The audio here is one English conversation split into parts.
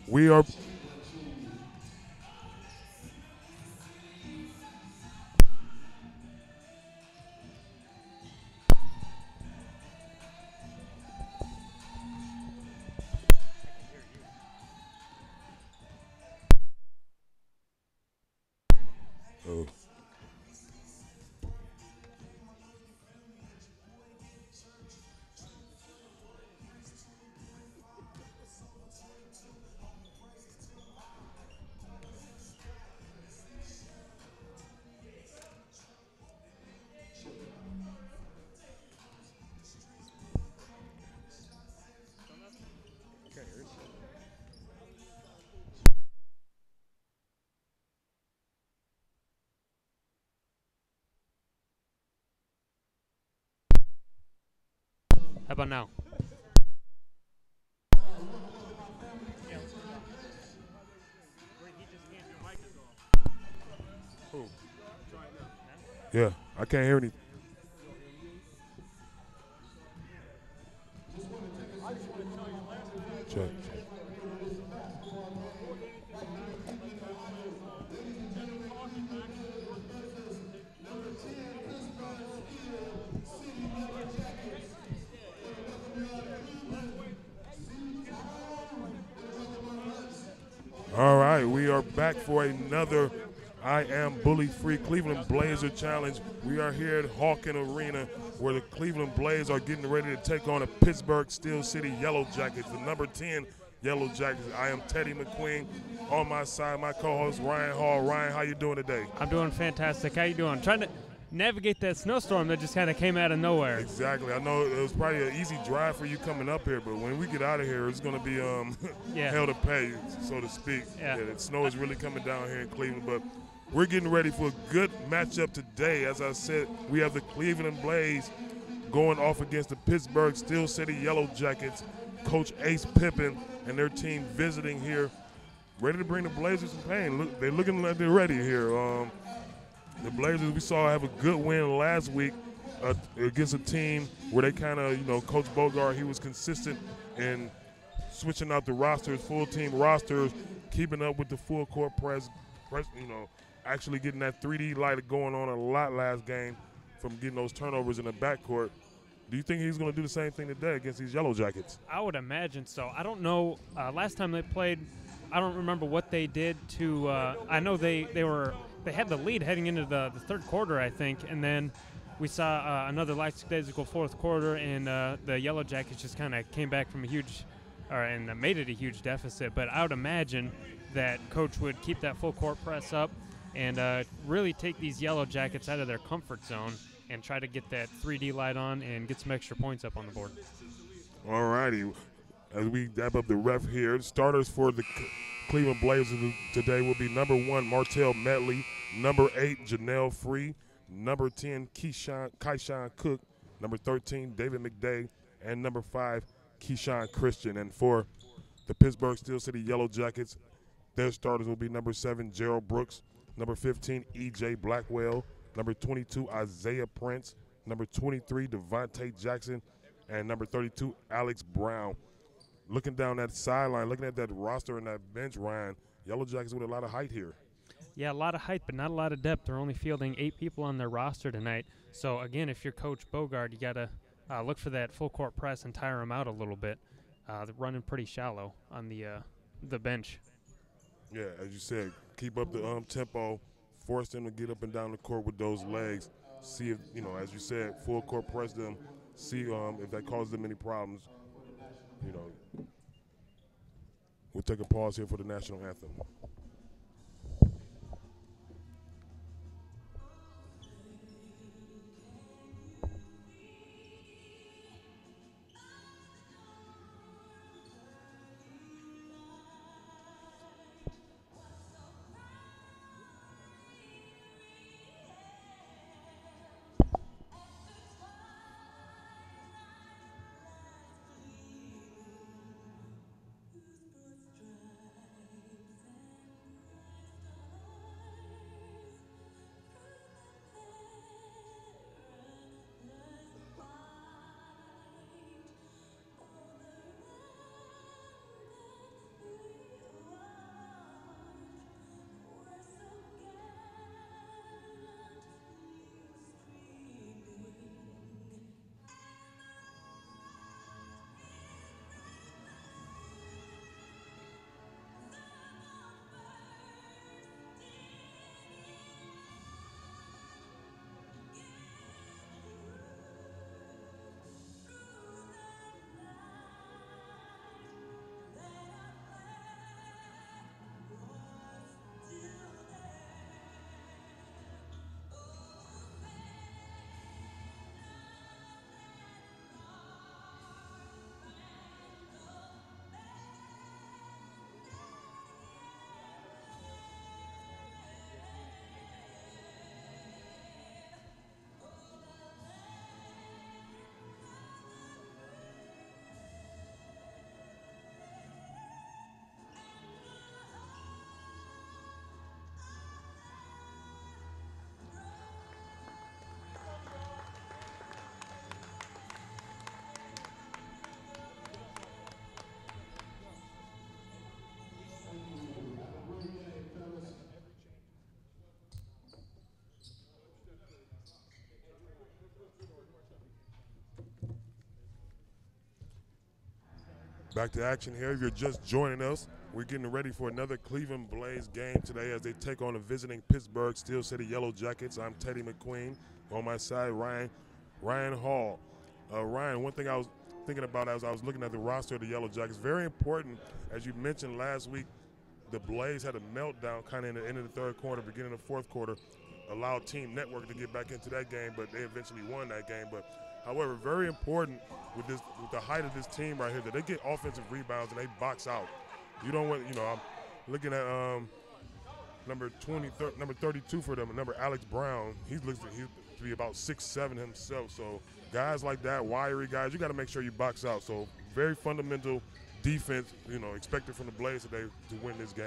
We are oh, How about now? oh. Yeah, I can't hear anything. Check. All right, we are back for another I Am Bully Free Cleveland Blazer Challenge. We are here at Hawken Arena where the Cleveland Blaze are getting ready to take on the Pittsburgh Steel City Yellow Jackets, the number 10 Yellow Jackets. I am Teddy McQueen. On my side, my co-host Ryan Hall. Ryan, how you doing today? I'm doing fantastic. How you doing? Trying to navigate that snowstorm that just kind of came out of nowhere. Exactly. I know it was probably an easy drive for you coming up here, but when we get out of here, it's going to be Yeah. hell to pay, so to speak. Yeah. The snow is really coming down here in Cleveland, but we're getting ready for a good matchup today. As I said, we have the Cleveland Blaze going off against the Pittsburgh Steel City Yellow Jackets. Coach Ace Pippin and their team visiting here, ready to bring the Blazers some pain. Look, they're looking like they're ready here. The Blazers, we saw have a good win last week against a team where they kind of, Coach Bogart, he was consistent in switching out the rosters, full team rosters, keeping up with the full court press, actually getting that 3D light going on a lot last game from getting those turnovers in the backcourt. Do you think he's going to do the same thing today against these Yellow Jackets? I would imagine so. I don't know. Last time they played, I don't remember what they did to. I know they had the lead heading into the third quarter, I think, and then we saw another lackadaisical fourth quarter, and the Yellow Jackets just kind of came back from a huge, and made it a huge deficit. But I would imagine that Coach would keep that full court press up and really take these Yellow Jackets out of their comfort zone and try to get that 3D light on and get some extra points up on the board. All righty. As we dab up the ref here, starters for the Cleveland Blazers today will be number 1, Martell Medley, number 8, Janelle Free, number 10, Kaishan Cook, number 13, David McDay, and number 5, Keyshawn Christian. And for the Pittsburgh Steel City Yellow Jackets, their starters will be number 7, Gerald Brooks, number 15, E.J. Blackwell, number 22, Isaiah Prince, number 23, Devontae Jackson, and number 32, Alex Brown. Looking down that sideline, looking at that roster and that bench, Ryan, Yellow Jackets with a lot of height here. Yeah, a lot of height, but not a lot of depth. They're only fielding 8 people on their roster tonight. So, again, if you're Coach Bogard, you got to look for that full court press and tire them out a little bit. They're running pretty shallow on the bench. Yeah, as you said, keep up the tempo, force them to get up and down the court with those legs. See if, as you said, full court press them, see if that causes them any problems. We'll take a pause here for the national anthem. Back to action here. If you're just joining us, we're getting ready for another Cleveland Blaze game today as they take on the visiting Pittsburgh Steel City Yellow Jackets. I'm Teddy McQueen. On my side, Ryan Hall. Ryan, one thing I was thinking about as I was looking at the roster of the Yellow Jackets, very important, as you mentioned last week, the Blaze had a meltdown kind of in the end of the third quarter, beginning of the fourth quarter, allowed Team Network to get back into that game, but they eventually won that game. But however, very important with the height of this team right here, that they get offensive rebounds and they box out. You don't want, I'm looking at number 32 for them, number Alex Brown. He looks to be about 6'7" himself. So guys like that, wiry guys, you got to make sure you box out. So very fundamental defense, expected from the Blaze today to win this game.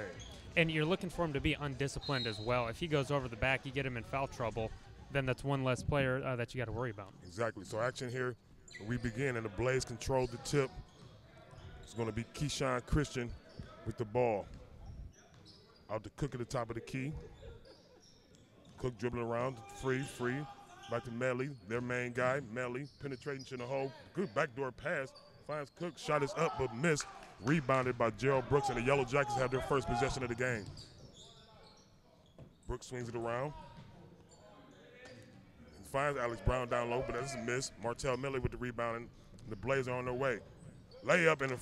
And you're looking for him to be undisciplined as well. If he goes over the back, you get him in foul trouble, then that's one less player that you got to worry about. Exactly. So action here, we begin, and the Blaze control the tip. It's going to be Keyshawn Christian with the ball. Out to Cook at the top of the key. Cook dribbling around, free. Back to Melly, their main guy. Melly penetrating to the hole. Good backdoor pass. Finds Cook, shot is up but missed. Rebounded by Gerald Brooks, and the Yellow Jackets have their first possession of the game. Brooks swings it around. And finds Alex Brown down low, but that's a miss. Martell Millie with the rebound, and the Blaze are on their way. Layup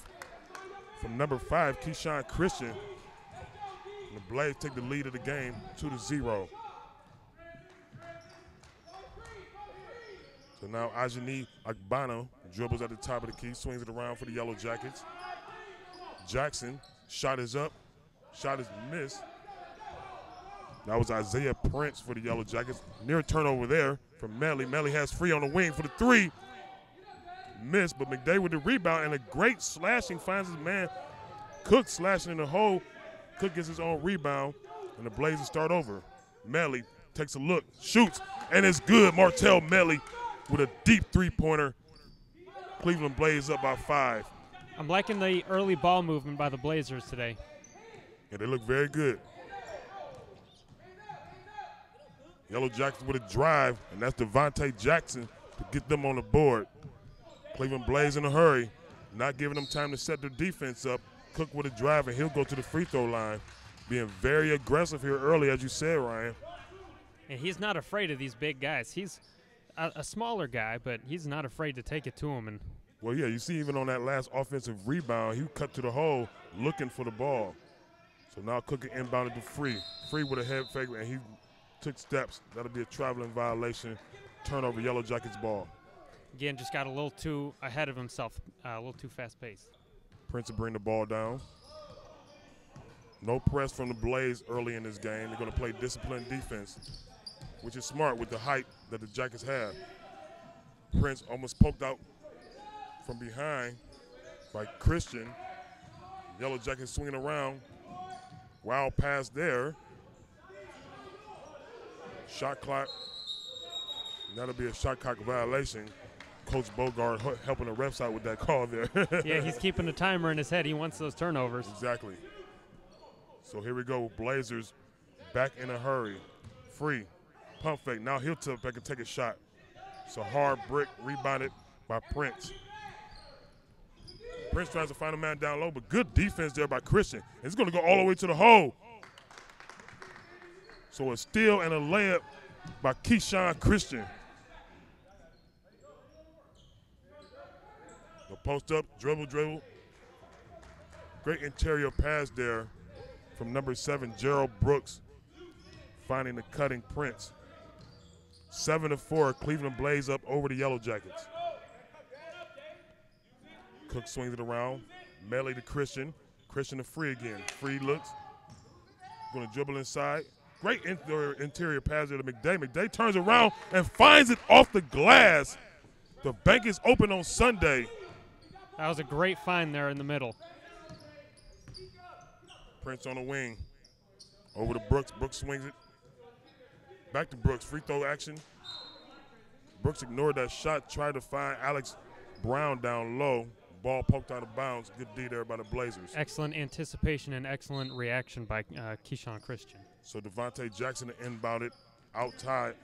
from number 5, Keyshawn Christian. And the Blaze take the lead of the game 2-0. So now Ajani Agbano dribbles at the top of the key, swings it around for the Yellow Jackets. Jackson, shot is up, shot is missed. That was Isaiah Prince for the Yellow Jackets. Near turnover there from Melly. Melly has free on the wing for the 3. Missed, but McDay with the rebound and a great slashing finds his man. Cook slashing in the hole. Cook gets his own rebound, and the Blazers start over. Melly takes a look, shoots, and it's good. Martell Melly with a deep three-pointer. Cleveland Blaze up by 5. I'm liking the early ball movement by the Blazers today. Yeah, they look very good. Yellow Jackets with a drive, and that's Devontae Jackson to get them on the board. Cleveland Blaze in a hurry, not giving them time to set their defense up. Cook with a drive, and he'll go to the free throw line. Being very aggressive here early, as you said, Ryan. And he's not afraid of these big guys. He's a smaller guy, but he's not afraid to take it to him. And well, yeah, you see even on that last offensive rebound, he cut to the hole looking for the ball. So now Cook inbounded to Free. Free with a head fake, and he took steps. That'll be a traveling violation. Turnover, Yellow Jackets ball. Again, just got a little too ahead of himself, a little too fast-paced. Prince will bring the ball down. No press from the Blaze early in this game. They're going to play disciplined defense, which is smart with the height that the Jackets have. Prince almost poked out from behind by Christian. Yellow Jackets swinging around. Wild pass there. Shot clock. That'll be a shot clock violation. Coach Bogart helping the refs out with that call there. Yeah, he's keeping the timer in his head. He wants those turnovers. Exactly. So here we go. Blazers back in a hurry. Free. Pump fake. Now he'll tip back and take a shot. It's a hard brick rebounded by Prince. Prince tries to find a man down low, but good defense there by Christian. And it's going to go all the way to the hole. So a steal and a layup by Keyshawn Christian. The post up, dribble. Great interior pass there from number 7, Gerald Brooks, finding the cutting Prince. 7-4, Cleveland Blaze up over the Yellow Jackets. Cook swings it around. Melly to Christian. Christian to Free again. Free looks. Going to dribble inside. Great interior pass there to McDay. McDay turns around and finds it off the glass. The bank is open on Sunday. That was a great find there in the middle. Prince on the wing. Over to Brooks. Brooks swings it. Back to Brooks. Free throw action. Brooks ignored that shot. Tried to find Alex Brown down low. Ball poked out of bounds. Good D there by the Blazers. Excellent anticipation and excellent reaction by Keyshawn Christian. So Devontae Jackson inbounded outside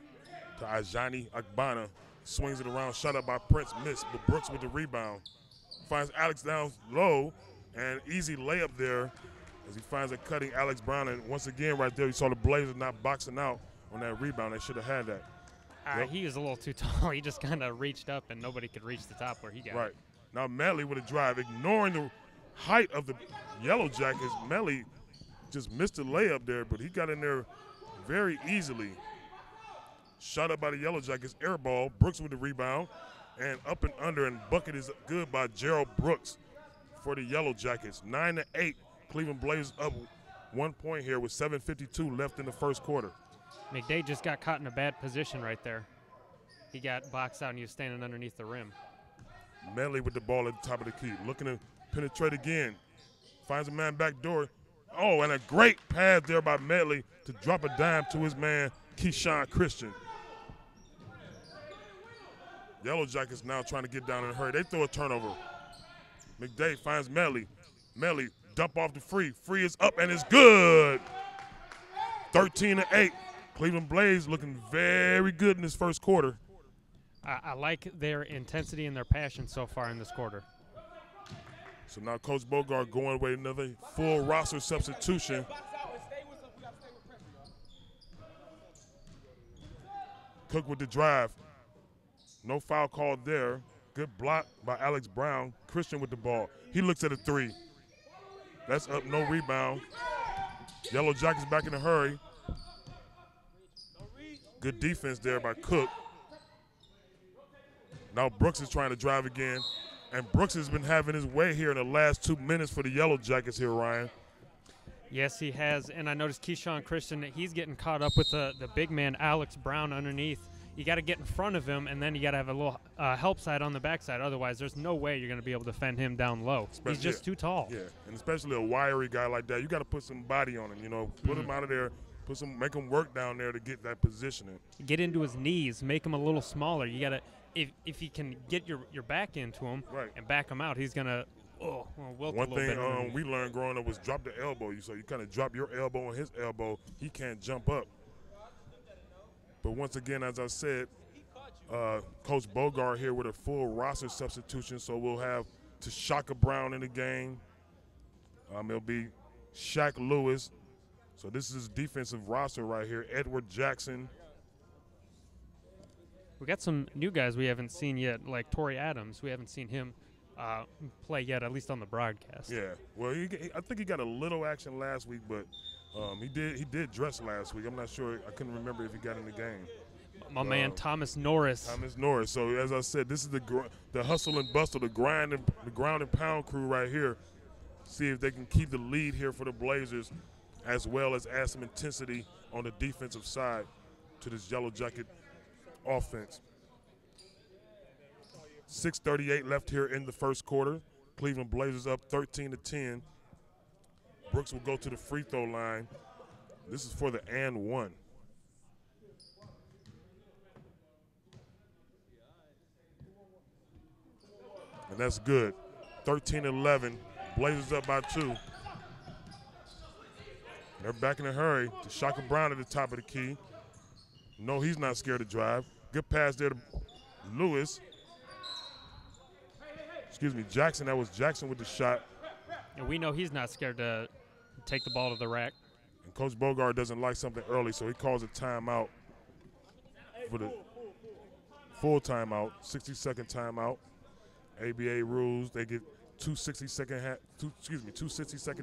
to Ajani Agbana. Swings it around. Shot up by Prince. Missed. But Brooks with the rebound. finds Alex down low, and easy layup there as he finds a cutting Alex Brown. And once again, right there, you saw the Blazers not boxing out on that rebound. They should have had that. Yep. He was a little too tall. He just kind of reached up, and nobody could reach the top where he got Right. it. Now Medley with a drive, ignoring the height of the Yellow Jackets. Medley just missed the layup there, but he got in there very easily. Shot up by the Yellow Jackets, air ball. Brooks with the rebound, and up and under, and bucket is good by Gerald Brooks for the Yellow Jackets. 9-8, Cleveland Blazers up 1 point here with 7:52 left in the first quarter. McDade just got caught in a bad position right there. He got boxed out, and he was standing underneath the rim. Medley with the ball at the top of the key, looking to penetrate again. Finds a man back door. Oh, and a great pass there by Medley to drop a dime to his man, Keyshawn Christian. Yellow Jackets now trying to get down in a hurry. They throw a turnover. McDade finds Medley. Medley dump off the free. Free is up and it's good. 13-8. Cleveland Blaze looking very good in this first quarter. I like their intensity and their passion so far in this quarter. So now Coach Bogart going away, another full roster substitution. Cook with the drive. No foul called there. Good block by Alex Brown. Christian with the ball. He looks at a three. That's up, no rebound. Yellow Jackets back in a hurry. Good defense there by Cook. Now Brooks is trying to drive again. And Brooks has been having his way here in the last 2 minutes for the Yellow Jackets here, Ryan. Yes, he has. And I noticed Keyshawn Christian, he's getting caught up with the big man, Alex Brown, underneath. You got to get in front of him, and then you got to have a little help side on the backside. Otherwise, there's no way you're going to be able to defend him down low. He's just too tall. Yeah, and especially a wiry guy like that, you got to put some body on him, you know. Put him out of there, make him work down there to get that positioning. Get into his knees, make him a little smaller. You got to – if you can get your back into him and back him out, he's going to wilt a little bit. One thing we learned growing up was drop the elbow. So you kind of drop your elbow on his elbow. He can't jump up. But once again, as I said, Coach Bogart here with a full roster substitution. So we'll have Tashaka Brown in the game. It'll be Shaq Lewis. So this is his defensive roster right here. Edward Jackson. We got some new guys we haven't seen yet, like Torrey Adams. We haven't seen him play yet, at least on the broadcast. Yeah, well, I think he got a little action last week, but he did dress last week. I'm not sure. I couldn't remember if he got in the game. My man Thomas Norris. Thomas Norris. So as I said, this is the hustle and bustle, the ground and pound crew right here. See if they can keep the lead here for the Blazers, as well as add some intensity on the defensive side to this Yellow Jacket offense. 6:38 left here in the first quarter. Cleveland Blazers up 13-10. Brooks will go to the free throw line. This is for the and one. And that's good. 13-11. Blazers up by 2. They're back in a hurry. Tashaka Brown at the top of the key. No, he's not scared to drive. Good pass there to Lewis. Excuse me, Jackson. That was Jackson with the shot. And we know he's not scared to take the ball to the rack. And Coach Bogart doesn't like something early, so he calls a timeout for the full timeout, 60-second timeout. ABA rules, they get two 60-second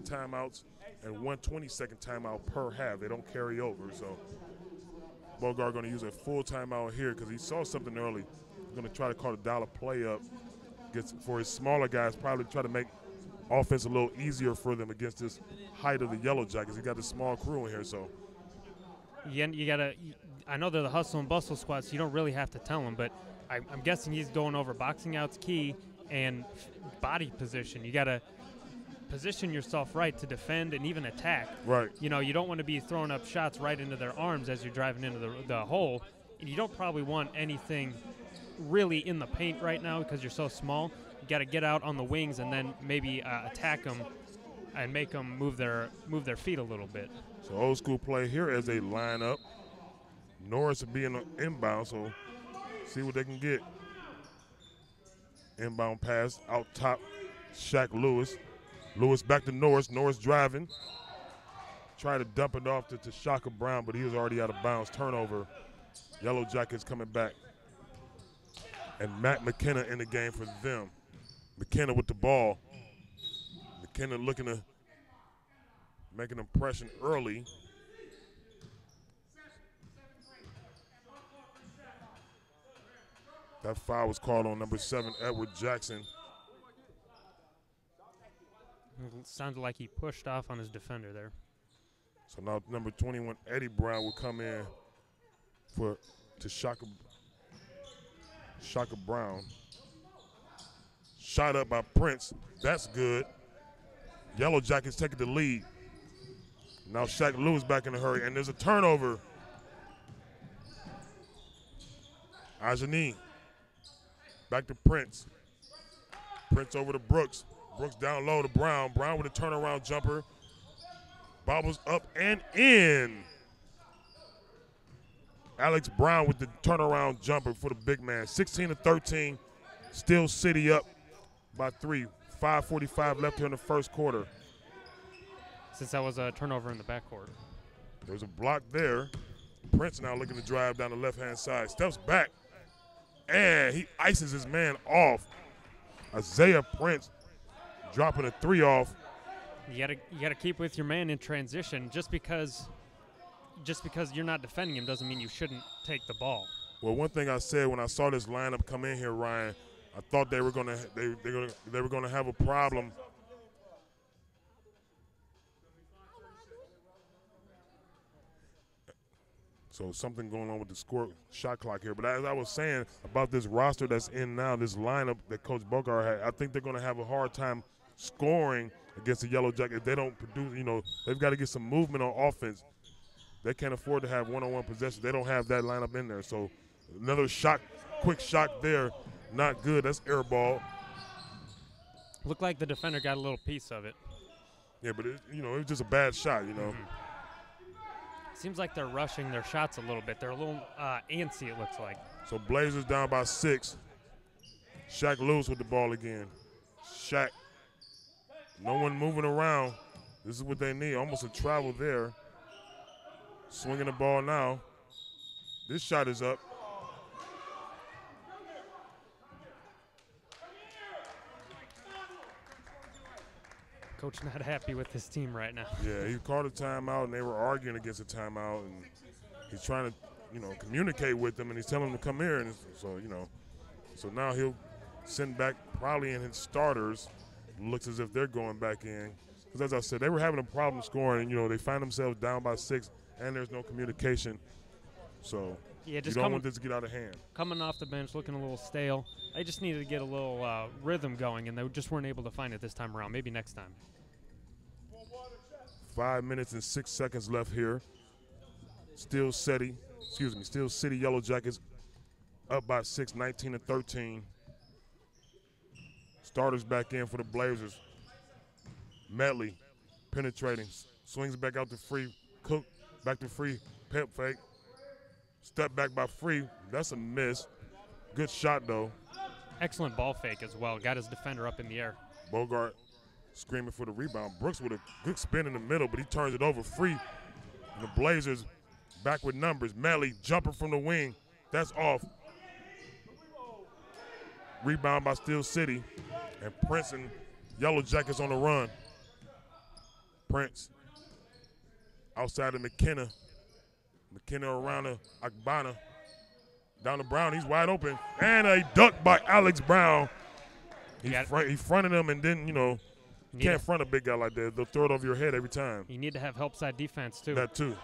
timeouts and one 20-second timeout per half. They don't carry over, so Bogart going to use a full timeout here because he saw something early. He's going to try to call a dollar play up. For his smaller guys, probably try to make offense a little easier for them against this height of the Yellow Jackets. He got a small crew in here, so. You got to – I know they're the hustle and bustle squad, so you don't really have to tell them, but I'm guessing he's going over boxing out's key and body position. You got to position yourself right to defend and even attack. Right. You know, you don't want to be throwing up shots right into their arms as you're driving into the hole. And you don't probably want anything really in the paint right now because you're so small. You got to get out on the wings and then maybe attack them and make them move their feet a little bit. So old school play here as they line up. Norris will be in the inbound, so see what they can get. Inbound pass out top, Shaq Lewis. Lewis back to Norris. Norris driving. Try to dump it off to Shaka Brown, but he was already out of bounds. Turnover. Yellow Jackets coming back. And Matt McKenna in the game for them. McKenna with the ball. McKenna looking to make an impression early. That foul was called on number 7, Edward Jackson. It sounded like he pushed off on his defender there. So now number 21, Eddie Brown, will come in to Shaka Brown. Shot up by Prince. That's good. Yellow Jackets taking the lead. Now Shaq Lewis back in a hurry, and there's a turnover. Ajani. Back to Prince. Prince over to Brooks. Brooks down low to Brown. Brown with a turnaround jumper. Bobbles up and in. Alex Brown with the turnaround jumper for the big man. 16-13. Still City up by 3. 5:45 left here in the first quarter. Since that was a turnover in the backcourt. There's a block there. Prince now looking to drive down the left-hand side. Steps back. And he ices his man off. Isaiah Prince dropping a 3 off. You gotta keep with your man in transition. Just because you're not defending him doesn't mean you shouldn't take the ball. Well, one thing I said when I saw this lineup come in here, Ryan, I thought they were gonna have a problem. So something going on with the shot clock here. But as I was saying about this roster that's in now, this lineup that Coach Bogart had, I think they're going to have a hard time scoring against the Yellow Jackets. If they don't produce, they've got to get some movement on offense. They can't afford to have one-on-one possession. They don't have that lineup in there. So another shot, quick shot there, not good. That's air ball. Looked like the defender got a little piece of it. Yeah, but it was just a bad shot, Mm-hmm. Seems like they're rushing their shots a little bit. They're a little antsy, it looks like. So Blazers down by 6. Shaq Lewis with the ball again. Shaq. No one moving around. This is what they need. Almost a travel there. Swinging the ball now. This shot is up. Coach not happy with his team right now. Yeah, he called a timeout, and they were arguing against a timeout, and he's trying to, communicate with them, and he's telling them to come here, and so now he'll send back probably in his starters. Looks as if they're going back in, because as I said, they were having a problem scoring, and they find themselves down by 6, and there's no communication. So yeah, you don't want this to get out of hand. Coming off the bench, looking a little stale. They just needed to get a little rhythm going, and they just weren't able to find it this time around. Maybe next time. 5 minutes and 6 seconds left here. Still City Yellow Jackets up by 6, 19-13. Starters back in for the Blazers. Medley penetrating, swings back out to Free. Cook back to Free, pep fake. Step back by Free, that's a miss. Good shot though. Excellent ball fake as well. Got his defender up in the air. Bogart screaming for the rebound. Brooks with a good spin in the middle, but he turns it over. Free. And the Blazers back with numbers. Medley jumper from the wing. That's off. Rebound by Steel City. And Prince and Yellow Jackets on the run. Prince outside of McKenna. McKenna around to Akbana. Down to Brown. He's wide open. And a dunk by Alex Brown. He fronted him and then, you can't front a big guy like that. They'll throw it over your head every time. You need to have help side defense, too. That, too.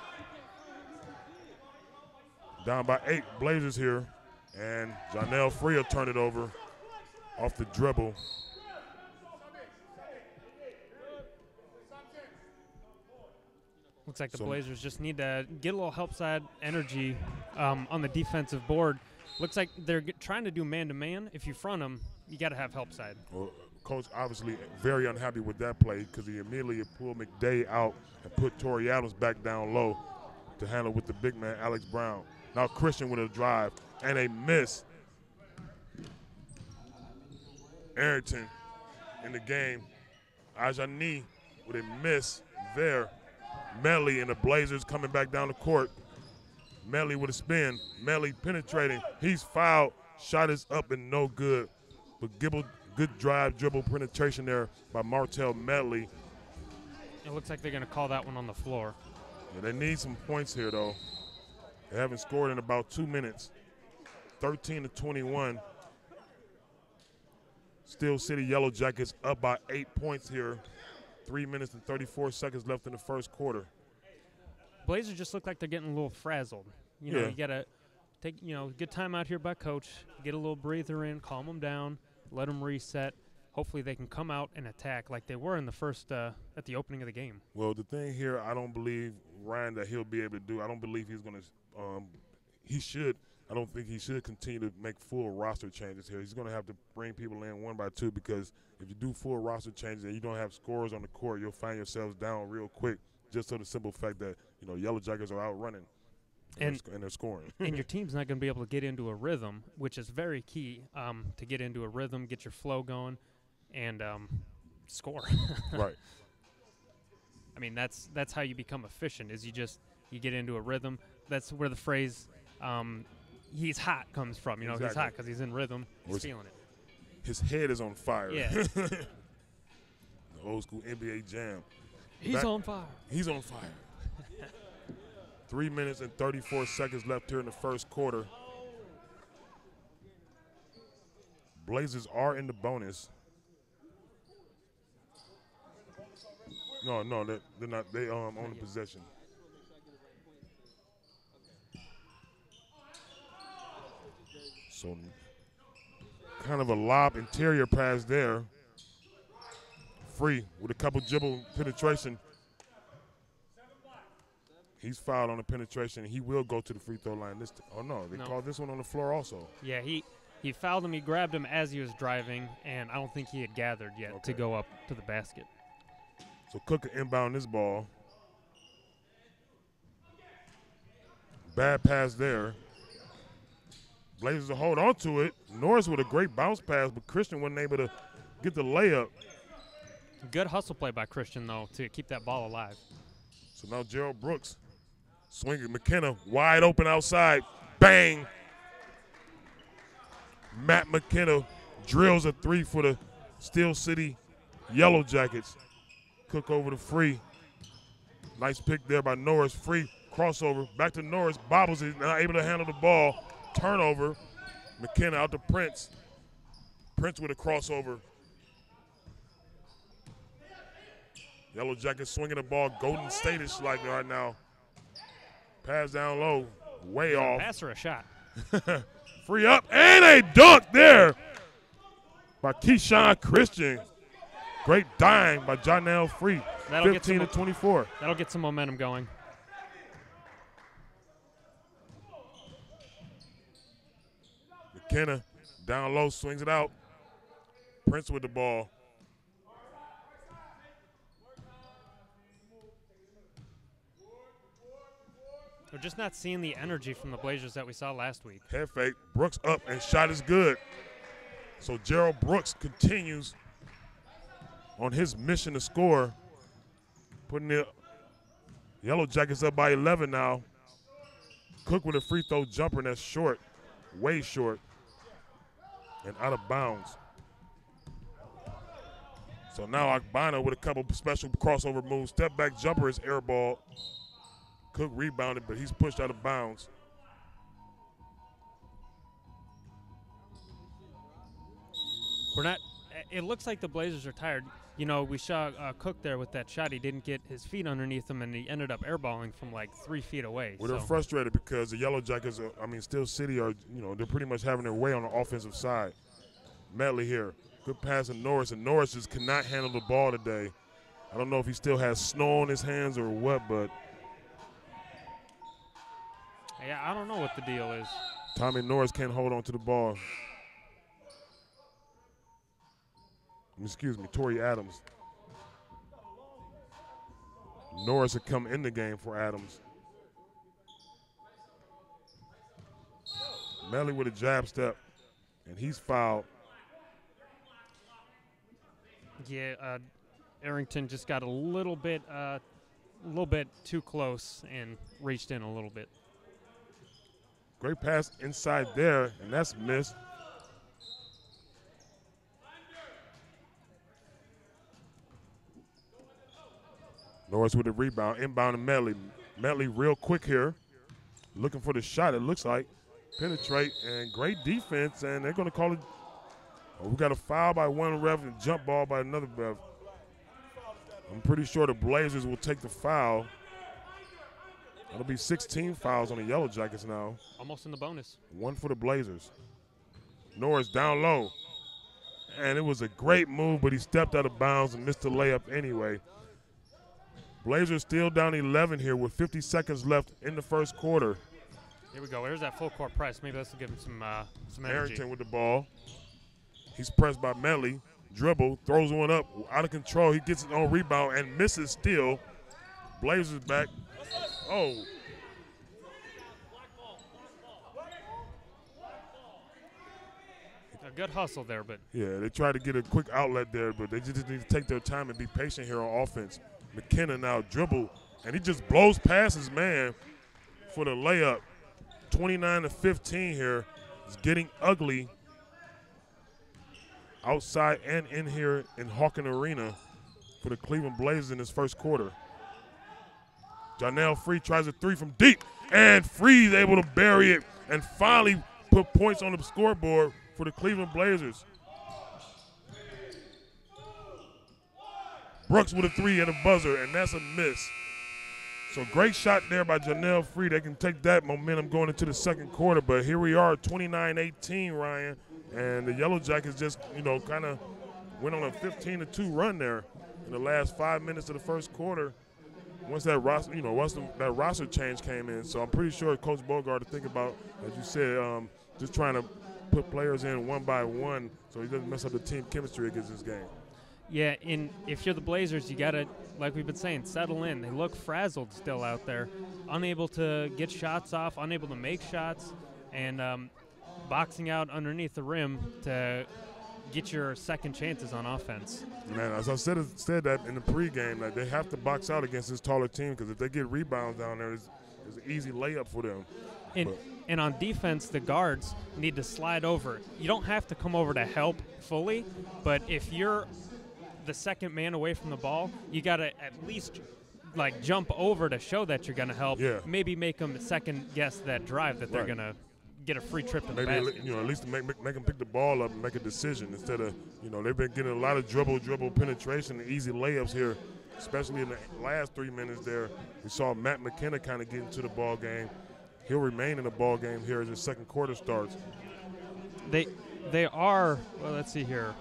Down by 8, Blazers here. And Janelle Free will turn it over off the dribble. Looks like the Blazers just need to get a little help side energy on the defensive board. Looks like they're trying to do man-to-man. If you front them, you got to have help side. Well, Coach obviously very unhappy with that play because he immediately pulled McDay out and put Torrey Adams back down low to handle with the big man, Alex Brown. Now Christian with a drive and a miss. Arrington in the game. Ajani with a miss there. Melly and the Blazers coming back down the court. Melly with a spin. Melly penetrating. He's fouled. Shot is up and no good. But good drive, dribble penetration there by Martell Melly. It looks like they're going to call that one on the floor. Yeah, they need some points here, though. They haven't scored in about 2 minutes. 13-21. Steel City Yellow Jackets up by 8 points here. 3 minutes and 34 seconds left in the first quarter. Blazers just look like they're getting a little frazzled. You know, Yeah. you got to take, good time out here by coach, get a little breather in, calm them down, let them reset. Hopefully they can come out and attack like they were in the first at the opening of the game. Well, the thing here, I don't believe, Ryan, that he'll be able to do. I don't believe he's going to he should. I don't think he should continue to make full roster changes here. He's going to have to bring people in 1 by 2 because if you do full roster changes and you don't have scorers on the court, you'll find yourselves down real quick just for the simple fact that, Yellow Jackets are out running and they're scoring. And your team's not going to be able to get into a rhythm, which is very key to get into a rhythm, get your flow going, and score. Right. I mean, that's how you become efficient is you get into a rhythm. That's where the phrase he's hot comes from. Exactly. He's hot because he's in rrhythm. He's feeling it. His head is on fire. Yeah. The old school NBA jam. He's on fire. He's on fire. 3 minutes and 34 seconds left here in the first quarter. Blazers are in the bonus. No, they're not. They own the possession. So kind of a lob interior pass there. Free with a couple dribble penetration. He's fouled on the penetration. He will go to the free throw line. They called this one on the floor also. Yeah, he fouled him. He grabbed him as he was driving, and I don't think he had gathered yet to go up to the basket. So Cook can inbound this ball. Bad pass there. Blazers will hold on to it. Norris with a great bounce pass, but Christian wasn't able to get the layup. Good hustle play by Christian, though, to keep that ball alive. So now Gerald Brooks swinging. McKenna wide open outside. Bang! Matt McKenna drills a three for the Steel City Yellow Jackets. Cook over the free. Nice pick there by Norris. Free crossover. Back to Norris. Bobbles is not able to handle the ball. Turnover. McKenna out to Prince. Prince with a crossover. Yellow Jackets swinging the ball. Golden State-ish like right now. Pass down low. Way off. Pass or a shot? Free up. And a dunk there by Keyshawn Christian. Great dime by Jonell Free. 15-24. That'll get some momentum going. McKenna down low, swings it out. Prince with the ball. We're just not seeing the energy from the Blazers that we saw last week. Head fake. Brooks up and shot is good. So Gerald Brooks continues on his mission to score. Putting the Yellow Jackets up by 11 now. Cook with a free throw jumper, and that's short. Way short. And out of bounds. So now Akbana with a couple special crossover moves. Step back jumper is airball. Cook rebounded, but he's pushed out of bounds. It looks like the Blazers are tired. You know, we saw Cook there with that shot. He didn't get his feet underneath him, and he ended up airballing from like 3 feet away. Well, they're frustrated because the Yellow Jackets, Steel City are, they're pretty much having their way on the offensive side. Medley here. Good pass to Norris, and Norris just cannot handle the ball today. I don't know if he still has snow on his hands or what, but. Yeah, I don't know what the deal is. Tommy Norris can't hold on to the ball. Excuse me, Torrey Adams. Norris had come in the game for Adams. Melly with a jab step, and he's fouled. Yeah, Arrington just got a little bit too close and reached in a little bit. Great pass inside there, and that's missed. Norris with the rebound, inbound to Medley. Medley real quick here, looking for the shot, it looks like. Penetrate, and great defense, and they're going to call it. Oh, we got a foul by one ref and jump ball by another ref. I'm pretty sure the Blazers will take the foul. That'll be 16 fouls on the Yellow Jackets now. Almost in the bonus. One for the Blazers. Norris down low. And it was a great move, but he stepped out of bounds and missed the layup anyway. Blazers still down 11 here with 50 seconds left in the first quarter. Here we go. There's that full court press. Maybe this will give him some energy. Arrington with the ball. He's pressed by Medley. Dribble, throws one up, out of control. He gets his own rebound and misses still. Blazers back. Oh. A good hustle there, but. Yeah, they tried to get a quick outlet there, but they just need to take their time and be patient here on offense. McKenna now dribble, and he just blows past his man for the layup. 29-15 here. It's getting ugly outside and in here in Hawken Arena for the Cleveland Blazers in this first quarter. Jonell Free tries a three from deep, and Free's able to bury it and finally put points on the scoreboard for the Cleveland Blazers. Brooks with a three and a buzzer, and that's a miss. So great shot there by Jonell Free. They can take that momentum going into the second quarter, but here we are, 29-18, Ryan, and the Yellow Jackets just, kind of went on a 15-2 run there in the last 5 minutes of the first quarter. Once that roster, that roster change came in, so I'm pretty sure Coach Bogart to think about, as you said, just trying to put players in one by one so he doesn't mess up the team chemistry against this game. Yeah, and if you're the Blazers, you got to, like we've been saying, settle in. They look frazzled still out there, unable to get shots off, unable to make shots, and boxing out underneath the rim to get your second chances on offense. Man, as I said that in the pregame, that they have to box out against this taller team because if they get rebounds down there, it's an easy layup for them. And on defense, the guards need to slide over. You don't have to come over to help fully, but if you're the second man away from the ball, you got to at least jump over to show that you're going to help. Yeah. Maybe make them second guess that drive that they're going to get a free trip to the basket. At least make them pick the ball up and make a decision instead of, they've been getting a lot of dribble penetration and easy layups here, especially in the last 3 minutes there. We saw Matt McKenna kind of get into the ball game. He'll remain in the ball game here as the second quarter starts. They are, well, let's see here.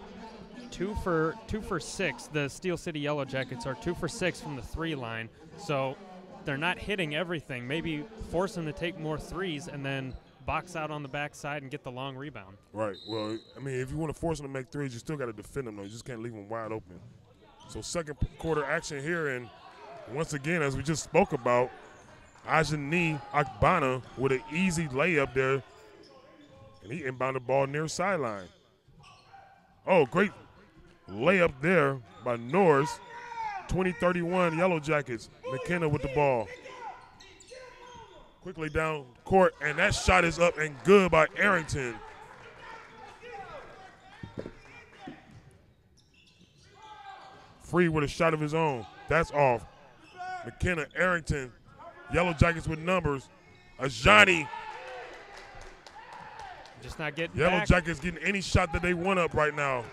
2 for 6. The Steel City Yellow Jackets are 2 for 6 from the 3 line. So they're not hitting everything. Maybe force them to take more threes and then box out on the backside and get the long rebound. Right. Well, if you want to force them to make threes, you still got to defend them, though. You just can't leave them wide open. So second quarter action here, and once again, as we just spoke about, Ajani Akbana with an easy layup there, and he inbounded the ball near sideline. Oh, great layup there by Norris. 20-31 Yellow Jackets. McKenna with the ball. Quickly down court, and that shot is up and good by Arrington. Free with a shot of his own. That's off. McKenna, Arrington, Yellow Jackets with numbers. Ajani. Just not getting Yellow back. Jackets getting any shot that they want up right now.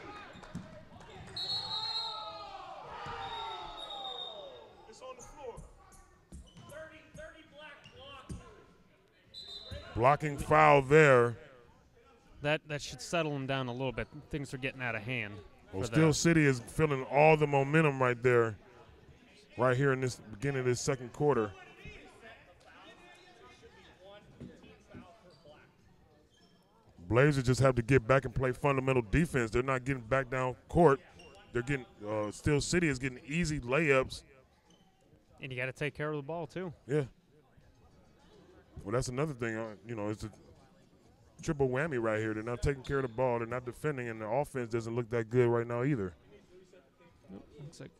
Blocking foul there. That should settle them down a little bit. Things are getting out of hand. Well, Steel City is feeling all the momentum right there, right here in this beginning of this second quarter. Blazers just have to get back and play fundamental defense. They're not getting back down court. They're getting Steel City is getting easy layups. And you got to take care of the ball too. Yeah. Well, that's another thing. It's a triple whammy right here. They're not taking care of the ball. They're not defending, and the offense doesn't look that good right now either. Nope, looks like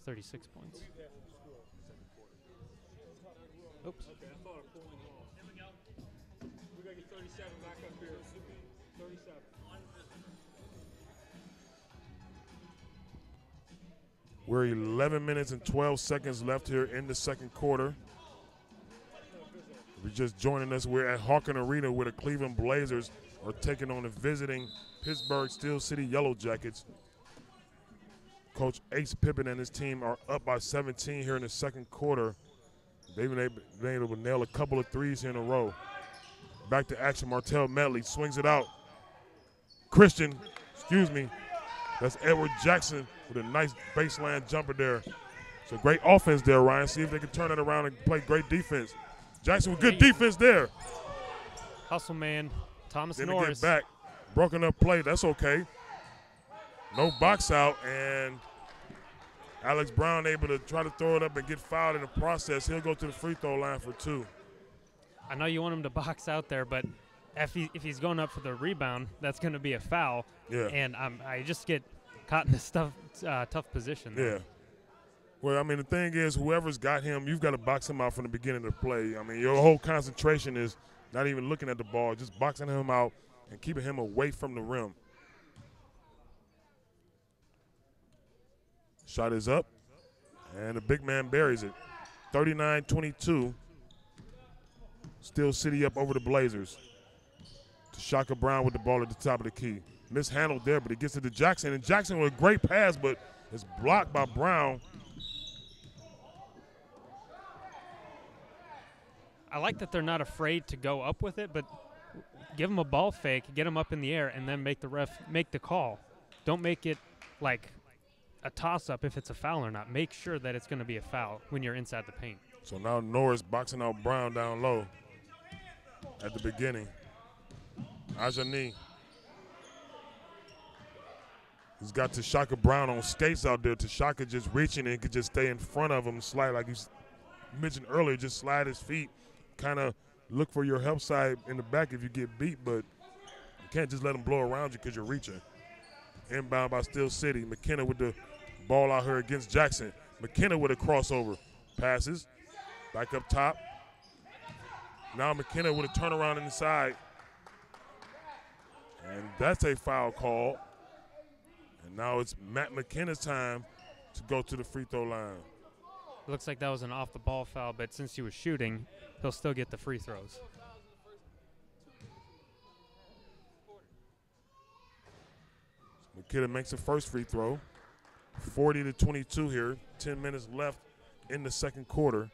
36 points. Oops. Okay, I thought I pulled it off. Here we go. We're going to get 37 back up here. 37. We're 11 minutes and 12 seconds left here in the second quarter. If you're just joining us, we're at Hawken Arena where the Cleveland Blazers are taking on the visiting Pittsburgh Steel City Yellow Jackets. Coach Ace Pippen and his team are up by 17 here in the second quarter. They've been able to nail a couple of threes here in a row. Back to action, Martell Medley swings it out. That's Edward Jackson with a nice baseline jumper there. So great offense there, Ryan. See if they can turn it around and play great defense. Jackson with good defense there. Hustle man, Thomas Then Norris. Get back. Broken up play, that's okay. No box out, and Alex Brown able to try to throw it up and get fouled in the process. He'll go to the free throw line for 2. I know you want him to box out there, but if he's going up for the rebound, that's going to be a foul. Yeah. And I just get caught in this tough position there. Yeah. Well, I mean, the thing is, whoever's got him, you've got to box him out from the beginning of the play. I mean, your whole concentration is not even looking at the ball, just boxing him out and keeping him away from the rim. Shot is up, and the big man buries it. 39-22. Steel City up over the Blazers. Shaka Brown with the ball at the top of the key. Mishandled there, but he gets it to Jackson. And Jackson with a great pass, but it's blocked by Brown. I like that they're not afraid to go up with it, but give them a ball fake, get them up in the air, and then make the ref make the call. Don't make it like a toss-up if it's a foul or not. Make sure that it's going to be a foul when you're inside the paint. So now Norris boxing out Brown down low at the beginning. Ajani. He's got Tashaka Brown on skates out there. Tashaka just reaching and could just stay in front of him, slide like you mentioned earlier, just slide his feet, kind of look for your help side in the back if you get beat, but you can't just let him blow around you because you're reaching. Inbound by Steel City. McKenna with the ball out here against Jackson. McKenna with a crossover. Passes. Back up top. Now McKenna with a turnaround inside. And that's a foul call. And now it's Matt McKenna's time to go to the free throw line. It looks like that was an off-the-ball foul, but since he was shooting, he'll still get the free throws. McKenna makes the first free throw. 40-22 here. 10 minutes left in the second quarter.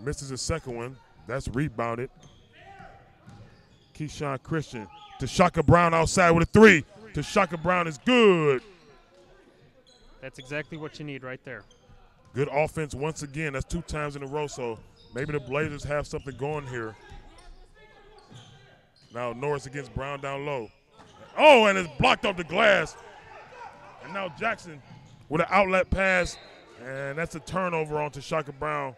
Misses the second one. That's rebounded. Keyshawn Christian. Tashaka Brown outside with a 3. Tashaka Brown is good. That's exactly what you need right there. Good offense once again. That's 2 times in a row, so maybe the Blazers have something going here. Now Norris against Brown down low. Oh, and it's blocked off the glass. And now Jackson with an outlet pass, and that's a turnover on Tashaka Brown.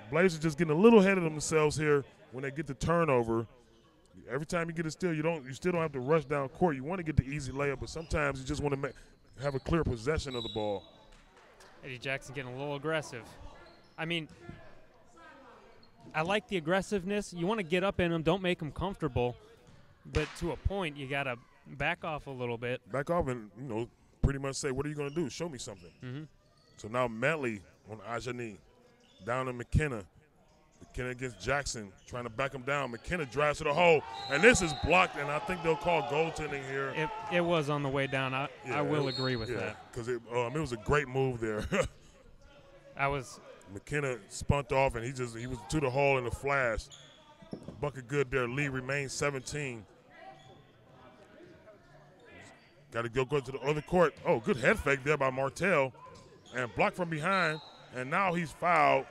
Blazers just getting a little ahead of themselves here when they get the turnover. Every time you get a steal, you still don't have to rush down court. You want to get the easy layup, but sometimes you just want to have a clear possession of the ball. Eddie Jackson getting a little aggressive. I mean, I like the aggressiveness. You want to get up in them, don't make them comfortable, but to a point, you got to back off a little bit. Back off and, pretty much say, what are you going to do? Show me something. Mm-hmm. So now Medley on Ajani. Down to McKenna. McKenna against Jackson, trying to back him down. McKenna drives to the hole, and this is blocked, and I think they'll call goaltending here. It was on the way down. I will agree with that. Because it was a great move there. McKenna spunt off, and he was to the hole in the flash. Bucket good there. Lead remains 17. Got to go to the other court. Oh, good head fake there by Martell, and blocked from behind. And now he's fouled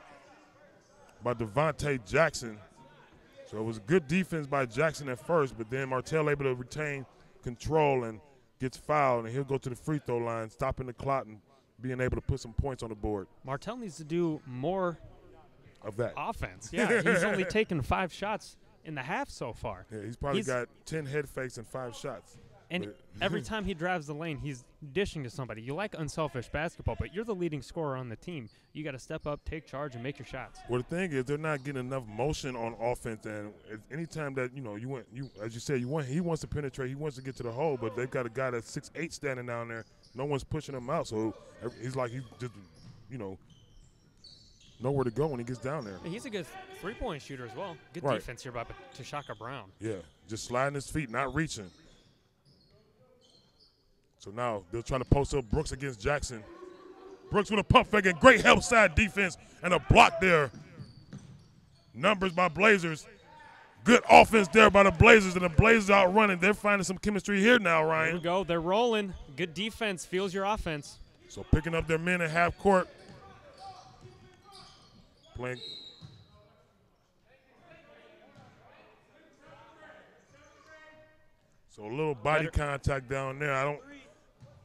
by Devontae Jackson. So it was good defense by Jackson at first, but then Martell able to retain control and gets fouled, and he'll go to the free throw line, stopping the clock and being able to put some points on the board. Martell needs to do more of that offense. Yeah, he's only taken 5 shots in the half so far. Yeah, he's probably got 10 head fakes and 5 shots. And every time he drives the lane, he's dishing to somebody. You like unselfish basketball, but you're the leading scorer on the team. You got to step up, take charge, and make your shots. Well, the thing is, they're not getting enough motion on offense, and anytime that as you said, he wants to penetrate, he wants to get to the hole, but they've got a guy that's 6'8" standing down there. No one's pushing him out, so he's like he just nowhere to go when he gets down there. He's a good three-point shooter as well. Good defense here by Tashaka Brown. Yeah, just sliding his feet, not reaching. So now they're trying to post up Brooks against Jackson. Brooks with a pump fake and great help side defense and a block there. Numbers by Blazers. Good offense there by the Blazers, and the Blazers out running. They're finding some chemistry here now, Ryan. Here we go. They're rolling. Good defense fuels your offense. So picking up their men at half court. Playing. So a little body contact down there.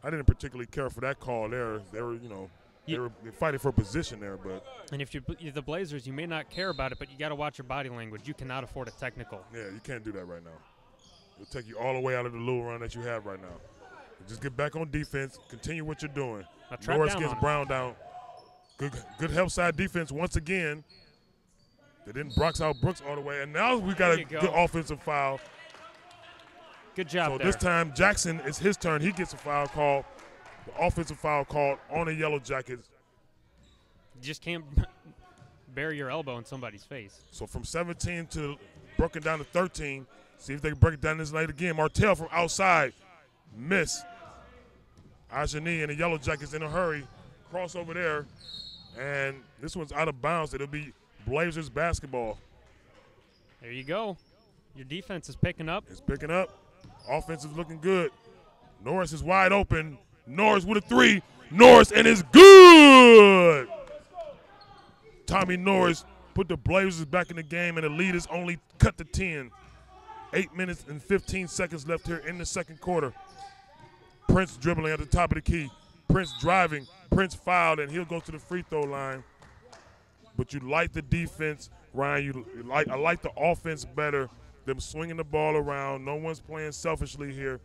I didn't particularly care for that call there. They were fighting for position there, but. And if you're the Blazers, you may not care about it, but you got to watch your body language. You cannot afford a technical. Yeah, you can't do that right now. It'll take you all the way out of the little run that you have right now. Just get back on defense. Continue what you're doing. Norris gets Brown down. Good help side defense once again. They didn't box out Brooks all the way, and now we got a good offensive foul. Good job so there. This time, Jackson, it's his turn. He gets a foul called, the offensive foul called on the Yellow Jackets. You just can't bury your elbow in somebody's face. So from 17 to broken down to 13. See if they can break it down this late again. Martell from outside. Miss. Ajani and the Yellow Jackets in a hurry. Cross over there. And this one's out of bounds. It'll be Blazers basketball. There you go. Your defense is picking up. It's picking up. Offense is looking good. Norris is wide open. Norris with a three. Norris, and it's good. Tommy Norris put the Blazers back in the game, and the lead is only cut to 10. 8 minutes and 15 seconds left here in the second quarter. Prince dribbling at the top of the key. Prince driving. Prince fouled, and he'll go to the free throw line. But you like the defense, Ryan. I like the offense better. Them swinging the ball around. No one's playing selfishly here.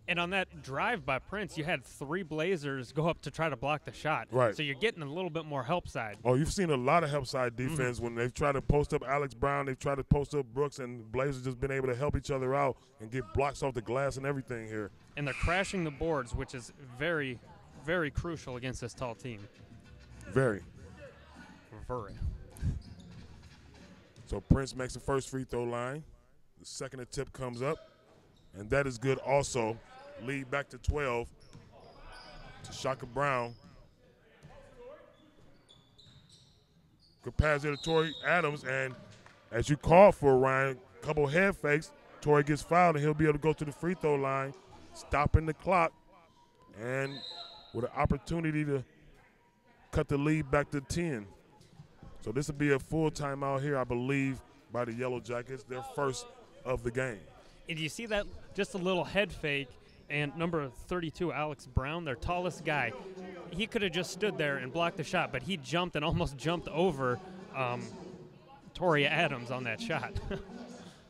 And on that drive by Prince, you had 3 Blazers go up to try to block the shot. Right. So you're getting a little bit more help side. Oh, you've seen a lot of help side defense when they've tried to post up Alex Brown. They've tried to post up Brooks, and Blazers just been able to help each other out and get blocks off the glass and everything here. And they're crashing the boards, which is very, very crucial against this tall team. Very. Very. So Prince makes the first free throw line. The second attempt comes up, and that is good also. Lead back to 12 to Shaka Brown. Good pass there to Torrey Adams, and as you called for, Ryan, a couple head fakes. Torrey gets fouled, and he'll be able to go to the free throw line, stopping the clock, and with an opportunity to cut the lead back to 10. So this will be a full timeout here, I believe, by the Yellow Jackets, their first of the game. And you see that just a little head fake, and number 32, Alex Brown, their tallest guy, he could have just stood there and blocked the shot, but he jumped and almost jumped over Torrey Adams on that shot.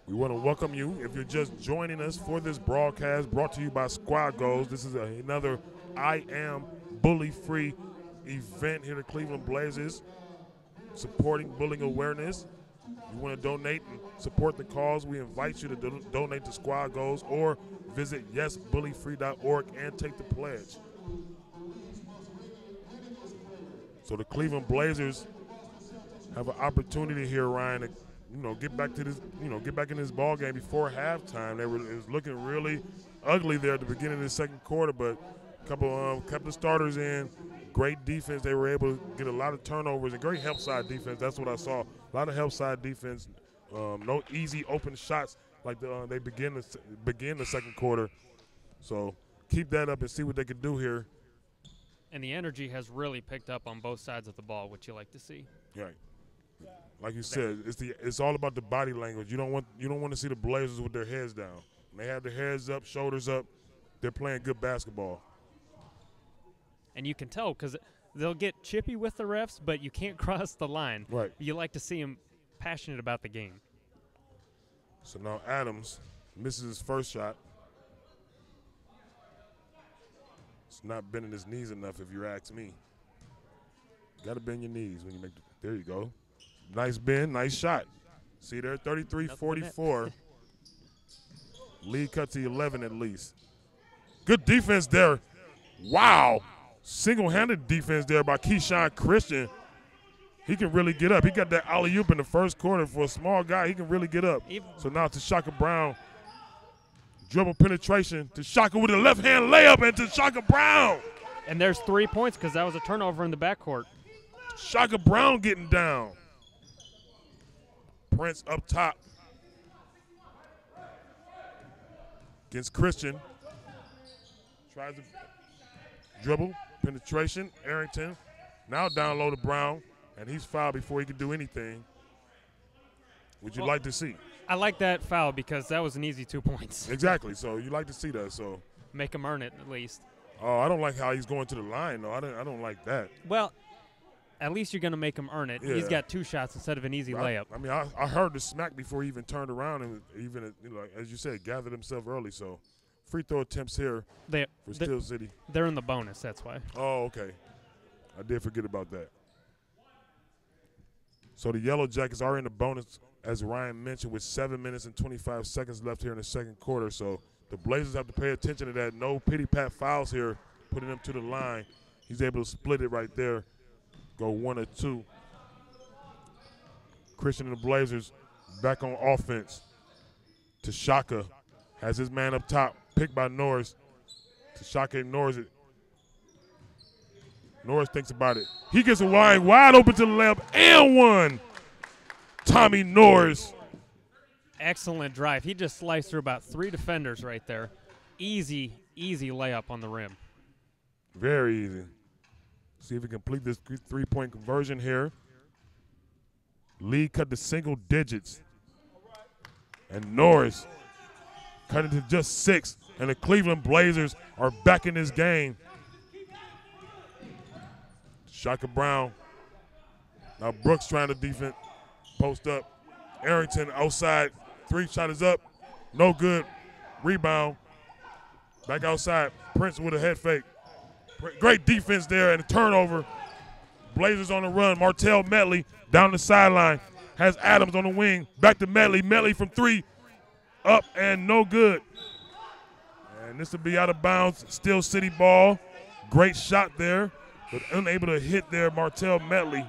We want to welcome you if you're just joining us for this broadcast brought to you by Squad Goals. This is another I Am Bully Free event here at Cleveland Blazers, supporting bullying awareness. You want to donate and support the cause, we invite you to donate to Squad Goals or visit yesbullyfree.org and take the pledge. So the Cleveland Blazers have an opportunity here, Ryan, to get back to this, get back in this ball game before halftime. It was looking really ugly there at the beginning of the second quarter, but a couple of starters in. Great defense. They were able to get a lot of turnovers and great help side defense. That's what I saw. A lot of help side defense. No easy open shots like they begin the second quarter. So keep that up and see what they can do here. And the energy has really picked up on both sides of the ball, which you like to see. Right. Like you said, it's all about the body language. You don't want to see the Blazers with their heads down. When they have their heads up, shoulders up, they're playing good basketball. And you can tell because they'll get chippy with the refs, but you can't cross the line. Right. You like to see them passionate about the game. So now Adams misses his first shot. It's not bending his knees enough, if you ask me. Got to bend your knees when you make there you go. Nice bend, nice shot. See there, 33-44. Lead cut to 11 at least. Good defense there. Wow. Single-handed defense there by Keyshawn Christian. He can really get up. He got that alley-oop in the first quarter. For a small guy, he can really get up. So now Tashaka Brown, dribble penetration. Tashaka with a left-hand layup, and Tashaka Brown. And there's 3 points because that was a turnover in the backcourt. Tashaka Brown getting down. Prince up top. Against Christian. Tries to dribble, penetration. Arrington now down low to Brown, and he's fouled before he can do anything. Would you like to see? I like that foul because that was an easy 2 points. Exactly. So you like to see that. So make him earn it at least. Oh, I don't like how he's going to the line though. I don't like that. Well, at least you're going to make him earn it. Yeah. He's got 2 shots instead of an easy layup. I mean, I heard the smack before he even turned around and even, as you said, gathered himself early. So free throw attempts here for Steel City. They're in the bonus, that's why. Oh, okay. I did forget about that. So the Yellow Jackets are in the bonus, as Ryan mentioned, with 7 minutes and 25 seconds left here in the second quarter. So the Blazers have to pay attention to that. No pity-pat fouls here, putting them to the line. He's able to split it right there. Go 1 or 2. Christian and the Blazers back on offense. Tashaka has his man up top, picked by Norris. Tashaka ignores it. Norris thinks about it. He gets a wide open to the layup and one. Tommy Norris. Excellent drive. He just sliced through about 3 defenders right there. Easy layup on the rim. Very easy. See if we complete this three-point conversion here. Lead cut to single digits. And Norris cut it to just 6. And the Cleveland Blazers are back in this game. Shaka Brown. Now Brooks trying to defend. Post up. Arrington outside. 3 shot is up. No good. Rebound. Back outside. Prince with a head fake. Great defense there and a turnover. Blazers on the run. Martell Medley down the sideline. Has Adams on the wing. Back to Medley. Medley from 3. Up and no good. And this will be out of bounds. Steel City ball. Great shot there, but unable to hit there, Martell Medley.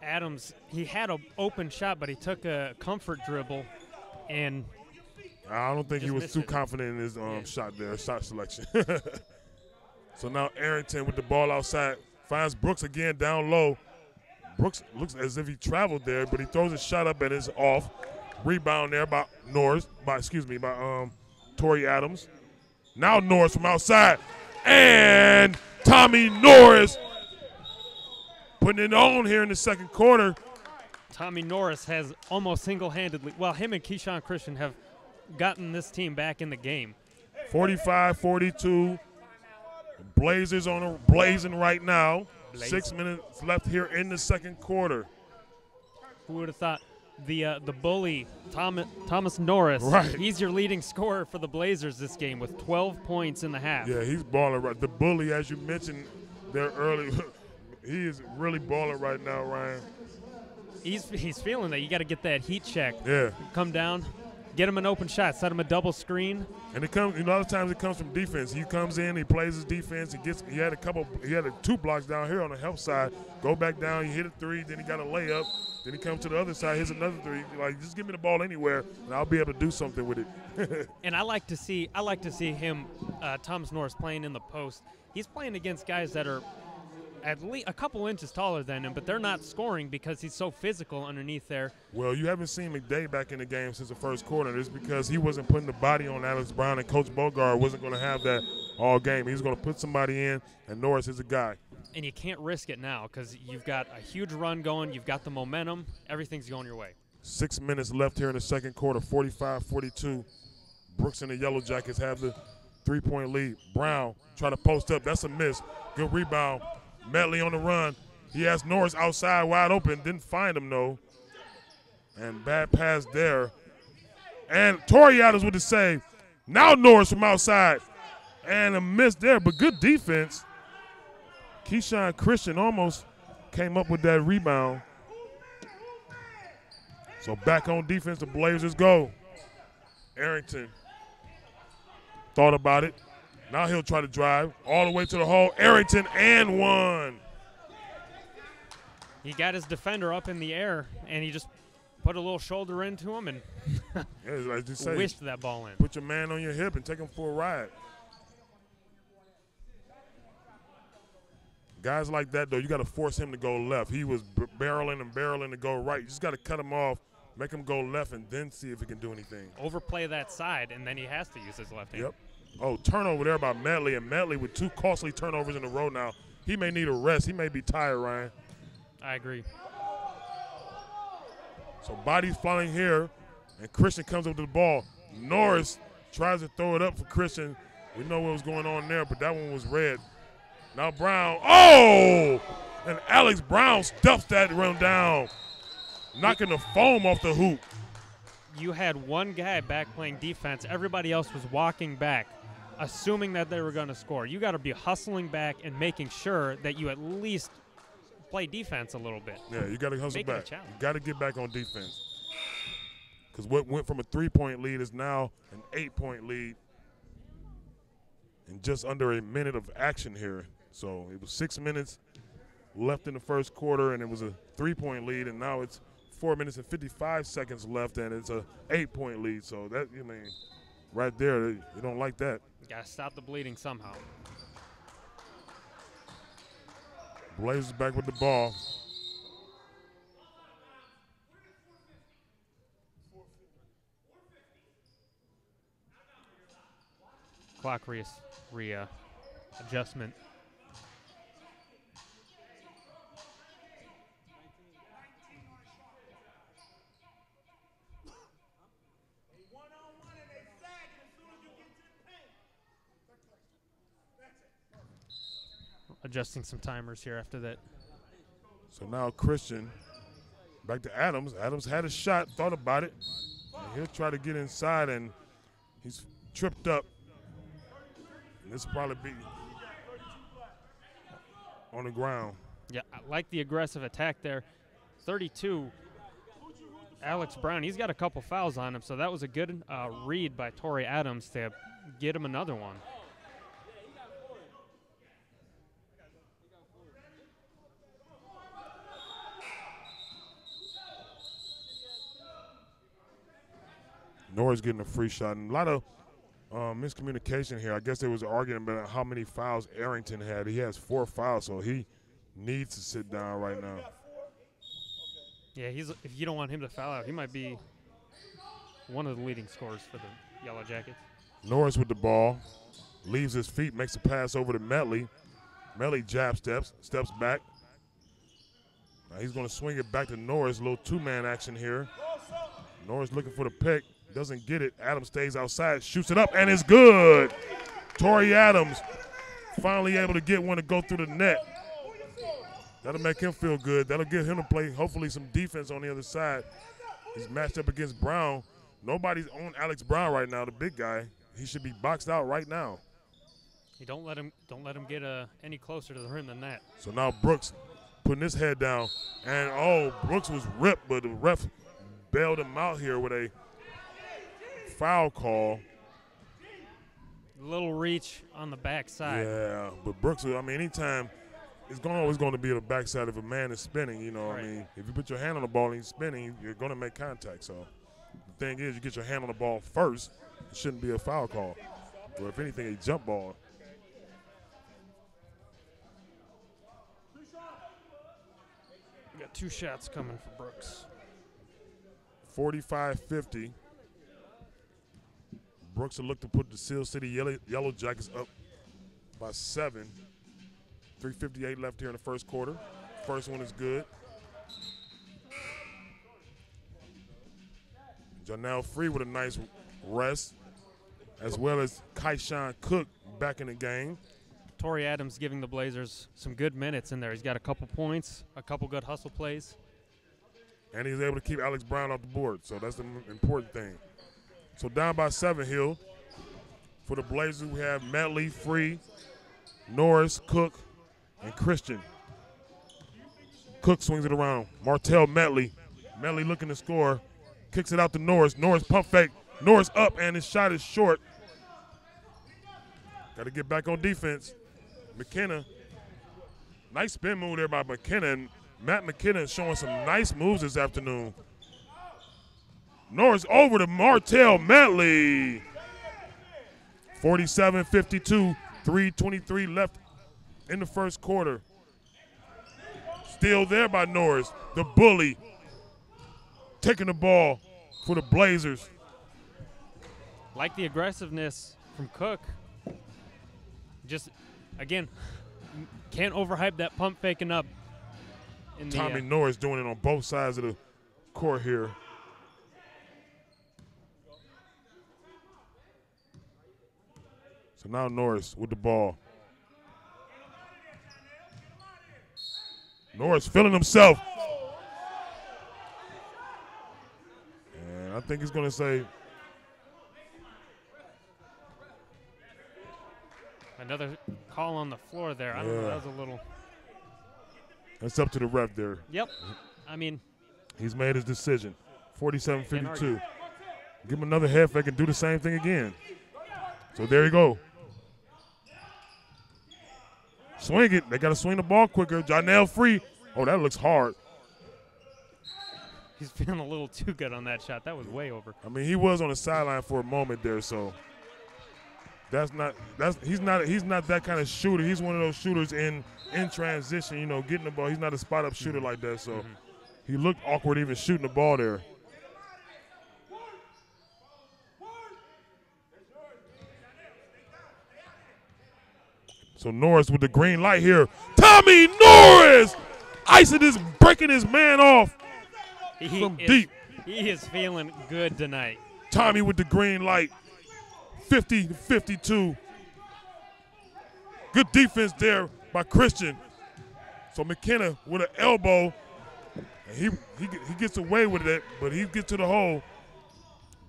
Adams, he had an open shot, but he took a comfort dribble and I don't think he was too confident in his shot there, shot selection. So now Arrington with the ball outside finds Brooks again down low. Brooks looks as if he traveled there, but he throws a shot up and it's off. Rebound there by Torrey Adams. Now Norris from outside. And Tommy Norris putting it on here in the second quarter. Tommy Norris has almost single-handedly, well, him and Keyshawn Christian have gotten this team back in the game. 45-42. Blazers on a blazing right now. 6 minutes left here in the second quarter. Who would have thought the bully, Thomas Norris, right. He's your leading scorer for the Blazers this game with 12 points in the half. Yeah, he's balling right. The bully, as you mentioned there early, he is really balling right now, Ryan. He's feeling that. You got to get that heat check. Yeah. Come down, get him an open shot, set him a double screen. And it comes. A lot of times it comes from defense. He comes in, he plays his defense. He had 2 blocks down here on the help side. Go back down, he hit a 3, then he got a layup. Then he comes to the other side, hits another 3. Like, just give me the ball anywhere, and I'll be able to do something with it. And I like to see him, Thomas Norris, playing in the post. He's playing against guys that are at least a couple inches taller than him, but they're not scoring because he's so physical underneath there. Well, you haven't seen McDay back in the game since the first quarter. It's because he wasn't putting the body on Alex Brown, and Coach Bogart wasn't going to have that all game. He was going to put somebody in, and Norris is a guy. And you can't risk it now because you've got a huge run going. You've got the momentum. Everything's going your way. 6 minutes left here in the second quarter, 45-42. Brooks and the Yellow Jackets have the 3-point lead. Brown try to post up. That's a miss. Good rebound. Medley on the run. He has Norris outside wide open. Didn't find him, though. And bad pass there. And Torrey Adams with the save. Now Norris from outside. And a miss there, but good defense. Keyshawn Christian almost came up with that rebound. So back on defense, the Blazers go. Arrington thought about it. Now he'll try to drive all the way to the hole. Arrington and one. He got his defender up in the air, and he just put a little shoulder into him and Yeah, I just say, wished that ball in. put your man on your hip and take him for a ride. Guys like that, though, you got to force him to go left. He was barreling and barreling to go right. You just got to cut him off, make him go left, and then see if he can do anything. Overplay that side, and then he has to use his left hand. Yep. Oh, turnover there by Medley, and Medley with 2 costly turnovers in a row now. He may need a rest. He may be tired, Ryan. I agree. So bodies flying here, and Christian comes up to the ball. Norris tries to throw it up for Christian. We know what was going on there, but that one was red. Now Brown, oh! And Alex Brown stuffs that run down, knocking the foam off the hoop. You had one guy back playing defense. Everybody else was walking back, assuming that they were going to score. You got to be hustling back and making sure that you at least play defense a little bit. Yeah, you got to hustle Make it a back. challenge. You got to get back on defense. Because what went from a 3-point lead is now an 8-point lead in just under a minute of action here. So it was 6 minutes left in the first quarter, and it was a 3-point lead, and now it's 4 minutes and 55 seconds left, and it's a 8-point lead. So that, you mean, right there, you don't like that. You got to stop the bleeding somehow. Blazers back with the ball. Clock adjustment. Adjusting some timers here after that. So now Christian back to Adams. Adams had a shot, thought about it. And he'll try to get inside, and he's tripped up. And this will probably be on the ground. Yeah, I like the aggressive attack there. 32, Alex Brown, he's got a couple fouls on him, so that was a good read by Torrey Adams to get him another one. Norris getting a free shot. And a lot of miscommunication here. I guess there was an argument about how many fouls Arrington had. He has 4 fouls, so he needs to sit down right now. Yeah, if you don't want him to foul out, he might be one of the leading scorers for the Yellow Jackets. Norris with the ball, leaves his feet, makes a pass over to Medley. Medley jab steps back. Now he's going to swing it back to Norris. A little 2-man action here. Norris looking for the pick. Doesn't get it. Adams stays outside, shoots it up, and it's good. Torrey Adams finally able to get one to go through the net. That'll make him feel good. That'll get him to play, hopefully, some defense on the other side. He's matched up against Brown. Nobody's on Alex Brown right now, the big guy. He should be boxed out right now. Hey, don't let him get any closer to the rim than that. So now Brooks putting his head down. And, oh, Brooks was ripped, but the ref bailed him out here with a foul call. Little reach on the backside. Yeah, but Brooks, I mean, anytime, it's always going to be the backside if a man is spinning, you know. Right. I mean, if you put your hand on the ball and he's spinning, you're going to make contact. So the thing is, you get your hand on the ball first, it shouldn't be a foul call. Or if anything, a jump ball. We got 2 shots coming for Brooks. 45-50. Brooks will look to put the Seal City Yellow Jackets up by 7. 3:58 left here in the first quarter. First one is good. Janelle Free with a nice rest, as well as Kaishan Cook back in the game. Torrey Adams giving the Blazers some good minutes in there. He's got a couple points, a couple good hustle plays. And he's able to keep Alex Brown off the board, so that's the important thing. So down by 7, Hill. For the Blazers, we have Medley, Free, Norris, Cook, and Christian. Cook swings it around. Martell Medley. Medley looking to score. Kicks it out to Norris. Norris pump fake. Norris up, and his shot is short. Got to get back on defense. McKenna. Nice spin move there by McKenna. And Matt McKenna is showing some nice moves this afternoon. Norris over to Martell Medley. 47-52, 3:23 left in the first quarter. Still there by Norris, the bully, taking the ball for the Blazers. Like the aggressiveness from Cook. Just, again, can't overhype that pump faking up. Tommy Norris doing it on both sides of the court here. So now Norris with the ball. Norris feeling himself. And I think he's going to say. Another call on the floor there. I don't know, that was a little. That's up to the ref there. Yep. I mean. He's made his decision. 47-52. Give him another head fake and do the same thing again. So there you go. Swing it. They got to swing the ball quicker. Jonell Free. Oh, that looks hard. He's feeling a little too good on that shot. That was way over. I mean, he was on the sideline for a moment there, so he's not that kind of shooter. He's one of those shooters in transition, you know, getting the ball. He's not a spot up shooter like that, so he looked awkward even shooting the ball there. So Norris with the green light here. Tommy Norris! Icing is breaking his man off from deep. He is feeling good tonight. Tommy with the green light. 50-52. Good defense there by Christian. So McKenna with an elbow. And he gets away with it, but he gets to the hole.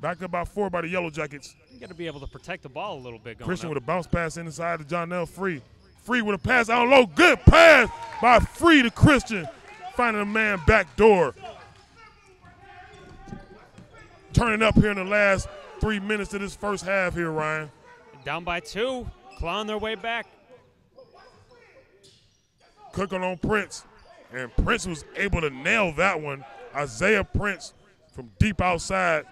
Back up by 4 by the Yellow Jackets. You got to be able to protect the ball a little bit. Christian with a bounce pass inside to Jonell Free. Free with a pass out low. Good pass by Free to Christian. Finding a man back door. Turning up here in the last 3 minutes of this first half here, Ryan. Down by 2, clawing their way back. Cooking on Prince. And Prince was able to nail that one. Isaiah Prince from deep outside.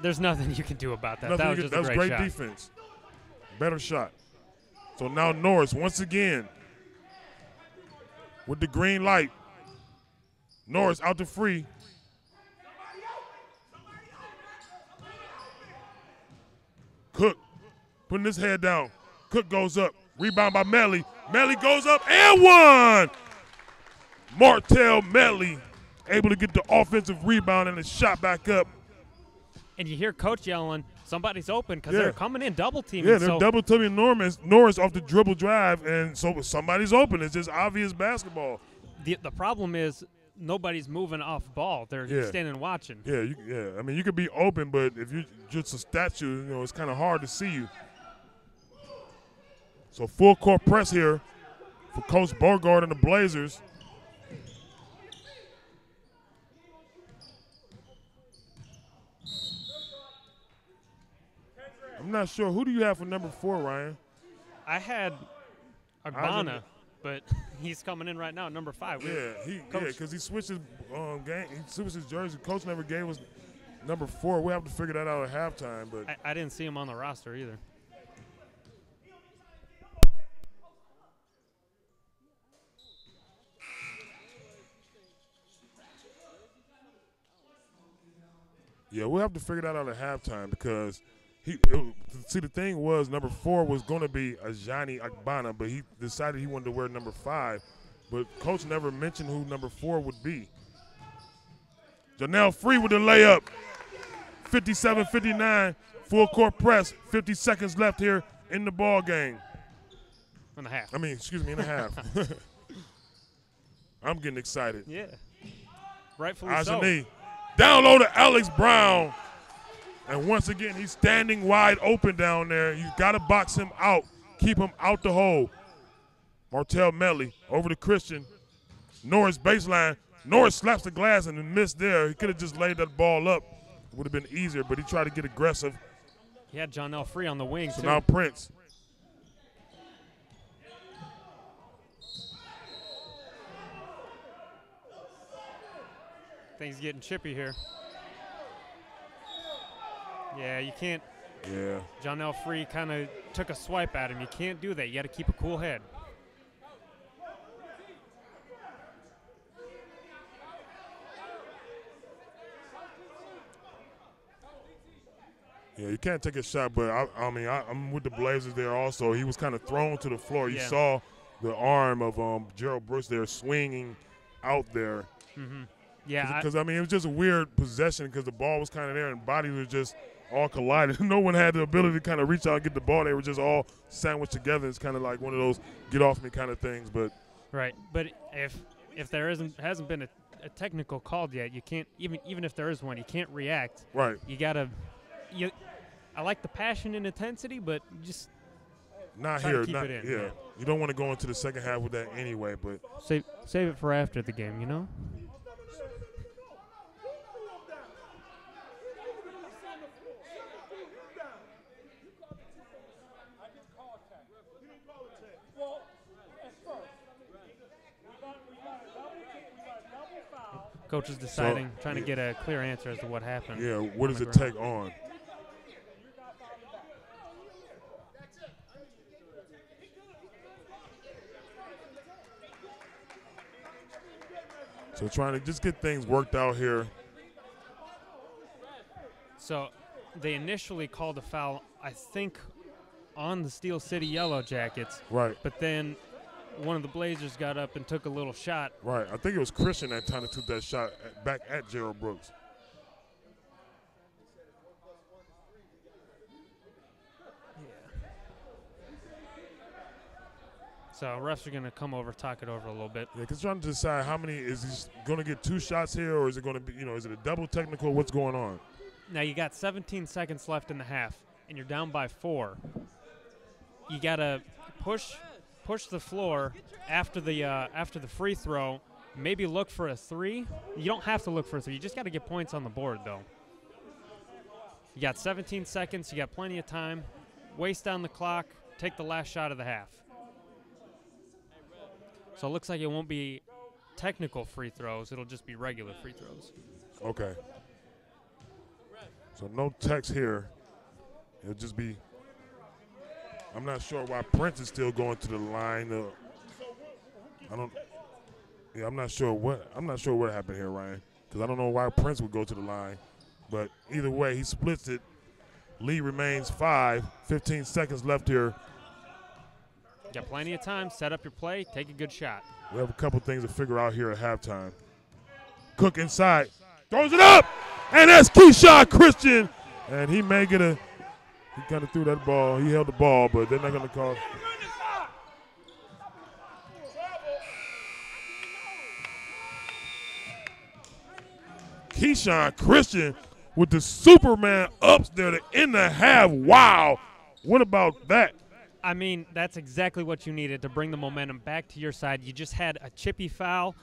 There's nothing you can do about that. That was just a great shot. Defense. Better shot. So now Norris once again with the green light. Norris out to Free. Cook putting his head down. Cook goes up. Rebound by Medley. Medley goes up and one. Martell Medley able to get the offensive rebound and the shot back up. And you hear Coach yelling, somebody's open, because they're coming in double teaming. Yeah, they're double teaming Norris off the dribble drive, and so somebody's open. It's just obvious basketball. The problem is nobody's moving off ball. They're standing watching. Yeah. I mean, you could be open, but if you're just a statue, you know, it's kind of hard to see you. So full court press here for Coach Bogart and the Blazers. I'm not sure. Who do you have for number 4, Ryan? I had Agbana, but he's coming in right now, number 5. Because he switched his game. He switched his jersey. Coach never gave us number 4. We have to figure that out at halftime. But I didn't see him on the roster either. Yeah, we'll have to figure that out at halftime because the thing was number 4 was going to be Ajani Agbana, but he decided he wanted to wear number 5. But Coach never mentioned who number 4 would be. Jonell Free with the layup. 57-59, full court press. 50 seconds left here in the ball game. In the half. In the half. I'm getting excited. Yeah. Rightfully so. Ajani down low to Alex Brown. And once again, he's standing wide open down there. You got to box him out. Keep him out the hole. Martell Medley over to Christian. Norris baseline. Norris slaps the glass and missed there. He could have just laid that ball up. It would have been easier, but he tried to get aggressive. He had John L. Free on the wing, So too. now Prince. Things getting chippy here. Yeah, you can't. Yeah. John L. Free kind of took a swipe at him. You can't do that. You got to keep a cool head. Yeah, you can't take a shot, but I'm with the Blazers there also. He was kind of thrown to the floor. You Yeah. saw the arm of Gerald Brooks there swinging out there. Mm-hmm. Yeah. Because, it was just a weird possession because the ball was kind of there and bodies were just all collided. No one had the ability to kind of reach out and get the ball. They were just all sandwiched together. It's kind of like one of those get-off-me kind of things. But right. But if there hasn't been a technical called yet, you can't, even if there is one, you can't react. Right. You got to – I like the passion and intensity, but just not try here. to keep Not, it in. yeah. You don't want to go into the second half with that anyway. But Save it for after the game, you know? Coach is deciding, trying to get a clear answer as to what happened. Yeah, what does it ground. take on? So trying to just get things worked out here. So they initially called a foul, I think, on the Steel City Yellow Jackets. Right. But then one of the Blazers got up and took a little shot. Right. I think it was Christian that time that took that shot back at Gerald Brooks. So refs are going to come over, talk it over a little bit. Yeah, because trying to decide how many, is he going to get 2 shots here or is it going to be, is it a double technical? What's going on? Now you got 17 seconds left in the half, and you're down by 4. You got to push the floor after the free throw. Maybe look for a 3. You don't have to look for a 3. You just got to get points on the board, though. You got 17 seconds. You got plenty of time. Waste down the clock. Take the last shot of the half. So it looks like it won't be technical free throws. It'll just be regular free throws. Okay. So no text here. It'll just be. I'm not sure why Prince is still going to the line. I'm not sure what happened here, Ryan, because I don't know why Prince would go to the line. But either way, he splits it. Lead remains 5. 15 seconds left here. Got plenty of time. Set up your play. Take a good shot. We have a couple things to figure out here at halftime. Cook inside. Throws it up. And that's Keyshawn Christian. And he may get he kind of threw that ball. He held the ball, but they're not going to call. Keyshawn Christian with the Superman ups there to end the half. Wow. What about that? I mean, that's exactly what you needed to bring the momentum back to your side. You just had a chippy foul,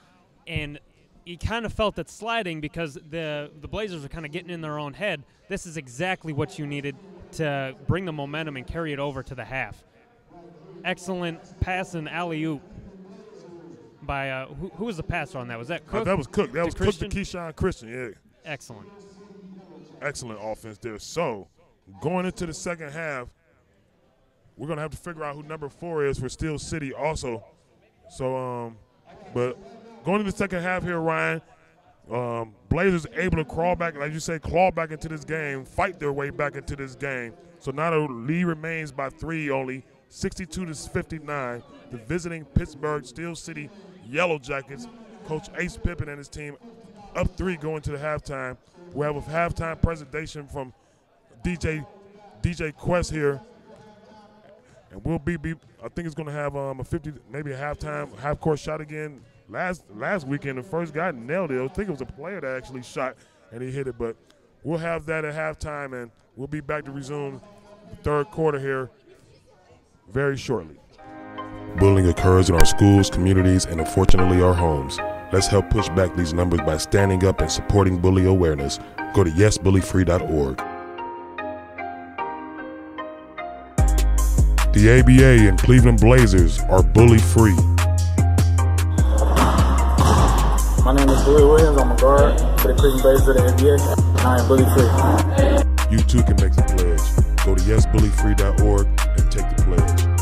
and you kind of felt it sliding because the Blazers were kind of getting in their own head. This is exactly what you needed to bring the momentum and carry it over to the half. Excellent pass and alley-oop by who was the passer on that? Was that Cook? That was Cook. That was Christian? Cook to Keyshawn Christian, yeah. Excellent. Excellent offense there. So, going into the second half, we're going to have to figure out who number 4 is for Steel City also. So, but going into the second half here, Ryan, Blazers able to crawl back, like you say, claw back into this game, fight their way back into this game. So now the lead remains by 3 only, 62-59. The visiting Pittsburgh Steel City Yellow Jackets, Coach Ace Pippen and his team up 3 going to the halftime. We have a halftime presentation from DJ Quest here. And we'll be I think it's going to have a 50, maybe a half-court shot again. last weekend, the first guy nailed it. I think it was a player that actually shot and he hit it. But we'll have that at halftime, and we'll be back to resume the third quarter here very shortly. Bullying occurs in our schools, communities, and unfortunately our homes. Let's help push back these numbers by standing up and supporting bully awareness. Go to yesbullyfree.org. The ABA and Cleveland Blazers are bully free. My name is Billy Williams. I'm a guard for the Cleveland Blazers of the NBA. I am bully free. You too can make the pledge. Go to yesbullyfree.org and take the pledge.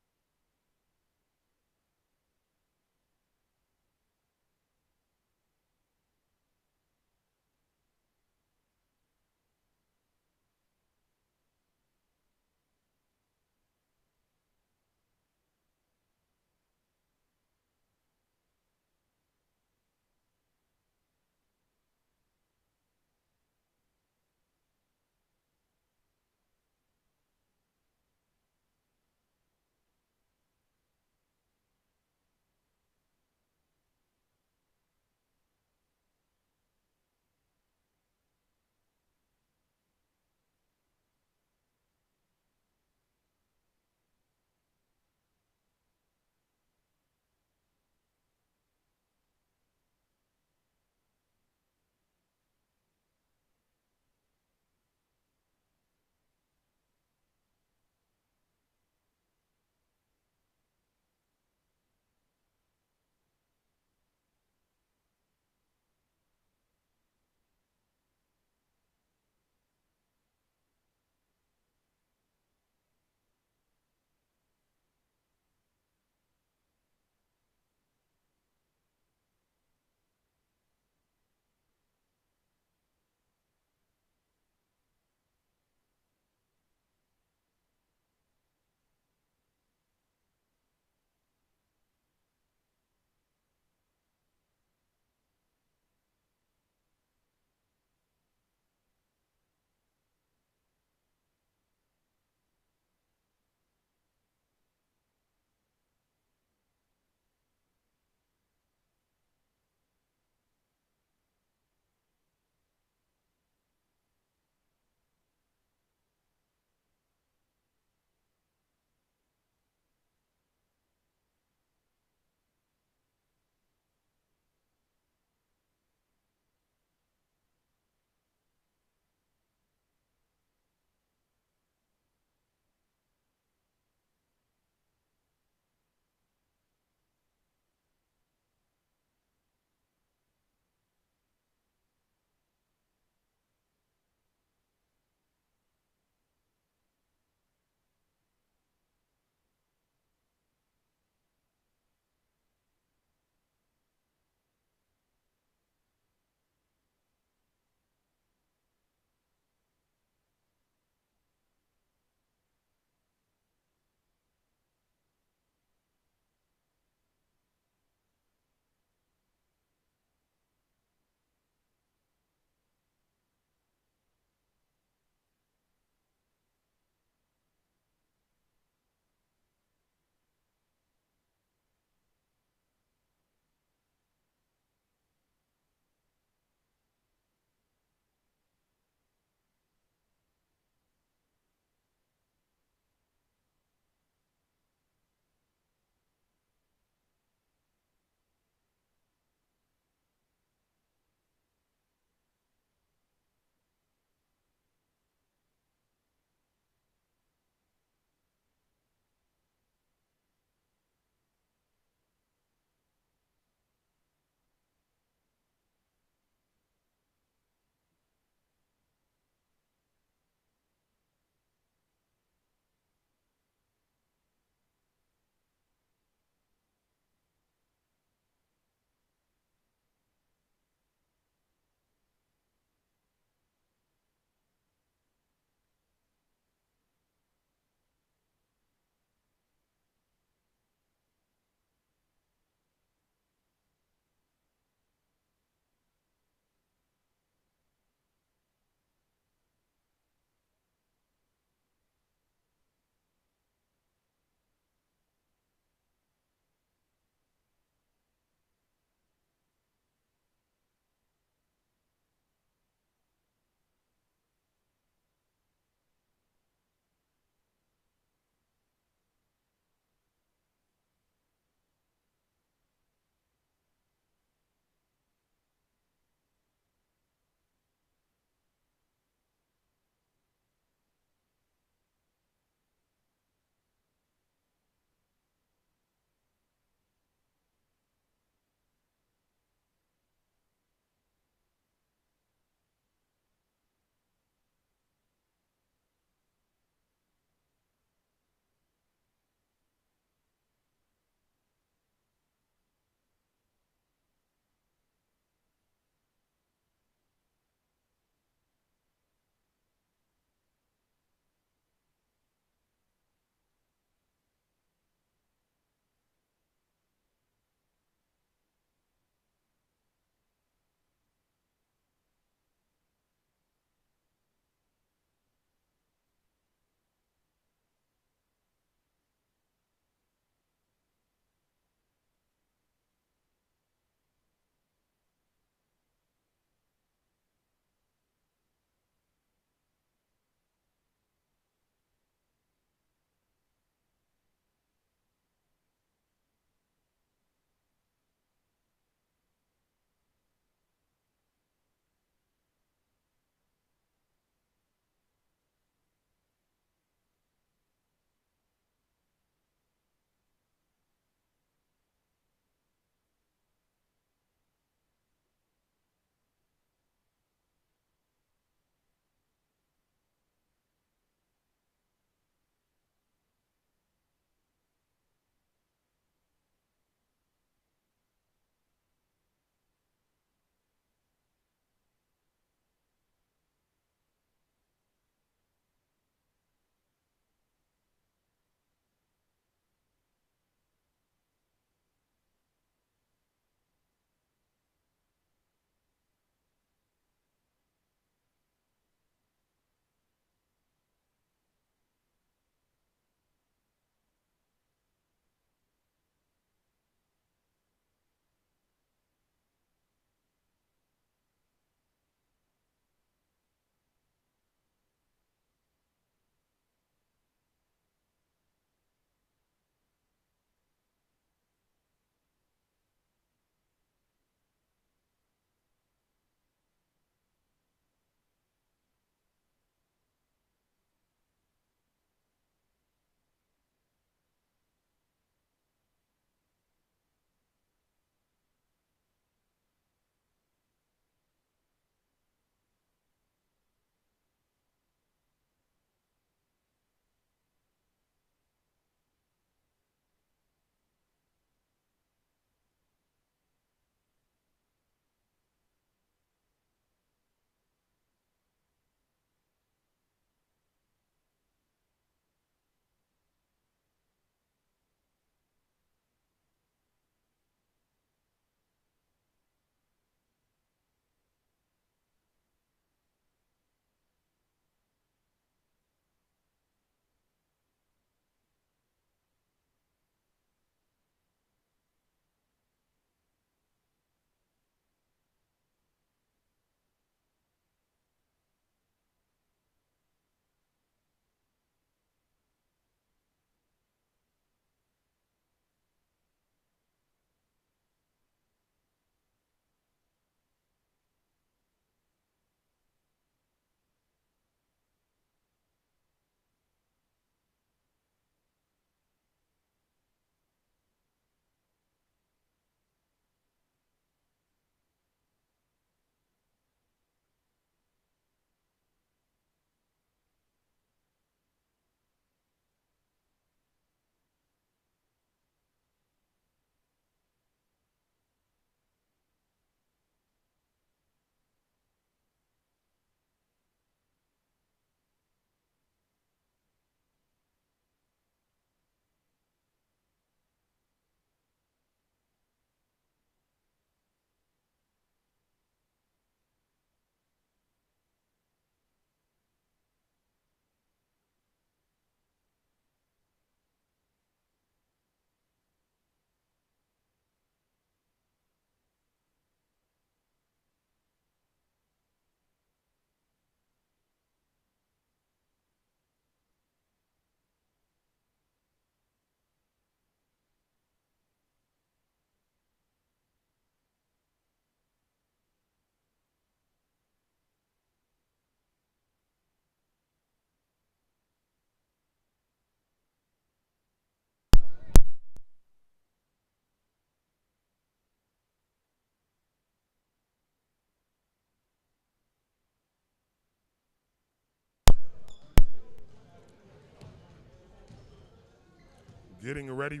getting ready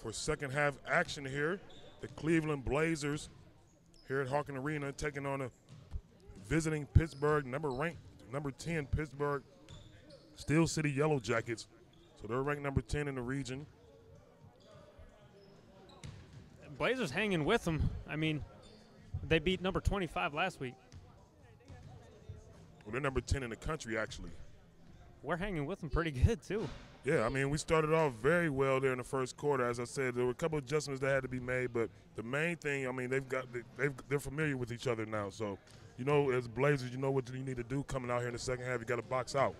for second half action here. The Cleveland Blazers here at Hawken Arena taking on a visiting Pittsburgh, number 10 Pittsburgh Steel City Yellow Jackets. So they're ranked number 10 in the region. Blazers hanging with them. I mean, they beat number 25 last week. Well, they're number 10 in the country, actually. We're hanging with them pretty good, too. Yeah, I mean, we started off very well there in the first quarter. As I said, there were a couple of adjustments that had to be made, but the main thing, I mean, they're familiar with each other now. So, you know, as Blazers, you know what you need to do coming out here in the second half. You got to box out.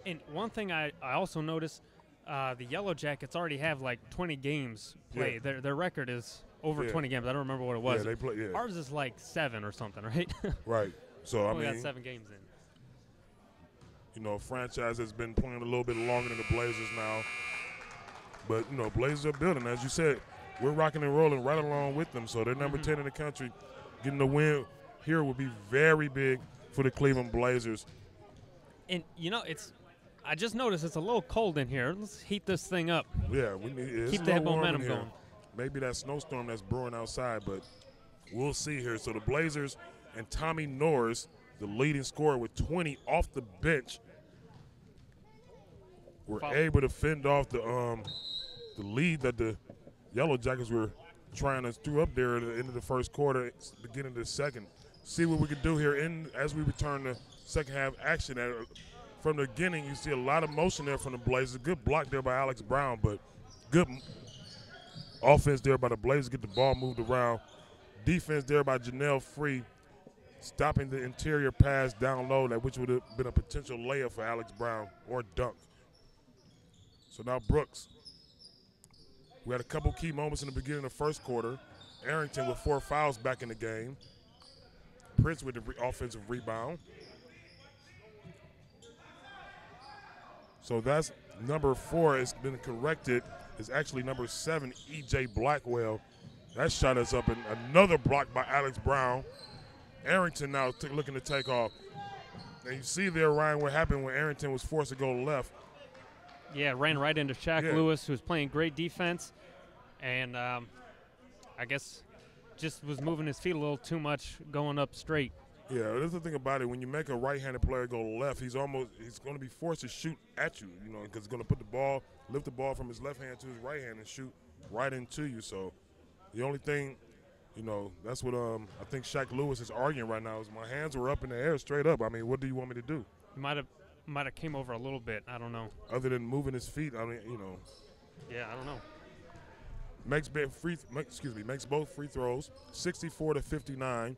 And one thing I also noticed, the Yellow Jackets already have like 20 games played. Yeah. Their record is over 20 games. I don't remember what it was. Yeah, they play. Yeah. Ours is like 7 or something, right? Right. So I we mean, got 7 games in. You know, franchise has been playing a little bit longer than the Blazers now. But, you know, Blazers are building. As you said, we're rocking and rolling right along with them. So they're number 10 in the country. Getting the win here would be very big for the Cleveland Blazers. And, you know, I just noticed it's a little cold in here. Let's heat this thing up. Yeah, we need keep that momentum going. Maybe that snowstorm that's brewing outside, but we'll see here. So the Blazers and Tommy Norris, the leading scorer with 20 off the bench, were able to fend off the lead that the Yellow Jackets were trying to throw up there at the end of the first quarter, beginning of the second. See what we can do here as we return to second half action. From the beginning, you see a lot of motion there from the Blazers. Good block there by Alex Brown, but good offense there by the Blazers. Get the ball moved around. Defense there by Janelle Free, stopping the interior pass down low, which would have been a potential layup for Alex Brown or dunk. So now Brooks. We had a couple key moments in the beginning of the first quarter. Arrington with 4 fouls back in the game. Prince with the offensive rebound. So that's number 4 has been corrected. It's actually number 7, E.J. Blackwell. That shot is up, and another block by Alex Brown. Arrington now looking to take off. And you see there, Ryan, what happened when Arrington was forced to go left. Yeah, ran right into Shaq Lewis, who was playing great defense. And I guess just was moving his feet a little too much going up straight. Yeah, that's the thing about it. When you make a right-handed player go left, he's going to be forced to shoot at you, you know, because he's going to lift the ball from his left hand to his right hand and shoot right into you. So the only thing, you know, that's what I think Shaq Lewis is arguing right now is my hands were up in the air straight up. I mean, what do you want me to do? He might have came over a little bit. I don't know. Other than moving his feet, I mean, you know. Yeah, I don't know. Makes both free throws, 64-59.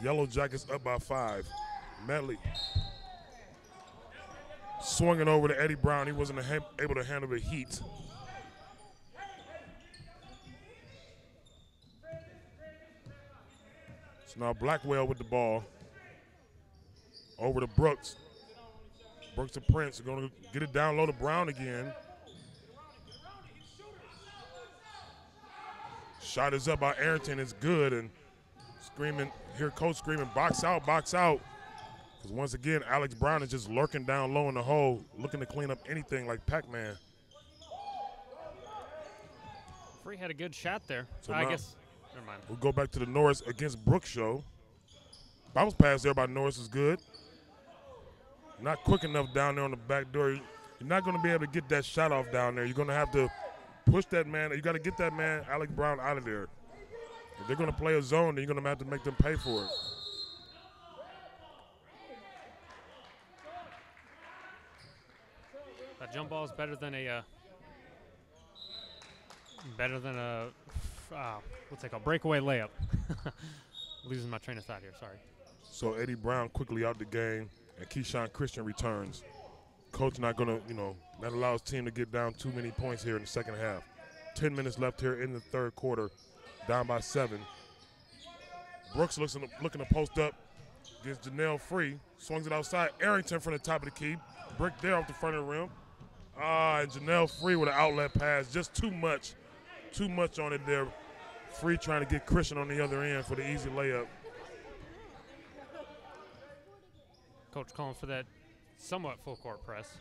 Yellow Jackets up by 5. Medley swung it over to Eddie Brown. He wasn't able to handle the heat. So now Blackwell with the ball. Over to Brooks. Brooks to Prince. They're going to get it down low to Brown again. Shot is up by Arrington. It's good. And screaming, hear coach screaming, box out, box out. Because once again, Alex Brown is just lurking down low in the hole, looking to clean up anything like Pac-Man. Free had a good shot there. So I guess, never mind. We'll go back to the Norris against Brooks show. Bounce pass there by Norris is good. Not quick enough down there on the back door. You're not going to be able to get that shot off down there. You're going to have to push that man. You got to get that man, Alex Brown, out of there. If they're going to play a zone, then you're going to have to make them pay for it. That jump ball is better than a what's it called? Breakaway layup. Losing my train of thought here. Sorry. So Eddie Brown quickly out the game, and Keyshawn Christian returns. Coach not going to, that allows team to get down too many points here in the second half. 10 minutes left here in the third quarter, down by 7. Brooks looking to post up, gets Janelle Free, swings it outside. Arrington from the top of the key, brick there off the front of the rim. And Janelle Free with an outlet pass, just too much on it there. Free trying to get Christian on the other end for the easy layup. Coach calling for that somewhat full court press.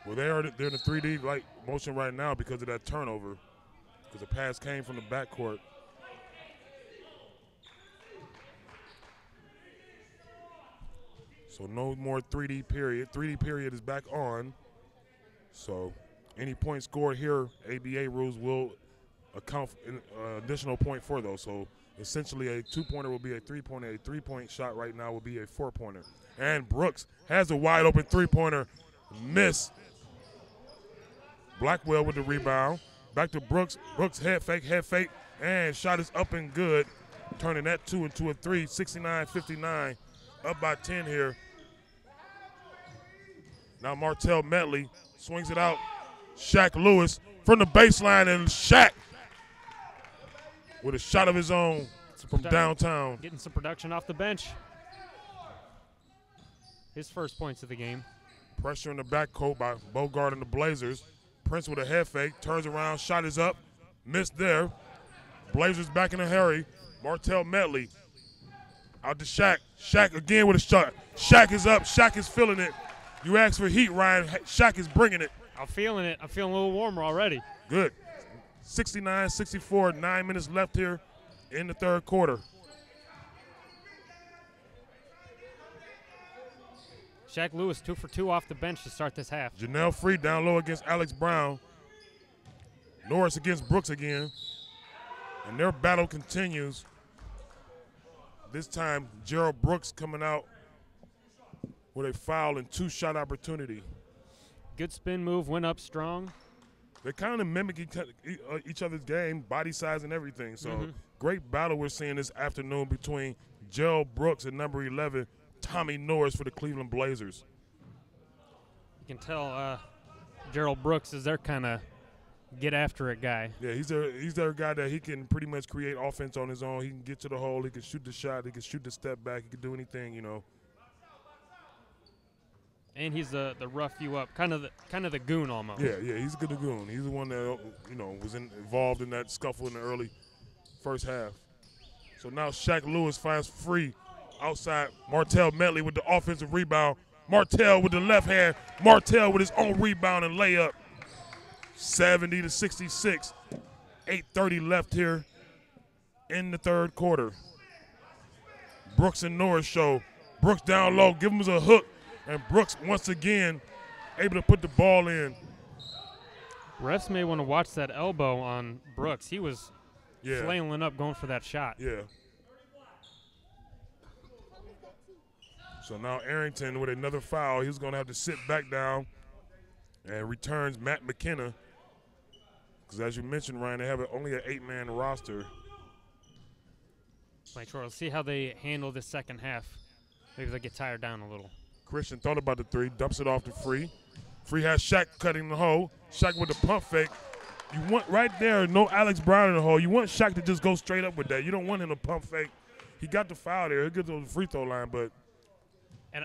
Well, they're in the 3D like motion right now because of that turnover, because the pass came from the backcourt. So no more 3D period. 3D period is back on. So any point scored here, ABA rules will account for an additional point for those. So essentially a 2-pointer will be a 3-pointer. A 3-point shot right now will be a 4-pointer. And Brooks has a wide open 3-pointer. Miss. Blackwell with the rebound. Back to Brooks. Brooks head fake, and shot is up and good. Turning that 2 into a 3, 69-59. Up by 10 here. Now Martell Metley swings it out. Shaq Lewis from the baseline, and Shaq with a shot of his own from downtown. Getting some production off the bench. His first points of the game. Pressure in the backcourt by Bogart and the Blazers. Prince with a head fake, turns around, shot is up, missed there. Blazers back in a hurry. Martell Metley out to Shaq. Shaq again with a shot. Shaq is up, Shaq is feeling it. You asked for heat, Ryan. Shaq is bringing it. I'm feeling it. I'm feeling a little warmer already. Good. 69-64, 9 minutes left here in the third quarter. Shaq Lewis 2 for 2 off the bench to start this half. Janelle Free down low against Alex Brown. Norris against Brooks again. And their battle continues. This time, Gerald Brooks coming out with a foul and 2-shot opportunity. Good spin move, went up strong. They kind of mimic each other's game, body size and everything. So great battle we're seeing this afternoon between Gerald Brooks and number 11, Tommy Norris for the Cleveland Blazers. You can tell Gerald Brooks is their kind of get-after-it guy. Yeah, he's their guy that he can pretty much create offense on his own. He can get to the hole. He can shoot the shot. He can shoot the step back. He can do anything, you know. And he's the rough you up, kind of the goon almost. Yeah, he's a good goon. He's the one that was involved in that scuffle in the early first half. So now Shaq Lewis finds Free outside. Martell Metley with the offensive rebound. Martell with the left hand. Martell with his own rebound and layup. 70-66. 8:30 left here in the third quarter. Brooks and Norris show. Brooks down low, give him a hook. And Brooks, once again, able to put the ball in. Refs may want to watch that elbow on Brooks. He was flailing up going for that shot. Yeah. So now Arrington with another foul. He's going to have to sit back down and returns Matt McKenna. Because as you mentioned, Ryan, they have only an 8-man roster. Let's see how they handle this second half. Maybe they'll get tired down a little. Christian thought about the 3, dumps it off to Free. Free has Shaq cutting the hole. Shaq with the pump fake. You want right there, no Alex Brown in the hole. You want Shaq to just go straight up with that. You don't want him to pump fake. He got the foul there. He'll get to the free throw line, but. And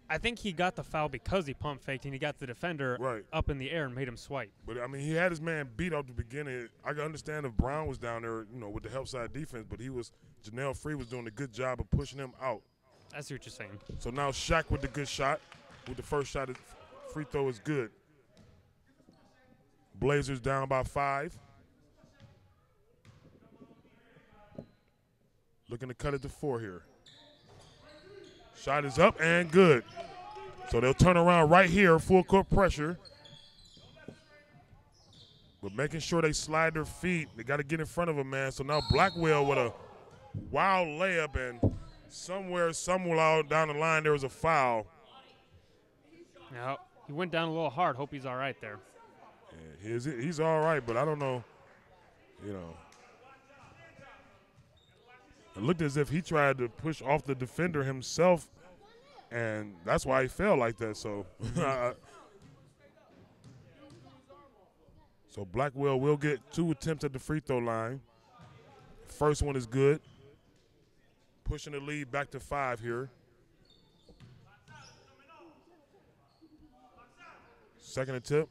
I think he got the foul because he pump faked and he got the defender up in the air and made him swipe. But, I mean, he had his man beat off the beginning. I can understand if Brown was down there, with the help side defense, but Janelle Free was doing a good job of pushing him out. I see what you're saying. So now Shaq with the good shot. With the first shot, free throw is good. Blazers down by 5. Looking to cut it to 4 here. Shot is up and good. So they'll turn around right here, full court pressure. But making sure they slide their feet. They got to get in front of him, man. So now Blackwell with a wild layup, and somewhere down the line there was a foul. No, he went down a little hard. Hope he's all right there. Yeah, he's all right, but I don't know. It looked as if he tried to push off the defender himself, and that's why he fell like that. So, so Blackwell will get 2 attempts at the free throw line. First one is good. Pushing the lead back to 5 here. Second attempt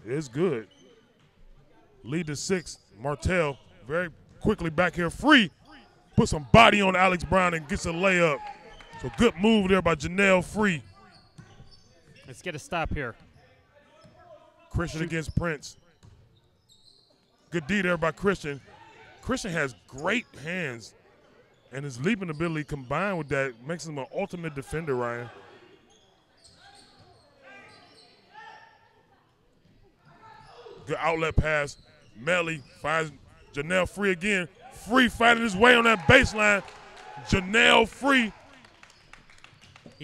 is good. Lead to 6. Martell very quickly back here. Free. Put some body on Alex Brown and gets a layup. So good move there by Janelle Free. Let's get a stop here. Christian against Prince. Good D there by Christian. Christian has great hands, and his leaping ability combined with that makes him an ultimate defender, Ryan. Good outlet pass. Melly finds Janelle Free again. Free fighting his way on that baseline. Janelle Free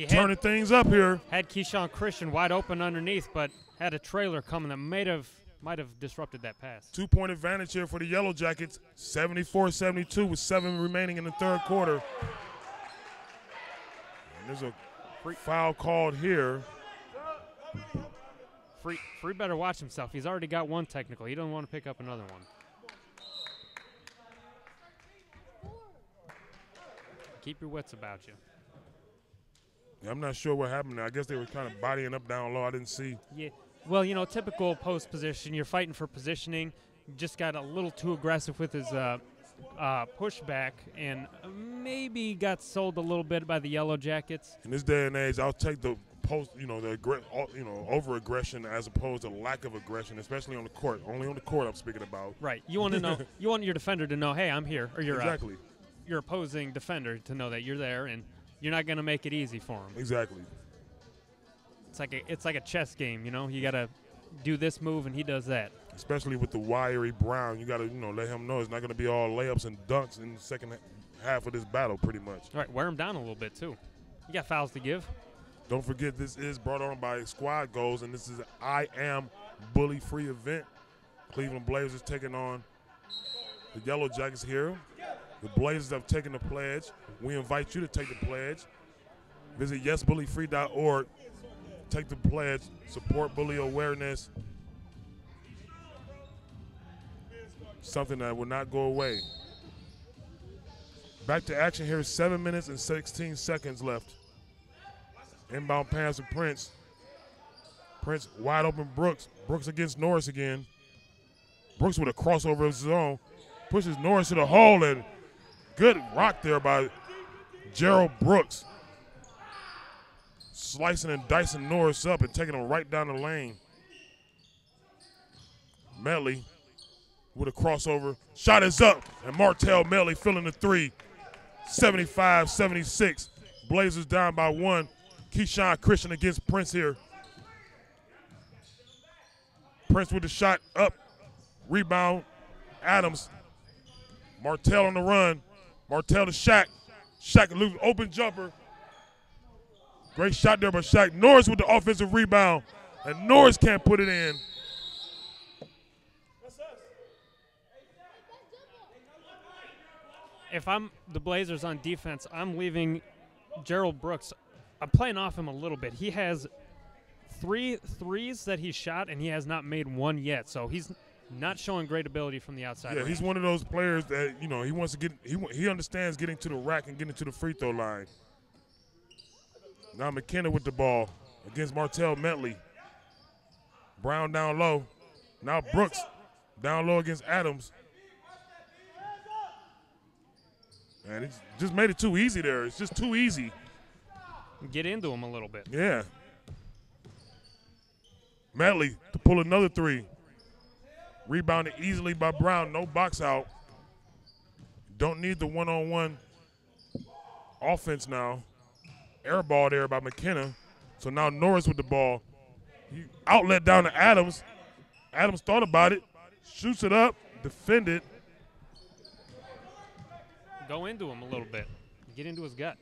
turning things up here. Had Keyshawn Christian wide open underneath, but had a trailer coming that might have disrupted that pass. 2-point advantage here for the Yellow Jackets. 74-72 with 7 remaining in the third quarter. And there's a foul called here. Free better watch himself. He's already got one technical. He doesn't want to pick up another one. Keep your wits about you. Yeah, I'm not sure what happened there. I guess they were kind of bodying up down low. I didn't see. Yeah. Well, you know, typical post position. You're fighting for positioning. Just got a little too aggressive with his pushback, and maybe got sold a little bit by the Yellow Jackets. In this day and age, I'll take the post, over aggression as opposed to lack of aggression, especially on the court. Only on the court I'm speaking about. Right. You want to know. You want your defender to know, hey, I'm here, or your opposing defender to know that you're there, and you're not going to make it easy for him. Exactly. It's like a chess game, you know. You got to do this move, and he does that. Especially with the wiry Brown, you got to let him know it's not going to be all layups and dunks in the second half of this battle, pretty much. All right, wear him down a little bit too. You got fouls to give. Don't forget, this is brought on by Squad Goals, and this is an I Am Bully Free event. Cleveland Blazers taking on the Yellow Jackets here. The Blazers have taken the pledge. We invite you to take the pledge. Visit yesbullyfree.org. Take the pledge. Support bully awareness. Something that will not go away. Back to action here. 7 minutes and 16 seconds left. Inbound pass to Prince. Prince wide open Brooks. Brooks against Norris again. Brooks with a crossover of his own. Pushes Norris to the hole, and good rock there by Gerald Brooks. Slicing and dicing Norris up and taking him right down the lane. Melly with a crossover. Shot is up, and Martell Melly filling the three. 75-76. Blazers down by 1. Keyshawn Christian against Prince here. Prince with the shot up. Rebound, Adams. Martell on the run. Martell to Shaq. Shaq loose open jumper. Great shot there by Shaq. Norris with the offensive rebound. And Norris can't put it in. If I'm the Blazers on defense, I'm leaving Gerald Brooks. I'm playing off him a little bit. He has 3 threes that he shot, and he has not made one yet. So he's not showing great ability from the outside. Yeah, he's one of those players that, he wants to get – he understands getting to the rack and getting to the free throw line. Now McKenna with the ball against Martell Mentley. Brown down low. Now Brooks down low against Adams. And it's just made it too easy there. It's just too easy. Get into him a little bit. Yeah. Mentley to pull another three. Rebounded easily by Brown. No box out. Don't need the one-on-one offense now. Air ball there by McKenna. So now Norris with the ball. He outlet down to Adams. Adams thought about it. Shoots it up. Defended. Go into him a little bit. Get into his gut.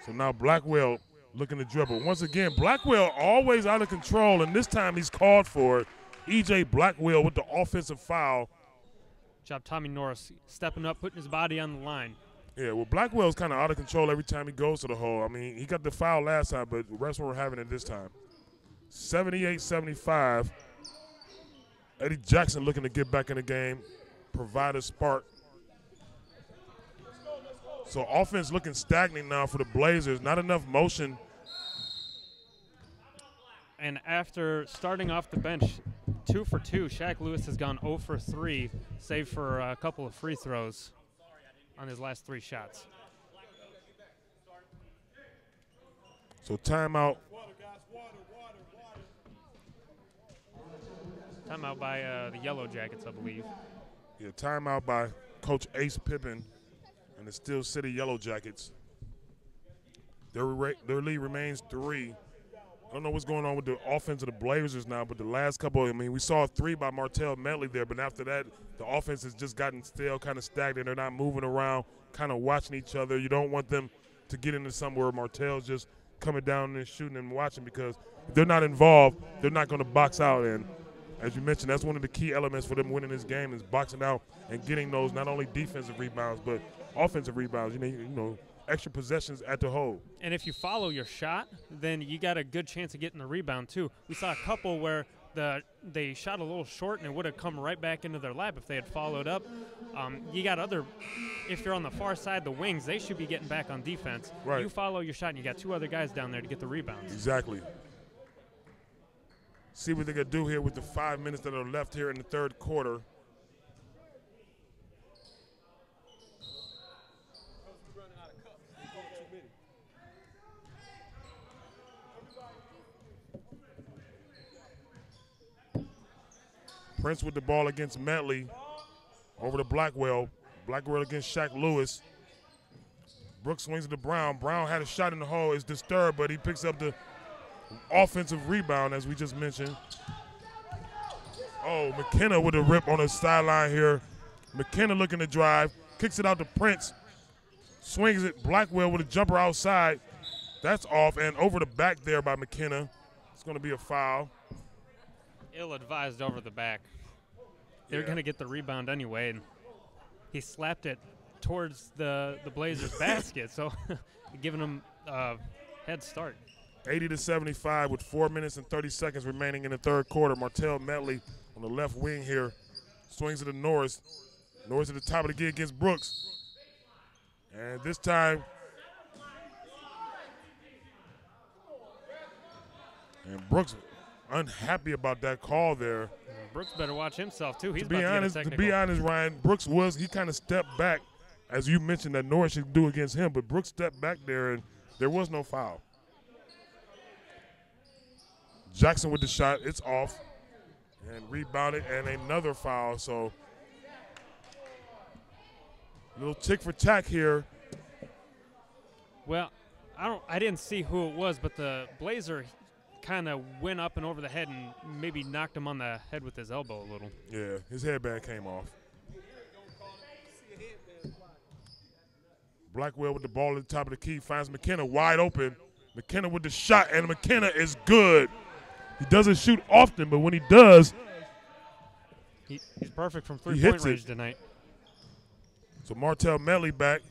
So now Blackwell looking to dribble. Once again, Blackwell always out of control, and this time he's called for it. E.J. Blackwell with the offensive foul. Job Tommy Norris stepping up, putting his body on the line. Yeah, well, Blackwell's kind of out of control every time he goes to the hole. I mean, he got the foul last time, but the refs were having it this time. 78-75. Eddie Jackson looking to get back in the game, provide a spark. So offense looking stagnant now for the Blazers. Not enough motion. And after starting off the bench, 2 for 2, Shaq Lewis has gone 0 for 3, save for a couple of free throws on his last 3 shots. So timeout Timeout by the Yellow Jackets, I believe. Yeah, timeout by Coach Ace Pippin and the Steel City Yellow Jackets. Their lead remains 3. I don't know what's going on with the offense of the Blazers now, but the last couple, I mean, we saw a 3 by Martell Medley there, but after that, the offense has just gotten stale, kind of stagnant. They're not moving around, kind of watching each other. You don't want them to get into somewhere Martell's just coming down and shooting and watching, because if they're not involved, they're not going to box out. And as you mentioned, that's one of the key elements for them winning this game is boxing out and getting those not only defensive rebounds but offensive rebounds. You know, extra possessions at the hole. And if you follow your shot, then you got a good chance of getting the rebound too. We saw a couple where they shot a little short and it would have come right back into their lap if they had followed up. You got if you're on the far side, the wings, they should be getting back on defense. Right. You follow your shot and you got 2 other guys down there to get the rebounds. Exactly. See what they can do here with the 5 minutes that are left here in the third quarter. Prince with the ball against Medley. Over to Blackwell. Blackwell against Shaq Lewis. Brooks swings it to Brown. Brown had a shot in the hole. It's disturbed, but he picks up the offensive rebound, as we just mentioned. Oh, McKenna with a rip on the sideline here. McKenna looking to drive. Kicks it out to Prince. Swings it. Blackwell with a jumper outside. That's off, and over the back there by McKenna. It's going to be a foul. Ill-advised over the back. They're going to get the rebound anyway, and he slapped it towards the Blazers basket, so giving them a head start. 80-75 with 4 minutes and 30 seconds remaining in the third quarter. Martell Medley on the left wing here. Swings it to Norris. Norris at the top of the gear against Brooks. And this time, and Brooks unhappy about that call there. Brooks better watch himself too. He's to be honest, Ryan, Brooks he kind of stepped back, as you mentioned that Norris should do against him, but Brooks stepped back there and there was no foul. Jackson with the shot, it's off, and rebounded, and another foul. So little tick for tack here. Well, I didn't see who it was, but the Blazer kind of went up and over the head and maybe knocked him on the head with his elbow a little. Yeah, his headband came off. Blackwell with the ball at the top of the key finds McKenna wide open. McKenna with the shot, and McKenna is good. He doesn't shoot often, but when he does, he's perfect from three-point range tonight. So Martell Medley back.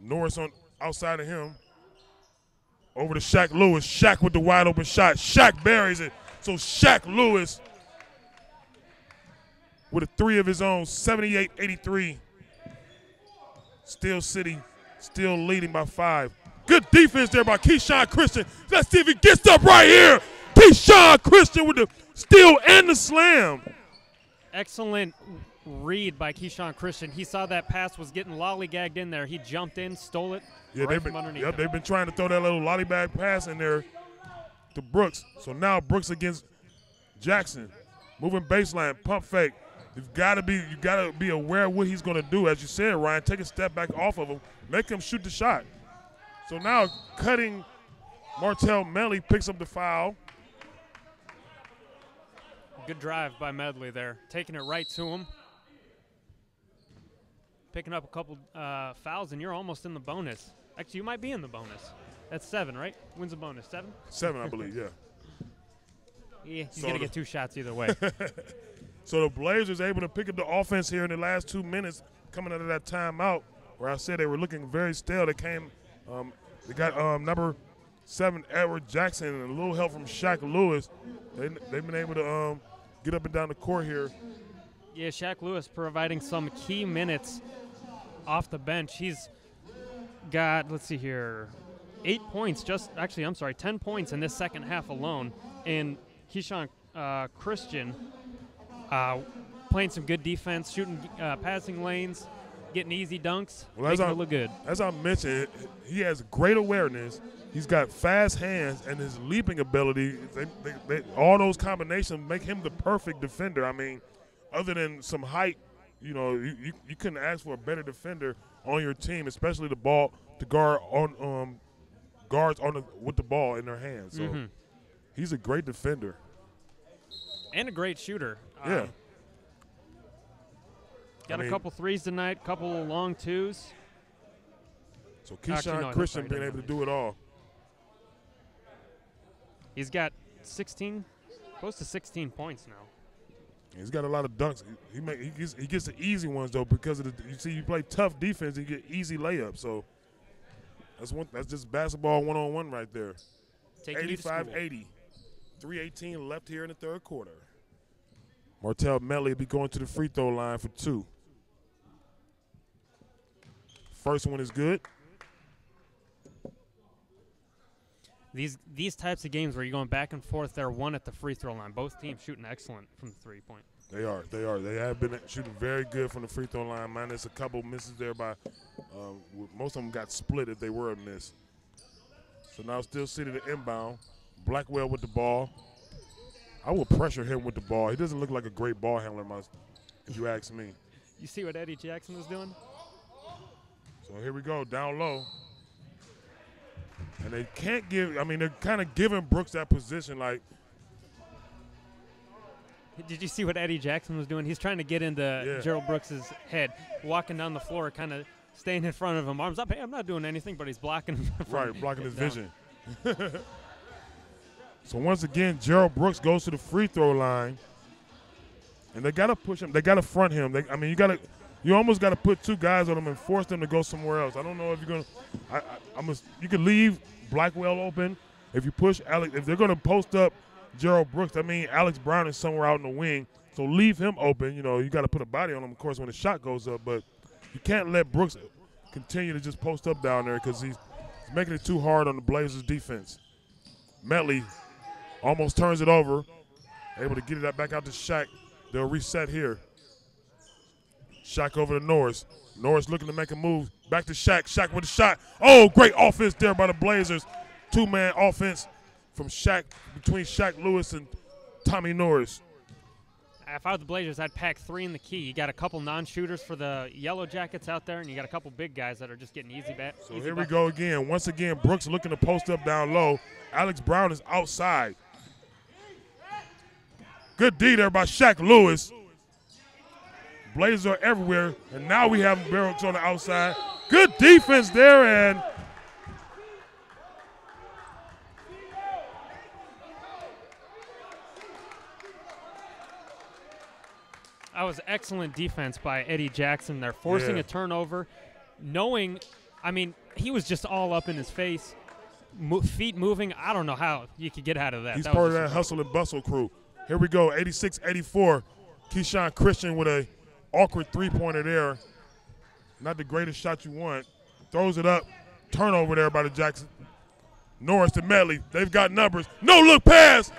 Norris on outside of him. Over to Shaq Lewis. Shaq with the wide open shot. Shaq buries it. So Shaq Lewis with a 3 of his own, 78-83. Steel City still leading by 5. Good defense there by Keyshawn Christian. Let's see if he gets up right here. Keyshawn Christian with the steal and the slam. Excellent read by Keyshawn Christian. He saw that pass was getting lollygagged in there. He jumped in, stole it. Yeah, right from underneath. They've been trying to throw that little lollygag pass in there to Brooks. So now Brooks against Jackson, moving baseline, pump fake. You gotta be aware of what he's gonna do. As you said, Ryan, take a step back off of him, make him shoot the shot. So now cutting Martell Medley picks up the foul. Good drive by Medley there, taking it right to him. Picking up a couple fouls, and you're almost in the bonus. Actually, you might be in the bonus. That's 7, right? Wins a bonus. 7? 7, I believe, yeah. Yeah, he's going to get 2 shots either way. So the Blazers able to pick up the offense here in the last 2 minutes coming out of that timeout where I said they were looking very stale. They came, they got number 7, Edward Jackson, and a little help from Shaq Lewis. They've been able to get up and down the court here. Yeah, Shaq Lewis providing some key minutes off the bench. He's got, let's see here, 8 points, 10 points in this second half alone. And Keyshawn Christian playing some good defense, shooting passing lanes, getting easy dunks, Well, making it look good. As I mentioned, he has great awareness. He's got fast hands, and his leaping ability, all those combinations make him the perfect defender. I mean, other than some height, you know, you couldn't ask for a better defender on your team, especially the ball to guard on guards with the ball in their hands. So he's a great defender and a great shooter. Yeah. Got a couple threes tonight, couple long twos. So Keyshawn Christian being able to do it all. He's got 16, close to 16 points now. He's got a lot of dunks. He gets the easy ones though because of you play tough defense, you get easy layups. So that's just basketball one-on-one right there. 85-80. 3:18 left here in the third quarter. Martell Melly will be going to the free throw line for 2. First one is good. These types of games where you're going back and forth, they're one at the free throw line. Both teams shooting excellent from the 3-point. They are. They have been shooting very good from the free throw line. Minus a couple misses there by most of them got split if they were a miss. So now still seated at inbound. Blackwell with the ball. I will pressure him with the ball. He doesn't look like a great ball handler, if you ask me. You see what Eddie Jackson was doing? So here we go, down low. And they can't give – I mean, they're kind of giving Brooks that position like – Did you see what Eddie Jackson was doing? He's trying to get into Gerald Brooks' head, walking down the floor, kind of staying in front of him, arms up. Hey, I'm not doing anything, but he's blocking him. Right, blocking his vision. So once again, Gerald Brooks goes to the free throw line, and they got to push him. They got to front him. You almost got to put 2 guys on him and force them to go somewhere else. I don't know if you're gonna. You could leave Blackwell open if you push Alex. If they're gonna post up Gerald Brooks, I mean Alex Brown is somewhere out in the wing, so leave him open. You know, you got to put a body on him, of course, when the shot goes up, but you can't let Brooks continue to just post up down there because he's making it too hard on the Blazers defense. Metley almost turns it over, able to get it back out to Shaq. They'll reset here. Shaq over to Norris. Norris looking to make a move. Back to Shaq. Shaq with a shot. Oh, great offense there by the Blazers. 2-man offense from Shaq, between Shaq Lewis and Tommy Norris. If I was the Blazers, I'd pack 3 in the key. You got a couple non-shooters for the Yellow Jackets out there, and you got a couple big guys that are just getting easy bats. So here we go again. Once again, Brooks looking to post up down low. Alex Brown is outside. Good D there by Shaq Lewis. Blazers are everywhere, and now we have Brooks on the outside. Good defense there, and that was excellent defense by Eddie Jackson. They're forcing a turnover, knowing, I mean, he was just all up in his face, feet moving. I don't know how you could get out of that. He's part of that hustle and bustle crew. Here we go, 86-84. Keyshawn Christian with a awkward 3-pointer there. Not the greatest shot you want. Throws it up. Turnover there by the Jackson. Norris to Metley. They've got numbers. No look pass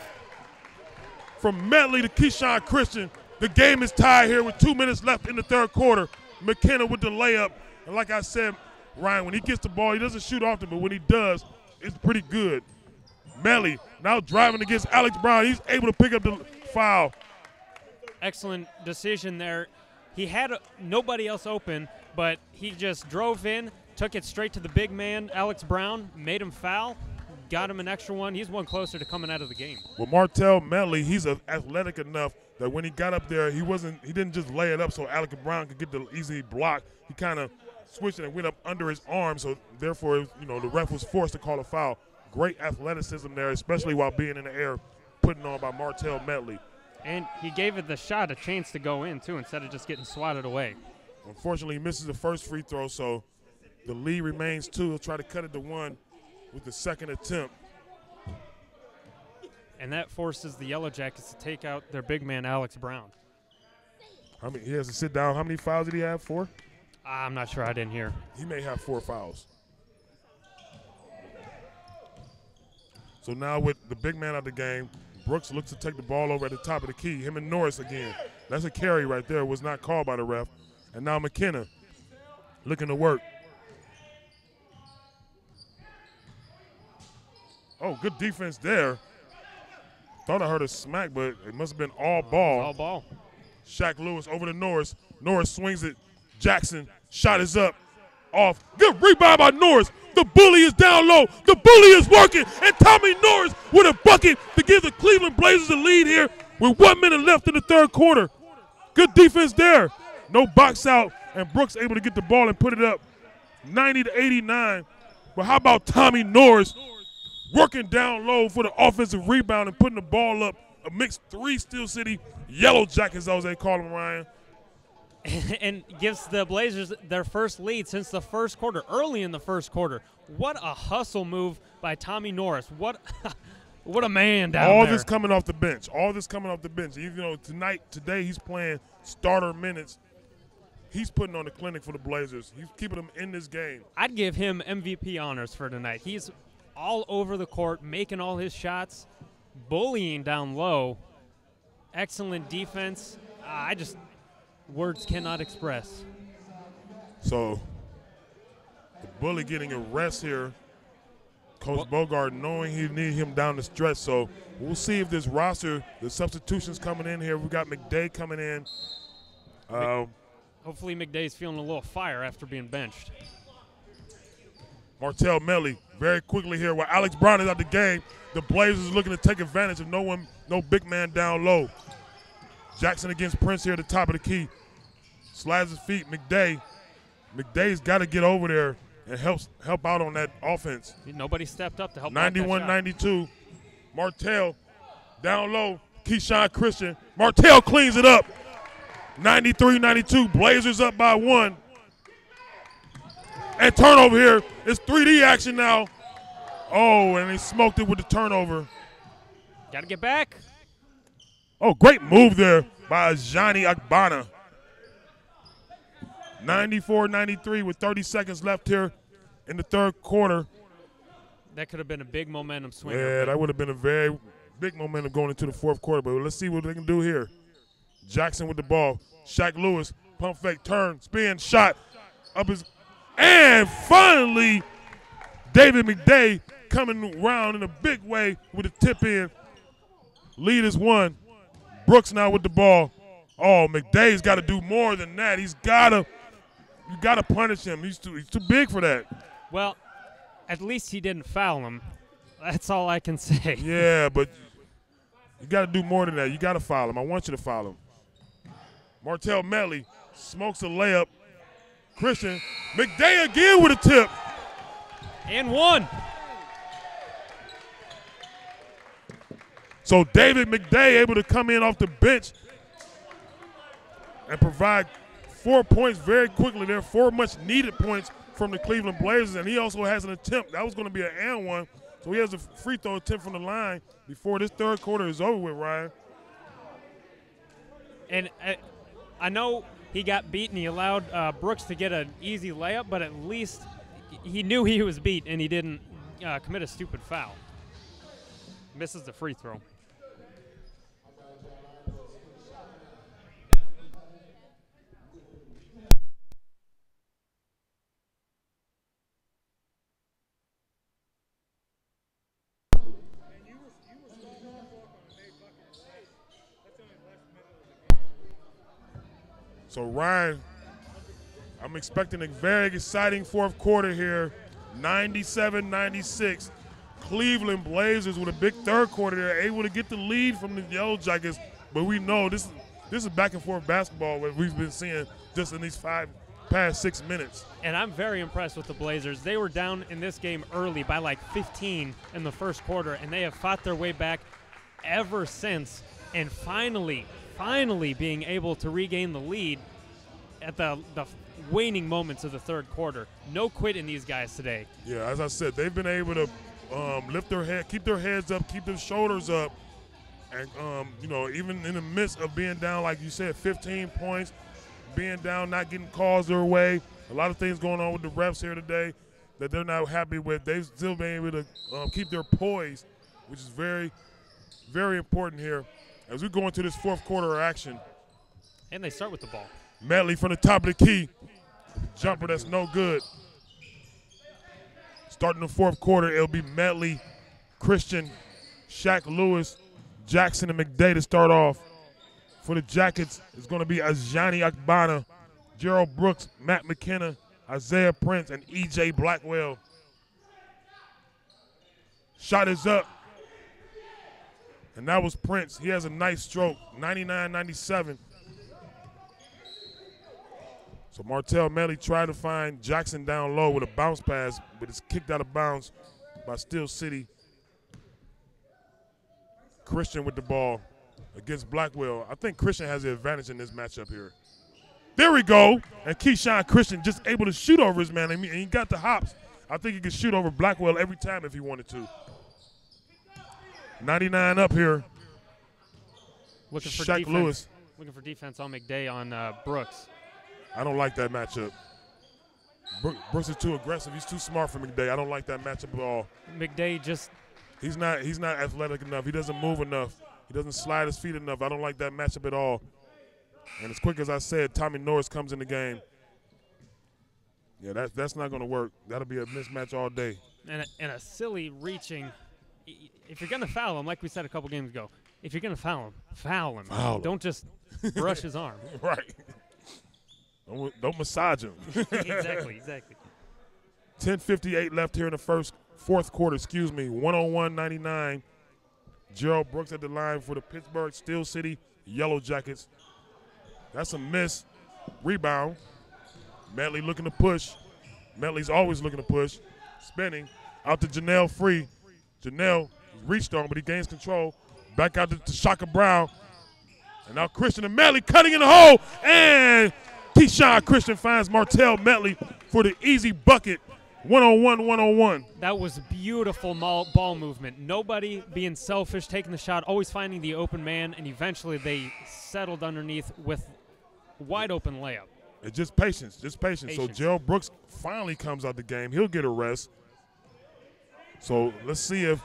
from Metley to Keyshawn Christian. The game is tied here with 2 minutes left in the third quarter. McKenna with the layup. And like I said, Ryan, when he gets the ball, he doesn't shoot often, but when he does, it's pretty good. Metley now driving against Alex Brown. He's able to pick up the foul. Excellent decision there. He had nobody else open, but he just drove in, took it straight to the big man, Alex Brown, made him foul, got him an extra one. He's one closer to coming out of the game. Well, Martell Metley, he's athletic enough that when he got up there, he didn't just lay it up so Alex Brown could get the easy block. He kind of switched it and went up under his arm, so therefore, the ref was forced to call a foul. Great athleticism there, especially while being in the air, putting on by Martell Metley. And he gave it the shot a chance to go in, too, instead of just getting swatted away. Unfortunately, he misses the first free throw, so the lead remains 2. He'll try to cut it to 1 with the second attempt. And that forces the Yellow Jackets to take out their big man, Alex Brown. He has to sit down. How many fouls did he have? 4? I'm not sure. I didn't hear. He may have 4 fouls. So now with the big man out of the game, Brooks looks to take the ball over at the top of the key. Him and Norris again. That's a carry right there. Was not called by the ref. And now McKenna looking to work. Oh, good defense there. Thought I heard a smack, but it must have been all ball. All ball. Shaq Lewis over to Norris. Norris swings it. Jackson, shot is up. Off. Good rebound by Norris. The bully is down low. The bully is working. And Tommy Norris with a bucket to give the Cleveland Blazers a lead here with 1 minute left in the third quarter. Good defense there. No box out, and Brooks able to get the ball and put it up 90-89. But how about Tommy Norris working down low for the offensive rebound and putting the ball up? A mixed 3 Steel City Yellow Jackets, as they call them, Ryan. And gives the Blazers their first lead since the first quarter, early in the first quarter. What a hustle move by Tommy Norris. What a man down there. All this coming off the bench. All this coming off the bench. Even though today he's playing starter minutes, he's putting on the clinic for the Blazers. He's keeping them in this game. I'd give him MVP honors for tonight. He's all over the court, making all his shots, bullying down low. Excellent defense. Words cannot express. So the bully getting a rest here. Coach Bogart knowing he need him down the stretch. So we'll see if this roster, the substitutions coming in here. We got McDay coming in. Hopefully McDay's feeling a little fire after being benched. Martell Melly very quickly here while Alex Brown is out the game. The Blazers looking to take advantage of no big man down low. Jackson against Prince here at the top of the key. Slides his feet. McDay's got to get over there and help out on that offense. Nobody stepped up to help. 91-92. Martell down low. Keyshawn Christian. Martell cleans it up. 93-92. Blazers up by 1. And turnover here. It's 3D action now. Oh, and he smoked it with the turnover. Got to get back. Oh, great move there by Johnny Agbana. 94-93 with 30 seconds left here in the third quarter. That could have been a big momentum swing. Yeah, that would have been a very big momentum going into the fourth quarter. But let's see what they can do here. Jackson with the ball. Shaq Lewis, pump fake, turn, spin, shot. And finally, David McDay coming around in a big way with a tip in. Lead is 1. Brooks now with the ball. Oh, McDay's got to do more than that. You got to punish him. He's too big for that. Well, at least he didn't foul him. That's all I can say. Yeah, but you got to do more than that. You got to foul him. I want you to foul him. Martell Melly smokes a layup. Christian, McDay again with a tip. And 1. So David McDay able to come in off the bench and provide 4 points very quickly. There are 4 much needed points from the Cleveland Blazers, and he also has an attempt. That was going to be an and one. So he has a free throw attempt from the line before this third quarter is over with, Ryan. And I know he got beat and he allowed Brooks to get an easy layup, but at least he knew he was beat and he didn't commit a stupid foul. Misses the free throw. So, Ryan, I'm expecting a very exciting fourth quarter here. 97-96. Cleveland Blazers with a big third quarter. They're able to get the lead from the Yellow Jackets, but we know this is back and forth basketball what we've been seeing just in these past 6 minutes. And I'm very impressed with the Blazers. They were down in this game early by like 15 in the first quarter, and they have fought their way back ever since. And finally being able to regain the lead at the waning moments of the third quarter. No quit in these guys today. Yeah, as I said, they've been able to lift their head, keep their heads up, keep their shoulders up, and even in the midst of being down, like you said, 15 points, being down, not getting calls their way, a lot of things going on with the refs here today that they're not happy with. They've still been able to keep their poise, which is very, very important here as we go into this fourth quarter action. And they start with the ball. Medley from the top of the key. Jumper that's no good. Starting the fourth quarter, it'll be Medley, Christian, Shaq Lewis, Jackson, and McDay to start off. For the Jackets, it's going to be Ajani Akbana, Gerald Brooks, Matt McKenna, Isaiah Prince, and E.J. Blackwell. Shot is up. And that was Prince. He has a nice stroke, 99-97. So Martell Medley tried to find Jackson down low with a bounce pass, but it's kicked out of bounds by Steel City. Christian with the ball against Blackwell. I think Christian has the advantage in this matchup here. There we go. And Keyshawn Christian just able to shoot over his man. And he got the hops. I think he could shoot over Blackwell every time if he wanted to. 99 up here. Looking for Shaq defense. Lewis. Looking for defense on McDay on Brooks. I don't like that matchup. Brooks is too aggressive. He's too smart for McDay. I don't like that matchup at all. McDay just he's not athletic enough. He doesn't move enough. He doesn't slide his feet enough. I don't like that matchup at all. And as quick as I said, Tommy Norris comes in the game. Yeah, that's not going to work. That'll be a mismatch all day. and a silly reaching. If you're gonna foul him, like we said a couple games ago, if you're gonna foul him, foul him. Don't just brush his arm. Right. Don't massage him. Exactly. 10:58 left here in the fourth quarter. 101-99. Gerald Brooks at the line for the Pittsburgh Steel City Yellow Jackets. That's a miss. Rebound. Medley looking to push. Medley's always looking to push. Spinning. Out to Janelle Free. Janelle reached on, but he gains control. Back out to Shaka Brown. And now Christian and Medley cutting in the hole. And Keyshawn Christian finds Martell Medley for the easy bucket. 101-101. That was beautiful ball movement. Nobody being selfish, taking the shot, always finding the open man, and eventually they settled underneath with wide open layup. It's just patience, So Gerald Brooks finally comes out the game. He'll get a rest. So let's see if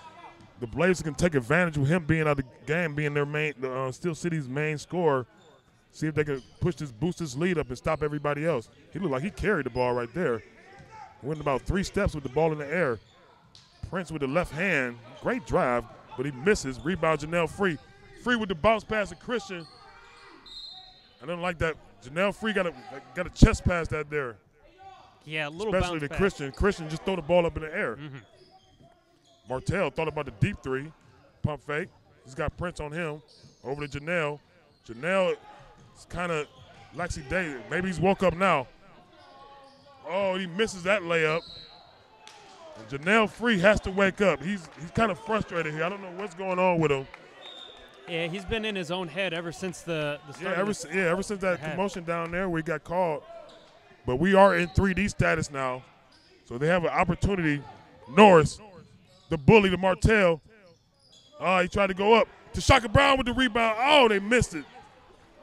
the Blazers can take advantage of him being out of the game, being their main, Steel City's main scorer. See if they can boost this lead up and stop everybody else. He looked like he carried the ball right there. Went about 3 steps with the ball in the air. Prince with the left hand. Great drive, but he misses. Rebound, Janelle Free. Free with the bounce pass to Christian. I don't like that. Janelle Free got a chest pass that there. Yeah, a little especially bounce to pass. Christian. Christian just throw the ball up in the air. Mm-hmm. Martell thought about the deep three. Pump fake. He's got Prince on him. Over to Janelle. Janelle is kind of laxy-daisy. Maybe he's woke up now. Oh, he misses that layup. And Janelle Free has to wake up. He's kind of frustrated here. I don't know what's going on with him. Yeah, he's been in his own head ever since the start. Ever since that commotion down there where he got called. But we are in 3D status now, so they have an opportunity. Norris, the bully to Martell. Oh, he tried to go up to Shaka Brown with the rebound. Oh, they missed it.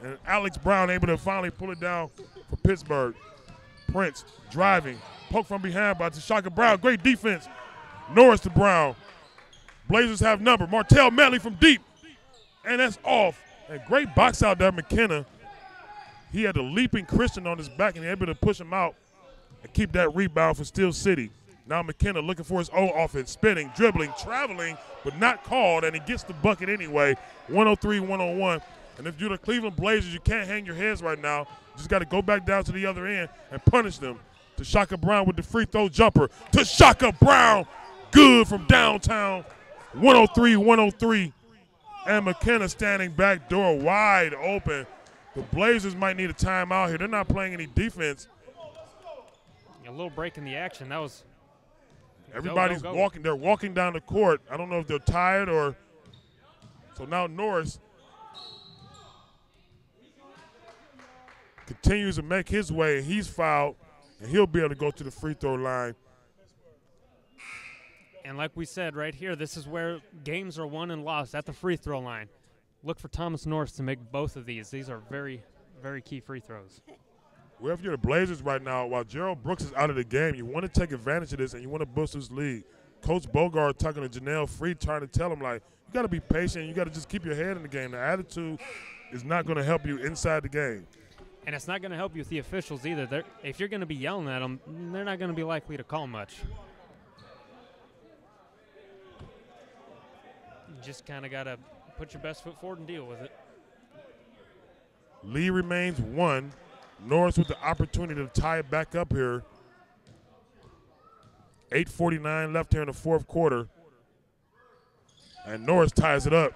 And Alex Brown able to finally pull it down for Pittsburgh. Prince driving, poke from behind by Shaka Brown. Great defense. Norris to Brown. Blazers have number. Martell Medley from deep. And that's off. And great box out there, McKenna. He had a leaping Christian on his back and able to push him out and keep that rebound for Steel City. Now McKenna looking for his own offense, spinning, dribbling, traveling, but not called, and he gets the bucket anyway. 103-101. And if you're the Cleveland Blazers, you can't hang your heads right now. You just got to go back down to the other end and punish them. To Shaka Brown with the free throw jumper. To Shaka Brown. Good from downtown. 103-103. And McKenna standing back door wide open. The Blazers might need a timeout here. They're not playing any defense. A little break in the action. That was. Everybody's walking. They're walking down the court. I don't know if they're tired or. So now Norris continues to make his way. He's fouled, and he'll be able to go to the free throw line. And like we said right here, this is where games are won and lost at the free throw line. Look for Thomas Norris to make both of these. These are very, very key free throws. Well, if you're the Blazers right now, while Gerald Brooks is out of the game, you want to take advantage of this and you want to boost this lead. Coach Bogart talking to Janelle Free, trying to tell him, like, you got to be patient. You got to just keep your head in the game. The attitude is not going to help you inside the game. And it's not going to help you with the officials either. If you're going to be yelling at them, they're not going to be likely to call much. You just kind of got to put your best foot forward and deal with it. Lead remains 1. Norris with the opportunity to tie it back up here. 8:49 left here in the fourth quarter. And Norris ties it up.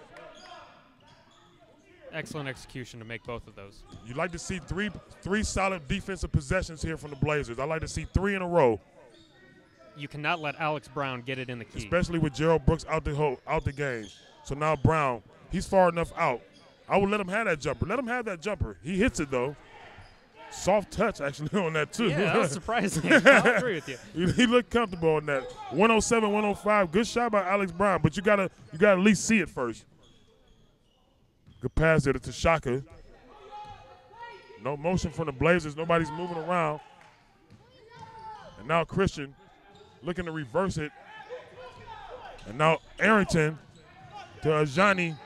Excellent execution to make both of those. You'd like to see three solid defensive possessions here from the Blazers. I'd like to see 3 in a row. You cannot let Alex Brown get it in the key. Especially with Gerald Brooks out the game. So now Brown, he's far enough out. I would let him have that jumper. Let him have that jumper. He hits it, though. Soft touch, actually, on that, too. Yeah, that was surprising. I agree with you. He looked comfortable on that. 107, 105. Good shot by Alex Brown, but you gotta at least see it first. Good pass there to Shaka. No motion from the Blazers. Nobody's moving around. And now Christian looking to reverse it. And now Arrington to Ajani.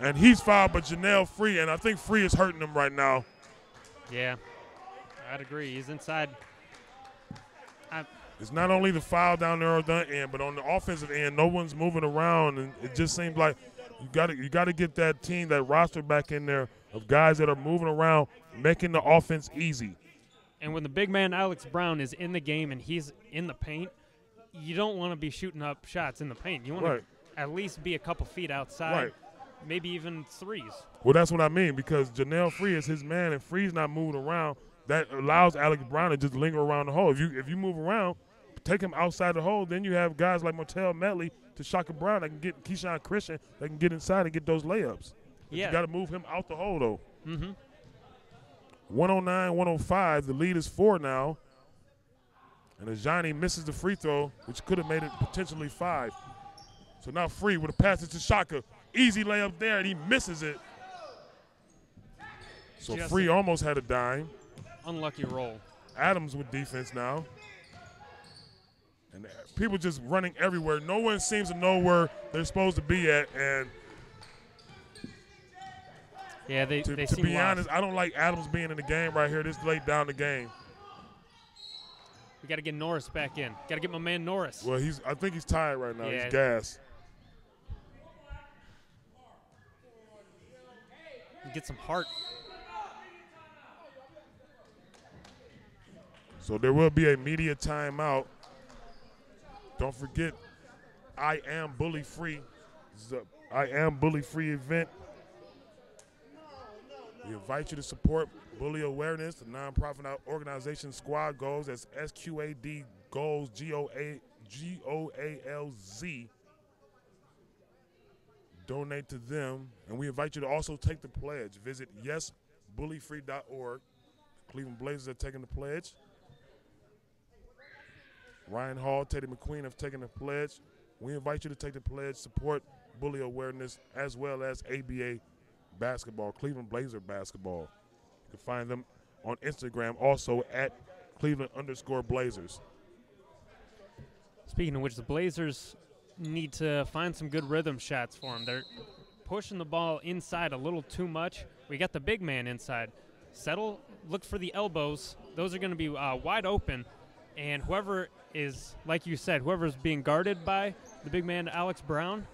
And he's fouled, but Janelle Free. And I think Free is hurting him right now. Yeah, I'd agree. He's inside. It's not only the foul down there on the end, but on the offensive end, no one's moving around. And it just seems like you got to get that team, that roster back in there of guys that are moving around, making the offense easy. And when the big man Alex Brown is in the game and he's in the paint, you don't want to be shooting up shots in the paint. You want to at least be a couple feet outside, maybe even threes. Well, that's what I mean, because Janelle Free is his man, and Free's not moving around. That allows Alex Brown to just linger around the hole. If you move around, take him outside the hole, then you have guys like Martell Medley to Shaka Brown that can get Keyshawn Christian that can get inside and get those layups. Yeah. You got to move him out the hole, though. 109, 105. The lead is 4 now. And Ajani misses the free throw, which could have made it potentially 5. So now Free with a pass to Shaka. Easy layup there, and he misses it. So just Free almost had a dime. Unlucky roll. Adams with defense now. And people just running everywhere. No one seems to know where they're supposed to be at. And yeah, they to seem be lost. honest, I don't like Adams being in the game right here this late down the game. We got to get Norris back in. Got to get my man Norris. Well, I think he's tired right now. Yeah. He's gassed. Get some heart. So there will be a media timeout. Don't forget, I Am Bully Free. This is a I Am Bully Free event. We invite you to support Bully Awareness, the nonprofit organization Squad Goals. That's SQAD Goals, GOALZ. Donate to them. And we invite you to also take the pledge. Visit yesbullyfree.org. The Cleveland Blazers are taking the pledge. Ryan Hall, Teddy McQueen have taken the pledge. We invite you to take the pledge, support bully awareness, as well as ABA basketball, Cleveland Blazer basketball. You can find them on Instagram also at Cleveland_Blazers. Speaking of which, the Blazers need to find some good rhythm shots for them. They're pushing the ball inside a little too much. We got the big man inside. Settle, look for the elbows. Those are going to be wide open. And whoever is, like you said, whoever's being guarded by the big man, Alex Brown,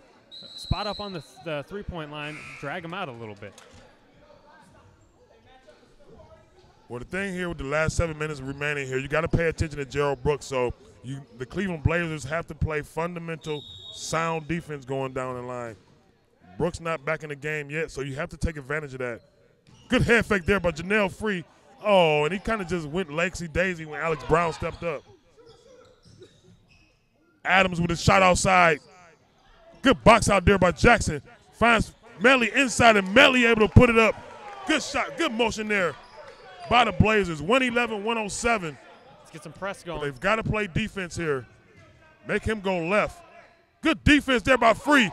spot up on the three-point line, drag him out a little bit. Well, the thing here with the last 7 minutes remaining here, you got to pay attention to Gerald Brooks. So the Cleveland Blazers have to play fundamental, sound defense going down the line. Brooks not back in the game yet, so you have to take advantage of that. Good head fake there by Janelle Free. Oh, and he kind of just went lazy-daisy when Alex Brown stepped up. Adams with a shot outside. Good box out there by Jackson. Finds Melly inside, and Melly able to put it up. Good shot, good motion there by the Blazers. 111-107. Let's get some press going. But they've got to play defense here. Make him go left. Good defense there by Free.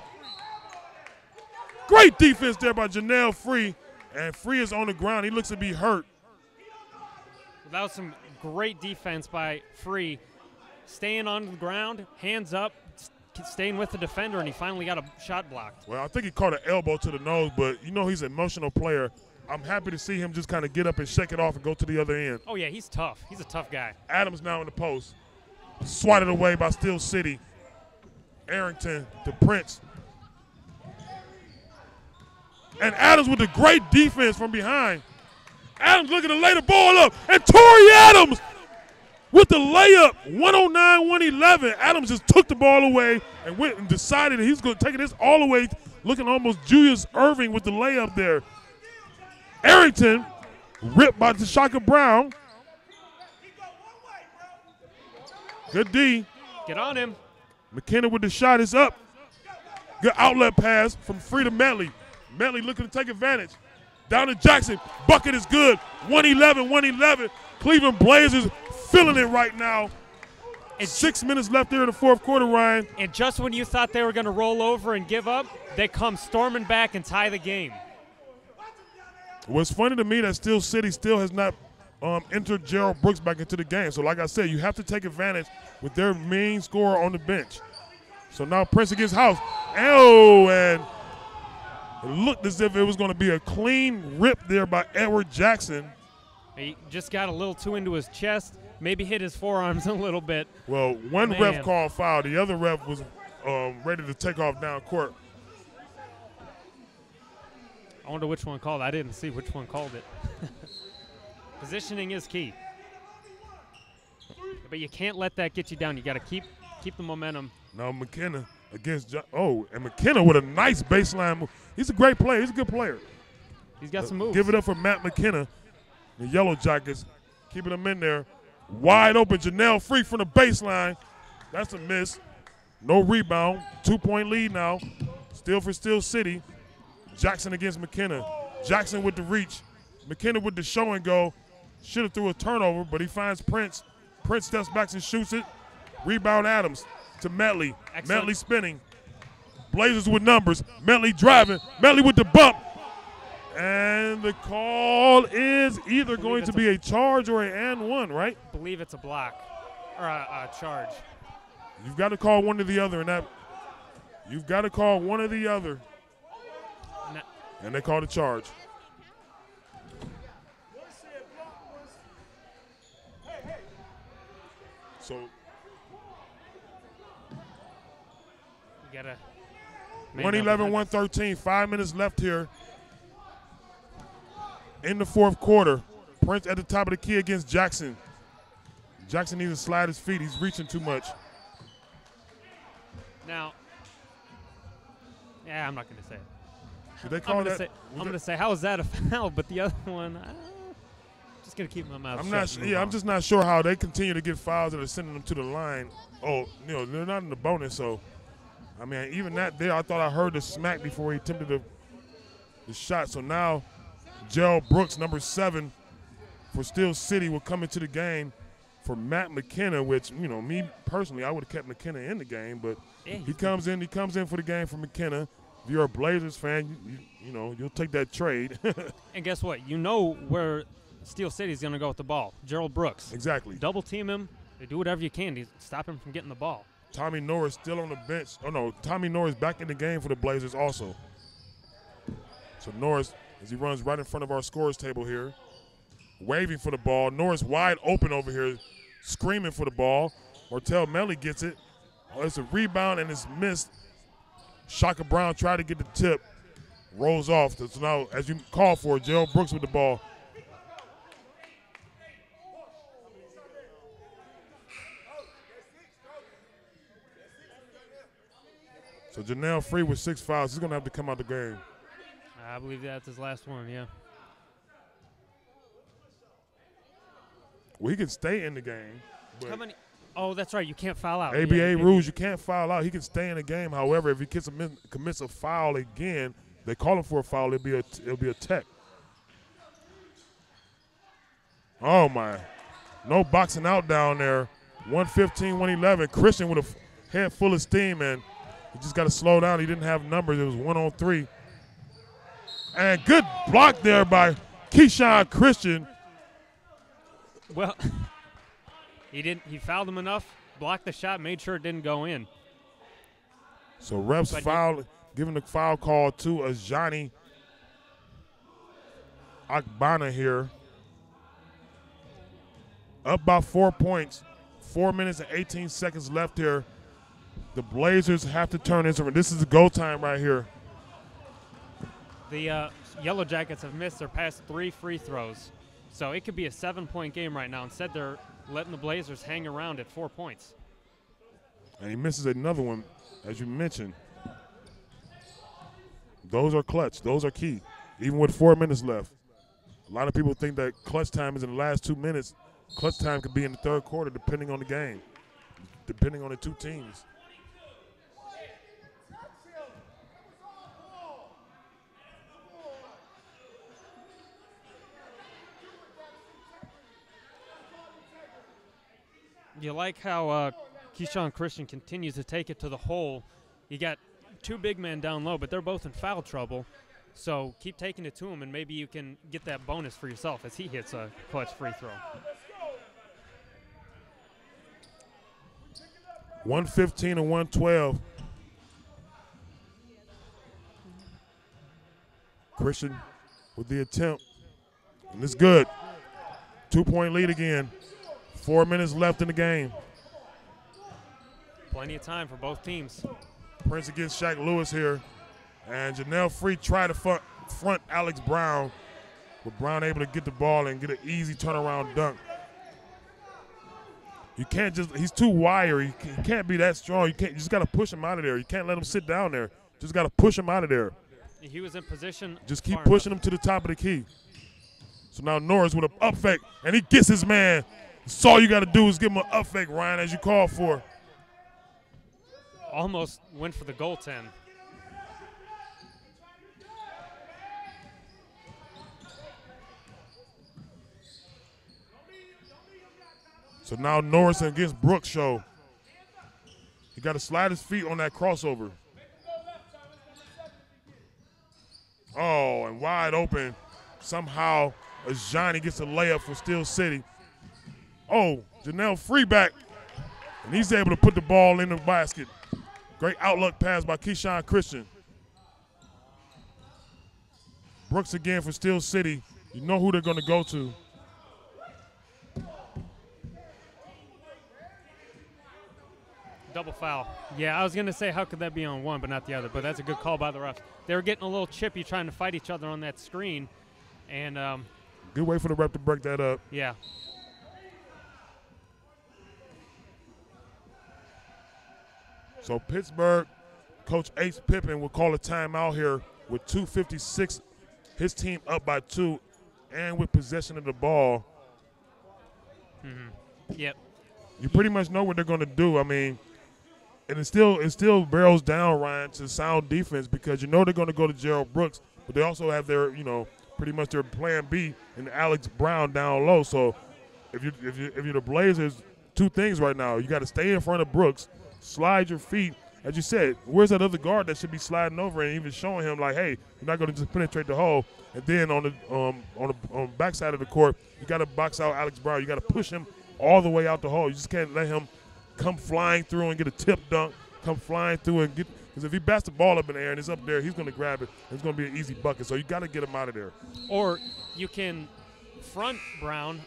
Great defense there by Janelle Free. And Free is on the ground. He looks to be hurt. That was some great defense by Free. Staying on the ground, hands up, staying with the defender, and he finally got a shot blocked. Well, I think he caught an elbow to the nose, but you know he's an emotional player. I'm happy to see him just kind of get up and shake it off and go to the other end. Oh, yeah, he's tough. He's a tough guy. Adams now in the post. Swatted away by Steel City. Arrington to Prince. And Adams with the great defense from behind. Adams looking to lay the ball up. And Torrey Adams with the layup. 109-111. Adams just took the ball away and went and decided that he's going to take this all the way, looking almost Julius Irving with the layup there. Arrington ripped by Tashaka Brown. Good D. Get on him. McKenna with the shot is up. Good outlet pass from Freedom Medley. Medley looking to take advantage. Down to Jackson. Bucket is good. 111-111. Cleveland Blazers feeling it right now. And 6 minutes left there in the fourth quarter, Ryan. And just when you thought they were going to roll over and give up, they come storming back and tie the game. What's funny to me that Steel City still has not entered Gerald Brooks back into the game. So like I said, you have to take advantage with their main scorer on the bench. So now Prince against House. Oh, and it looked as if it was going to be a clean rip there by Edward Jackson. He just got a little too into his chest, maybe hit his forearms a little bit. Well, one ref called foul. The other ref was ready to take off down court. I wonder which one called. I didn't see which one called it. Positioning is key. But you can't let that get you down. You got to keep the momentum. Now McKenna against and McKenna with a nice baseline move. He's a great player. He's a good player. He's got some moves. Give it up for Matt McKenna. The Yellow Jackets keeping him in there. Wide open. Janelle Free from the baseline. That's a miss. No rebound. 2-point lead now. Still for Steel City. Jackson against McKenna. Jackson with the reach. McKenna with the show and go. Should have threw a turnover, but he finds Prince. Prince steps back and shoots it. Rebound Adams to Medley. Excellent. Medley spinning. Blazers with numbers. Medley driving. Medley with the bump. And the call is either going to be a charge or an and one, right? I believe it's a block or a charge. You've got to call one or the other, and that you've got to call one or the other. And they called a charge. So you gotta 111-113, 5 minutes left here in the fourth quarter. Prince at the top of the key against Jackson. Jackson needs to slide his feet. He's reaching too much. Now, yeah, I'm not going to say it. Did they call that? I'm going to say, how is that a foul? But the other one, just going to keep my mouth shut. I'm not. Yeah, I'm just not sure how they continue to get fouls that are sending them to the line. Oh, you know, they're not in the bonus, so I mean, even that there, I thought I heard the smack before he attempted the shot. So now, Gerald Brooks, number 7 for Steel City, will come into the game for Matt McKenna, which, you know, me personally, I would have kept McKenna in the game, but yeah, he comes in for the game for McKenna. If you're a Blazers fan, you know, you'll take that trade. And guess what? You know where Steel City's going to go with the ball. Gerald Brooks. Exactly. Double team him. They do whatever you can to stop him from getting the ball. Tommy Norris still on the bench. Oh, no, Tommy Norris back in the game for the Blazers also. So Norris, as he runs right in front of our scores table here, waving for the ball. Norris wide open over here, screaming for the ball. Martell Melly gets it. Oh, it's a rebound, and it's missed. Shaka Brown tried to get the tip. Rolls off. So now, as you call for it, Gerald Brooks with the ball. So Janelle Free with 6 fouls. He's going to have to come out the game. I believe that's his last one, yeah. Well, he can stay in the game. How many? Oh, that's right. You can't foul out. ABA rules, you can't foul out. He can stay in the game. However, if he commits a foul again, they call him for a foul, it'll be a tech. Oh, my. No boxing out down there. 115-111. Christian with a head full of steam, and he just got to slow down. He didn't have numbers. It was 1-on-3. And good block there by Keyshawn Christian. Well, he fouled him enough, blocked the shot, made sure it didn't go in. So refs giving the foul call to Ajani Akbana here. Up by 4 points. 4 minutes and 18 seconds left here. The Blazers have to turn this around. This is the go time right here. The Yellow Jackets have missed their past 3 free throws. So it could be a 7-point game right now. Instead, they're letting the Blazers hang around at 4 points. And he misses another one, as you mentioned. Those are clutch. Those are key, even with 4 minutes left. A lot of people think that clutch time is in the last 2 minutes. Clutch time could be in the third quarter, depending on the game, depending on the two teams. You like how Keyshawn Christian continues to take it to the hole. You got 2 big men down low, but they're both in foul trouble. So keep taking it to him, and maybe you can get that bonus for yourself as he hits a clutch free throw. 115 and 112. Christian with the attempt. And it's good. 2-point lead again. 4 minutes left in the game. Plenty of time for both teams. Prince against Shaq Lewis here. And Janelle Free tried to front Alex Brown. But Brown able to get the ball and get an easy turnaround dunk. You can't just, he's too wiry. He can't be that strong. You just got to push him out of there. You can't let him sit down there. Just got to push him out of there. He was in position. Just keep pushing him to the top of the key. So now Norris with an up fake, and he gets his man. So all you got to do is give him an up fake, Ryan, as you called for. Almost went for the goaltend. So now Norris against Brooks show. He got to slide his feet on that crossover. Oh, and wide open. Somehow Ajani gets a layup for Steel City. Oh, Janelle Free back. And he's able to put the ball in the basket. Great outlook pass by Keyshawn Christian. Brooks again for Steel City. You know who they're going to go to. Double foul. Yeah, I was going to say how could that be on one but not the other, but that's a good call by the refs. They were getting a little chippy trying to fight each other on that screen. And good way for the ref to break that up. Yeah. So Pittsburgh, Coach Ace Pippen will call a timeout here with 2:56. His team up by 2 and with possession of the ball. Yep. You pretty much know what they're going to do. I mean, and it still barrels down, Ryan, to sound defense because you know they're going to go to Gerald Brooks, but they also have their, pretty much their plan B in Alex Brown down low. So if you're the Blazers, 2 things right now. You got to stay in front of Brooks, slide your feet. As you said, where's that other guard that should be sliding over and even showing him like, hey, you're not going to just penetrate the hole. And then on the backside of the court, you got to box out Alex Brown. You got to push him all the way out the hole. You just can't let him come flying through and get a tip dunk, come flying through and get – because if he bats the ball up in the air and it's up there, he's going to grab it. It's going to be an easy bucket. So you got to get him out of there. Or you can front Brown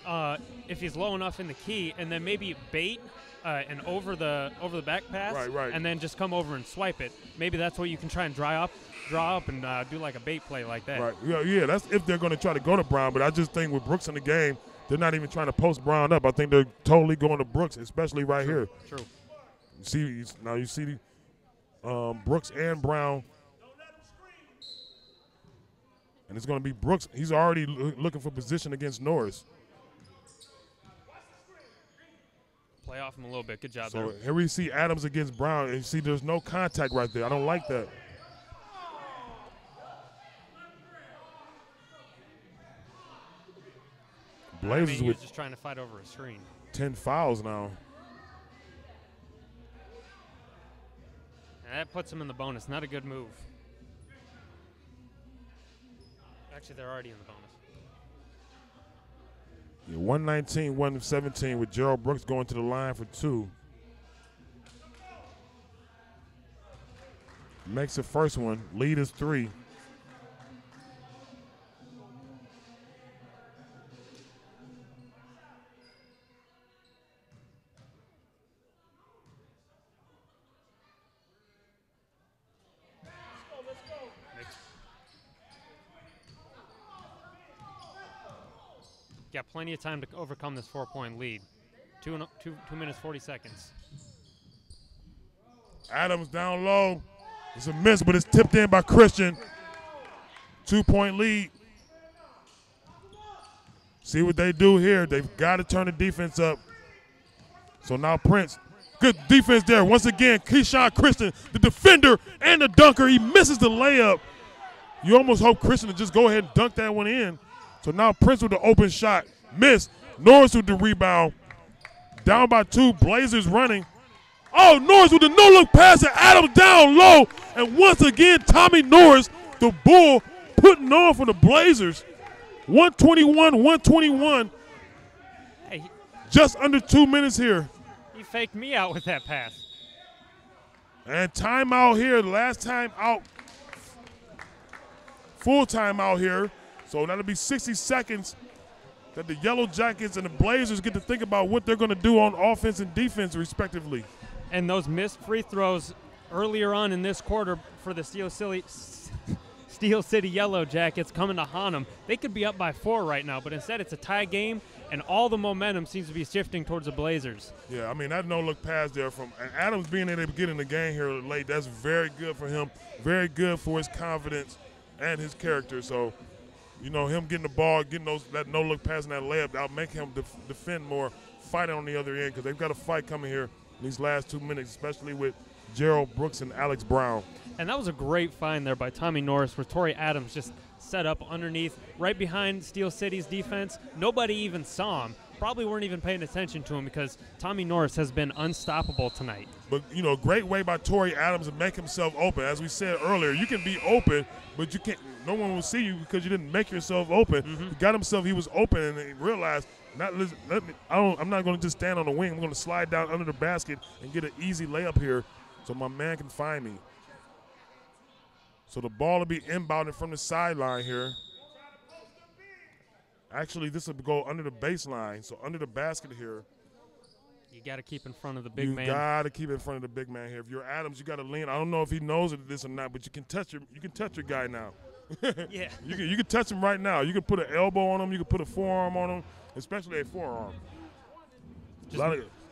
if he's low enough in the key and then maybe bait and over the back pass. Right. And then just come over and swipe it. Maybe that's what you can try and draw up and do like a bait play like that. Right. Yeah, that's if they're going to try to go to Brown. But I just think with Brooks in the game, they're not even trying to post Brown up. I think they're totally going to Brooks, especially right here. True. You see Brooks and Brown. And it's going to be Brooks. He's already looking for position against Norris. Play off him a little bit. Good job So there. here we see Adams against Brown. And you see there's no contact right there. I don't like that. Blazers he was with just trying to fight over a screen. 10 fouls now. And that puts him in the bonus. Not a good move. Actually, they're already in the bonus. Yeah, 119, 117 with Gerald Brooks going to the line for 2. Makes the first one. Lead is 3. got plenty of time to overcome this 4-point lead. 2 minutes, 40 seconds. Adams down low. It's a miss, but it's tipped in by Christian. 2-point lead. See what they do here. They've got to turn the defense up. So now Prince. Good defense there. Once again, Keyshawn Christian, the defender and the dunker. He misses the layup. You almost hope Christian to just go ahead and dunk that one in. So now Prince with the open shot. Missed. Norris with the rebound. Down by 2. Blazers running. Oh, Norris with the no-look pass to Adams down low. And once again, Tommy Norris, the Bull, putting on for the Blazers. 121. Hey, just under 2 minutes here. He faked me out with that pass. And timeout here, last time out. Full timeout here. So that'll be 60 seconds that the Yellow Jackets and the Blazers get to think about what they're going to do on offense and defense, respectively. And those missed free throws earlier on in this quarter for the Steel City Yellow Jackets coming to haunt them. They could be up by 4 right now, but instead it's a tie game, and all the momentum seems to be shifting towards the Blazers. Yeah, I mean, that no-look pass there from Adams being able to get in the game here late, that's very good for him, very good for his confidence and his character. So, you know, him getting the ball, getting that no-look pass and that layup, that'll make him defend more, fighting on the other end, because they've got a fight coming here in these last 2 minutes, especially with Gerald Brooks and Alex Brown. And that was a great find there by Tommy Norris, where Torrey Adams just set up underneath, right behind Steel City's defense. Nobody even saw him. Probably weren't even paying attention to him because Tommy Norris has been unstoppable tonight. But, you know, great way by Torrey Adams to make himself open. As we said earlier, you can be open, but you can't. No one will see you because you didn't make yourself open. Mm-hmm. He got himself. He was open, and he realized, I'm not going to just stand on the wing. I'm going to slide down under the basket and get an easy layup here so my man can find me. So the ball will be inbounded from the sideline here. Actually, this will go under the baseline, so under the basket here. You got to keep in front of the big man. You got to keep in front of the big man here. If you're Adams, you got to lean. I don't know if he knows this or not, but you can touch your guy now. Yeah. You can touch him right now. You can put an elbow on him. You can put a forearm on him, especially a forearm. Just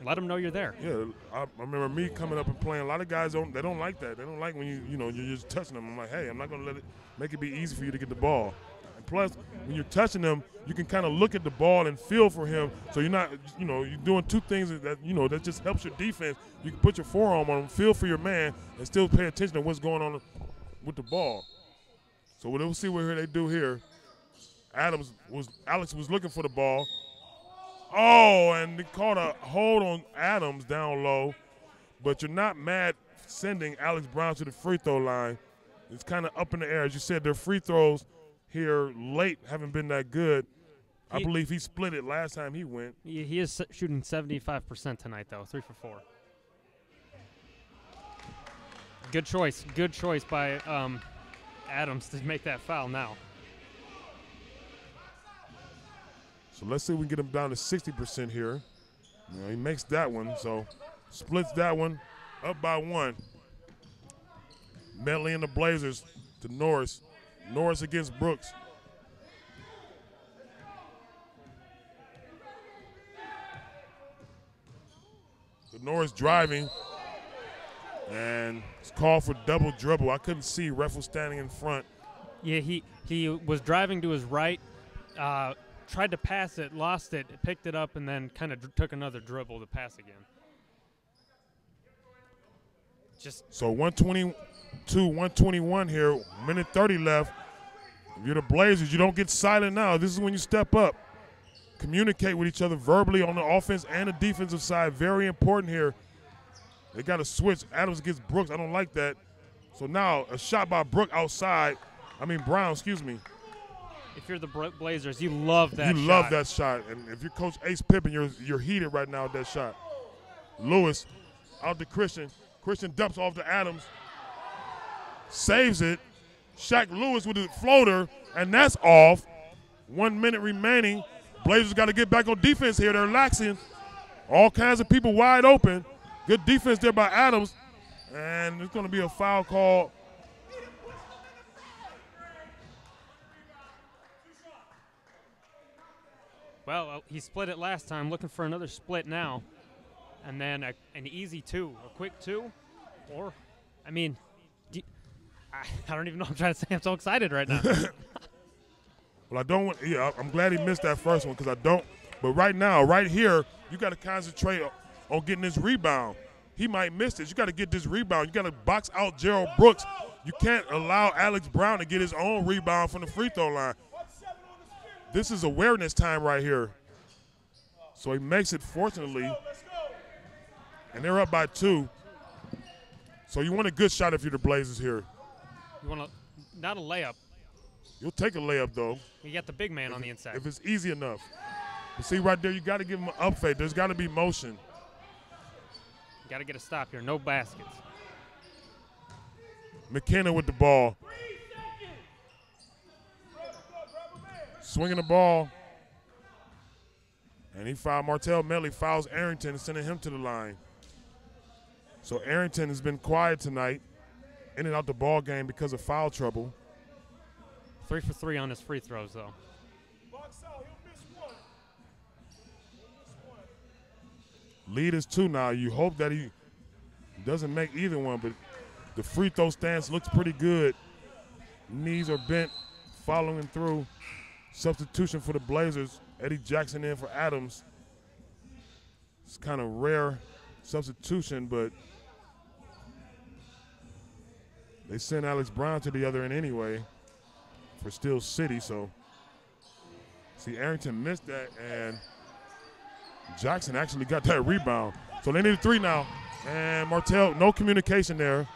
let them know you're there. Yeah, I remember me coming up and playing. A lot of guys don't like that. They don't like when you're just touching them. I'm like, hey, I'm not gonna make it be easy for you to get the ball. And plus, when you're touching them, you can kind of look at the ball and feel for him. So you're not, you're doing 2 things that just helps your defense. You can put your forearm on him, feel for your man, and still pay attention to what's going on with the ball. So we'll see what they do here. Alex was looking for the ball. Oh, and they caught a hold on Adams down low. But you're not mad sending Alex Brown to the free throw line. It's kind of up in the air. As you said, their free throws here late haven't been that good. I believe he split it last time he went. He is shooting 75% tonight, though, 3 for 4. Good choice by Adams to make that foul now. So let's see if we can get him down to 60% here. He makes that one, so splits that one, up by 1. Medley and the Blazers to Norris. Norris against Brooks. So Norris driving, and it's called for double dribble. I couldn't see. Ref was standing in front. Yeah, he was driving to his right, tried to pass it, lost it, picked it up, and then kind of took another dribble to pass again. So 122, 121 here, minute 30 left. If you're the Blazers, you don't get silent now. This is when you step up. Communicate with each other verbally on the offense and the defensive side. Very important here. They got to switch. Adams gets Brooks. I don't like that. So now a shot by Brown, excuse me. If you're the Blazers, you love that shot. You love that shot. And if you're Coach Ace Pippen, you're heated right now with that shot. Lewis out to Christian. Christian dumps off to Adams. Saves it. Shaq Lewis with a floater, and that's off. 1 minute remaining. Blazers got to get back on defense here. They're laxing. All kinds of people wide open. Good defense there by Adams. And there's going to be a foul call. Well, he split it last time, looking for another split now. And then an easy 2, a quick 2. Or, I mean, I don't even know what I'm trying to say. I'm so excited right now. Well, I don't want, yeah, I'm glad he missed that first one because I don't. But right now, right here, you got to concentrate on getting this rebound. He might miss this. You got to get this rebound. You got to box out Gerald Brooks. You can't allow Alex Brown to get his own rebound from the free throw line. This is awareness time right here. So he makes it, fortunately. And they're up by 2. So you want a good shot if you're the Blazers here. You want not a layup. You'll take a layup, though. You got the big man on the inside. If it's easy enough. You see right there, you got to give him an up fade. There's got to be motion. You got to get a stop here. No baskets. McKenna with the ball. Swinging the ball. And he fouled Martell Medley, fouls Arrington, sending him to the line. So Arrington has been quiet tonight, in and out the ball game because of foul trouble. 3 for 3 on his free throws, though. Lead is 2 now. You hope that he doesn't make either one, but the free throw stance looks pretty good. Knees are bent, following through. Substitution for the Blazers. Eddie Jackson in for Adams. It's kind of rare substitution, but they sent Alex Brown to the other end anyway for Steel City. So, see, Arrington missed that, and Jackson actually got that rebound. So they need a 3 now. And Martell, no communication there.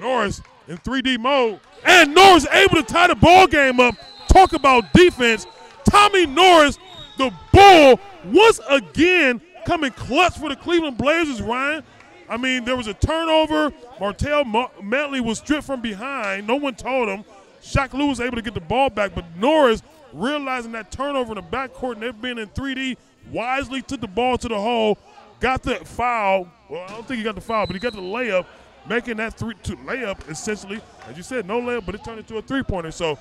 Norris in 3D mode. And Norris able to tie the ball game up. Talk about defense. Tommy Norris, the Bull, once again coming clutch for the Cleveland Blazers, Ryan. I mean, there was a turnover. Martell Medley was stripped from behind. No one told him. Shaq Lewis was able to get the ball back, but Norris, realizing that turnover in the backcourt and they've been in 3D, wisely took the ball to the hole, got the foul. Well, I don't think he got the foul, but he got the layup, making that layup essentially. As you said, no layup, but it turned into a 3-pointer. So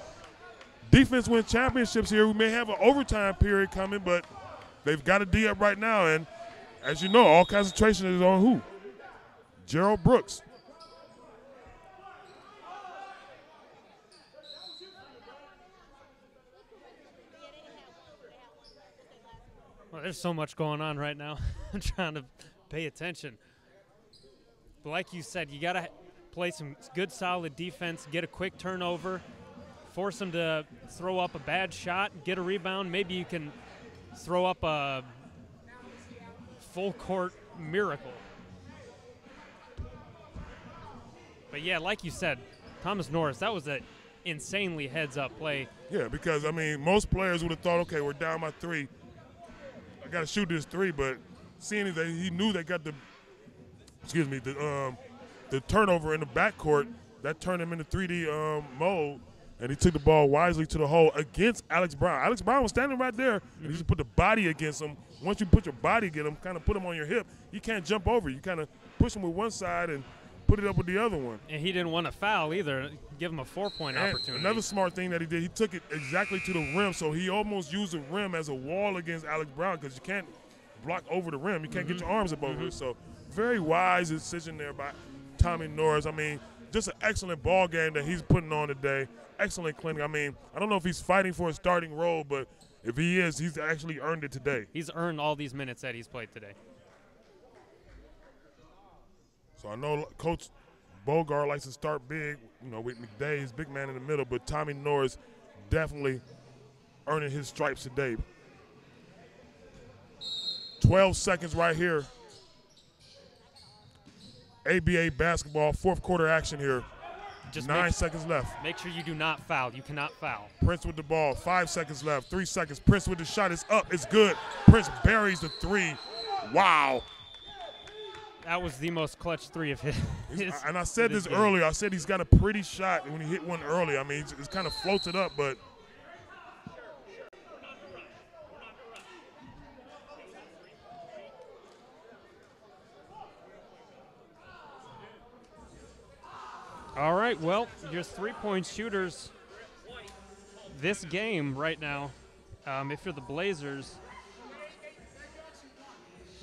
defense wins championships here. We may have an overtime period coming, but they've got a D up right now. And as you know, all concentration is on who? Gerald Brooks. Well, there's so much going on right now. I'm trying to pay attention. But like you said, you got to play some good, solid defense, get a quick turnover, force them to throw up a bad shot, get a rebound. Maybe you can throw up a full-court miracle. But, yeah, like you said, Thomas Norris, that was an insanely heads-up play. Yeah, because, I mean, most players would have thought, okay, we're down by 3. I got to shoot this 3, but seeing that he knew they got the turnover in the backcourt, that turned him into 3D mode, and he took the ball wisely to the hole against Alex Brown. Alex Brown was standing right there, and you just put the body against him. Once you put your body against him, kind of put him on your hip, he can't jump over. You kind of push him with one side and put it up with the other one. And he didn't want to foul either, give him a 4-point opportunity. Another smart thing that he did, he took it exactly to the rim, so he almost used the rim as a wall against Alex Brown because you can't block over the rim. You can't get your arms up over it. So very wise decision there by Tommy Norris. I mean, just an excellent ball game that he's putting on today. Excellent clinic. I mean, I don't know if he's fighting for a starting role, but if he is, he's actually earned it today. He's earned all these minutes that he's played today. So I know Coach Bogart likes to start big, you know, with McDay, his big man in the middle, but Tommy Norris definitely earning his stripes today. 12 seconds right here. ABA basketball, fourth quarter action here. Just 9 seconds left. Make sure you do not foul. You cannot foul. Prince with the ball, 5 seconds left, 3 seconds. Prince with the shot, it's up, it's good. Prince buries the 3. Wow. That was the most clutch 3 of his. And I said this earlier. I said he's got a pretty shot when he hit one early. I mean, it's kind of floated up, but all right, well, your 3-point shooters, this game right now, if you're the Blazers,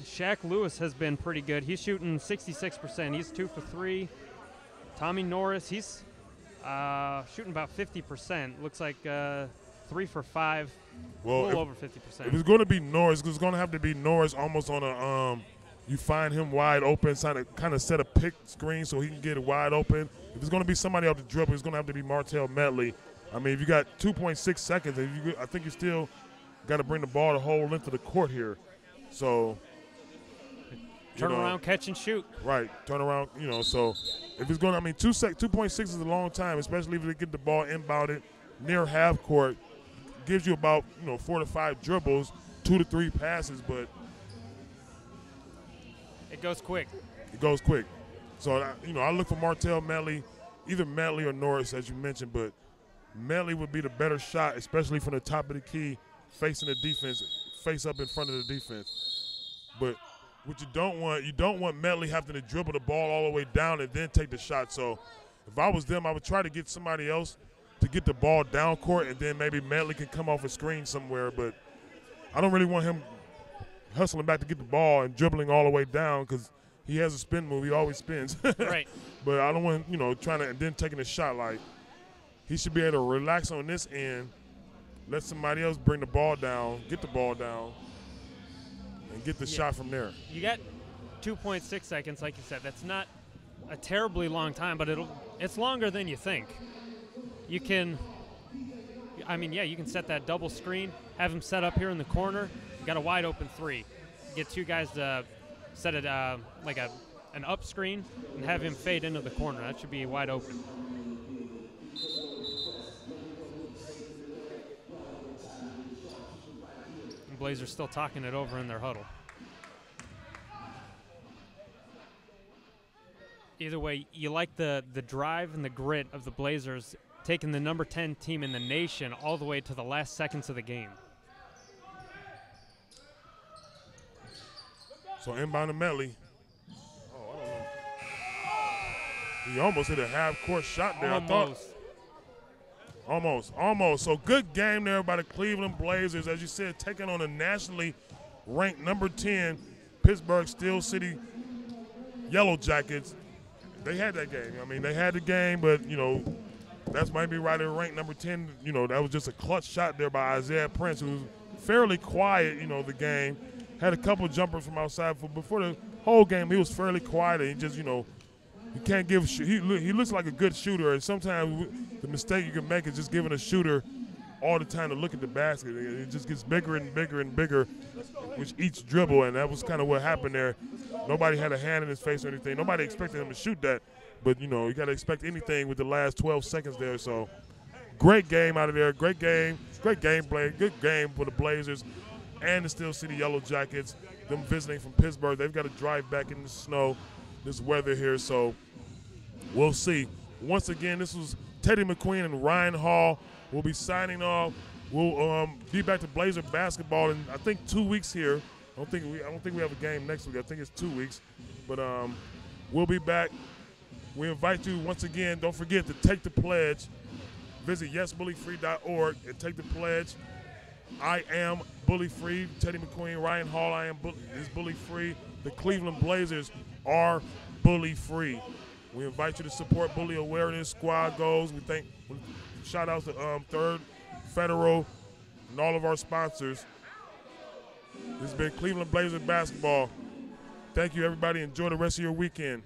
Shaq Lewis has been pretty good. He's shooting 66%. He's 2 for 3. Tommy Norris, he's shooting about 50%. Looks like 3 for 5. Well, a little over 50%. If it's going to be Norris, it's going to have to be Norris almost on a you find him wide open, kind of set a pick screen so he can get it wide open. If it's going to be somebody off the dribble, it's going to have to be Martell Medley. I mean, if you got 2.6 seconds, I think you still got to bring the ball the whole length of the court here. So turn around, catch and shoot. Right, turn around. So if it's going, 2.6 is a long time, especially if they get the ball inbounded near half court. Gives you about 4 to 5 dribbles, 2 to 3 passes, but it goes quick. It goes quick. So I look for Martell Medley, either Medley or Norris, as you mentioned, but Medley would be the better shot, especially from the top of the key, facing the defense, face up in front of the defense. But what you don't want Medley having to dribble the ball all the way down and then take the shot. So if I was them, I would try to get somebody else to get the ball down court, and then maybe Medley can come off a screen somewhere. But I don't really want him hustling back to get the ball and dribbling all the way down because he has a spin move. He always spins. Right. But I don't want trying to and then taking a shot. Like, he should be able to relax on this end, let somebody else bring the ball down, get the ball down, and get the shot from there. You got 2.6 seconds, like you said. That's not a terribly long time, but it's longer than you think. You can, you can set that double screen, have him set up here in the corner. You got a wide open 3. Get 2 guys to set it like an up screen and have him fade into the corner. That should be wide open. The Blazers still talking it over in their huddle. Either way, you like the drive and the grit of the Blazers, taking the number 10 team in the nation all the way to the last seconds of the game. So inbound to Medley. Oh, I don't know. He almost hit a half-court shot there. Almost. So good game there by the Cleveland Blazers. As you said, taking on a nationally ranked number 10 Pittsburgh Steel City Yellow Jackets. They had that game. They had the game, but, that's might be right at rank number 10. That was just a clutch shot there by Isaiah Prince, who was fairly quiet, the game. Had a couple jumpers from outside. Before the whole game, he was fairly quiet. And he just, he can't give he looks like a good shooter. And sometimes the mistake you can make is just giving a shooter all the time to look at the basket. It just gets bigger and bigger and bigger with each dribble, and that was kind of what happened there. Nobody had a hand in his face or anything. Nobody expected him to shoot that. But, you got to expect anything with the last 12 seconds there. So, great game out of there. Great gameplay. Good game for the Blazers and the Steel City Yellow Jackets. Them visiting from Pittsburgh. They've got to drive back in the snow, this weather here. So, we'll see. Once again, this was Teddy McQueen and Ryan Hall. We'll be signing off. We'll be back to Blazer basketball in, I think, 2 weeks here. I don't think we have a game next week. I think it's 2 weeks. But we'll be back. We invite you once again. Don't forget to take the pledge. Visit yesbullyfree.org and take the pledge. I am bully free. Teddy McQueen, Ryan Hall. Is bully free. The Cleveland Blazers are bully free. We invite you to support bully awareness, squad goals. Shout out to Third Federal and all of our sponsors. This has been Cleveland Blazers basketball. Thank you, everybody. Enjoy the rest of your weekend.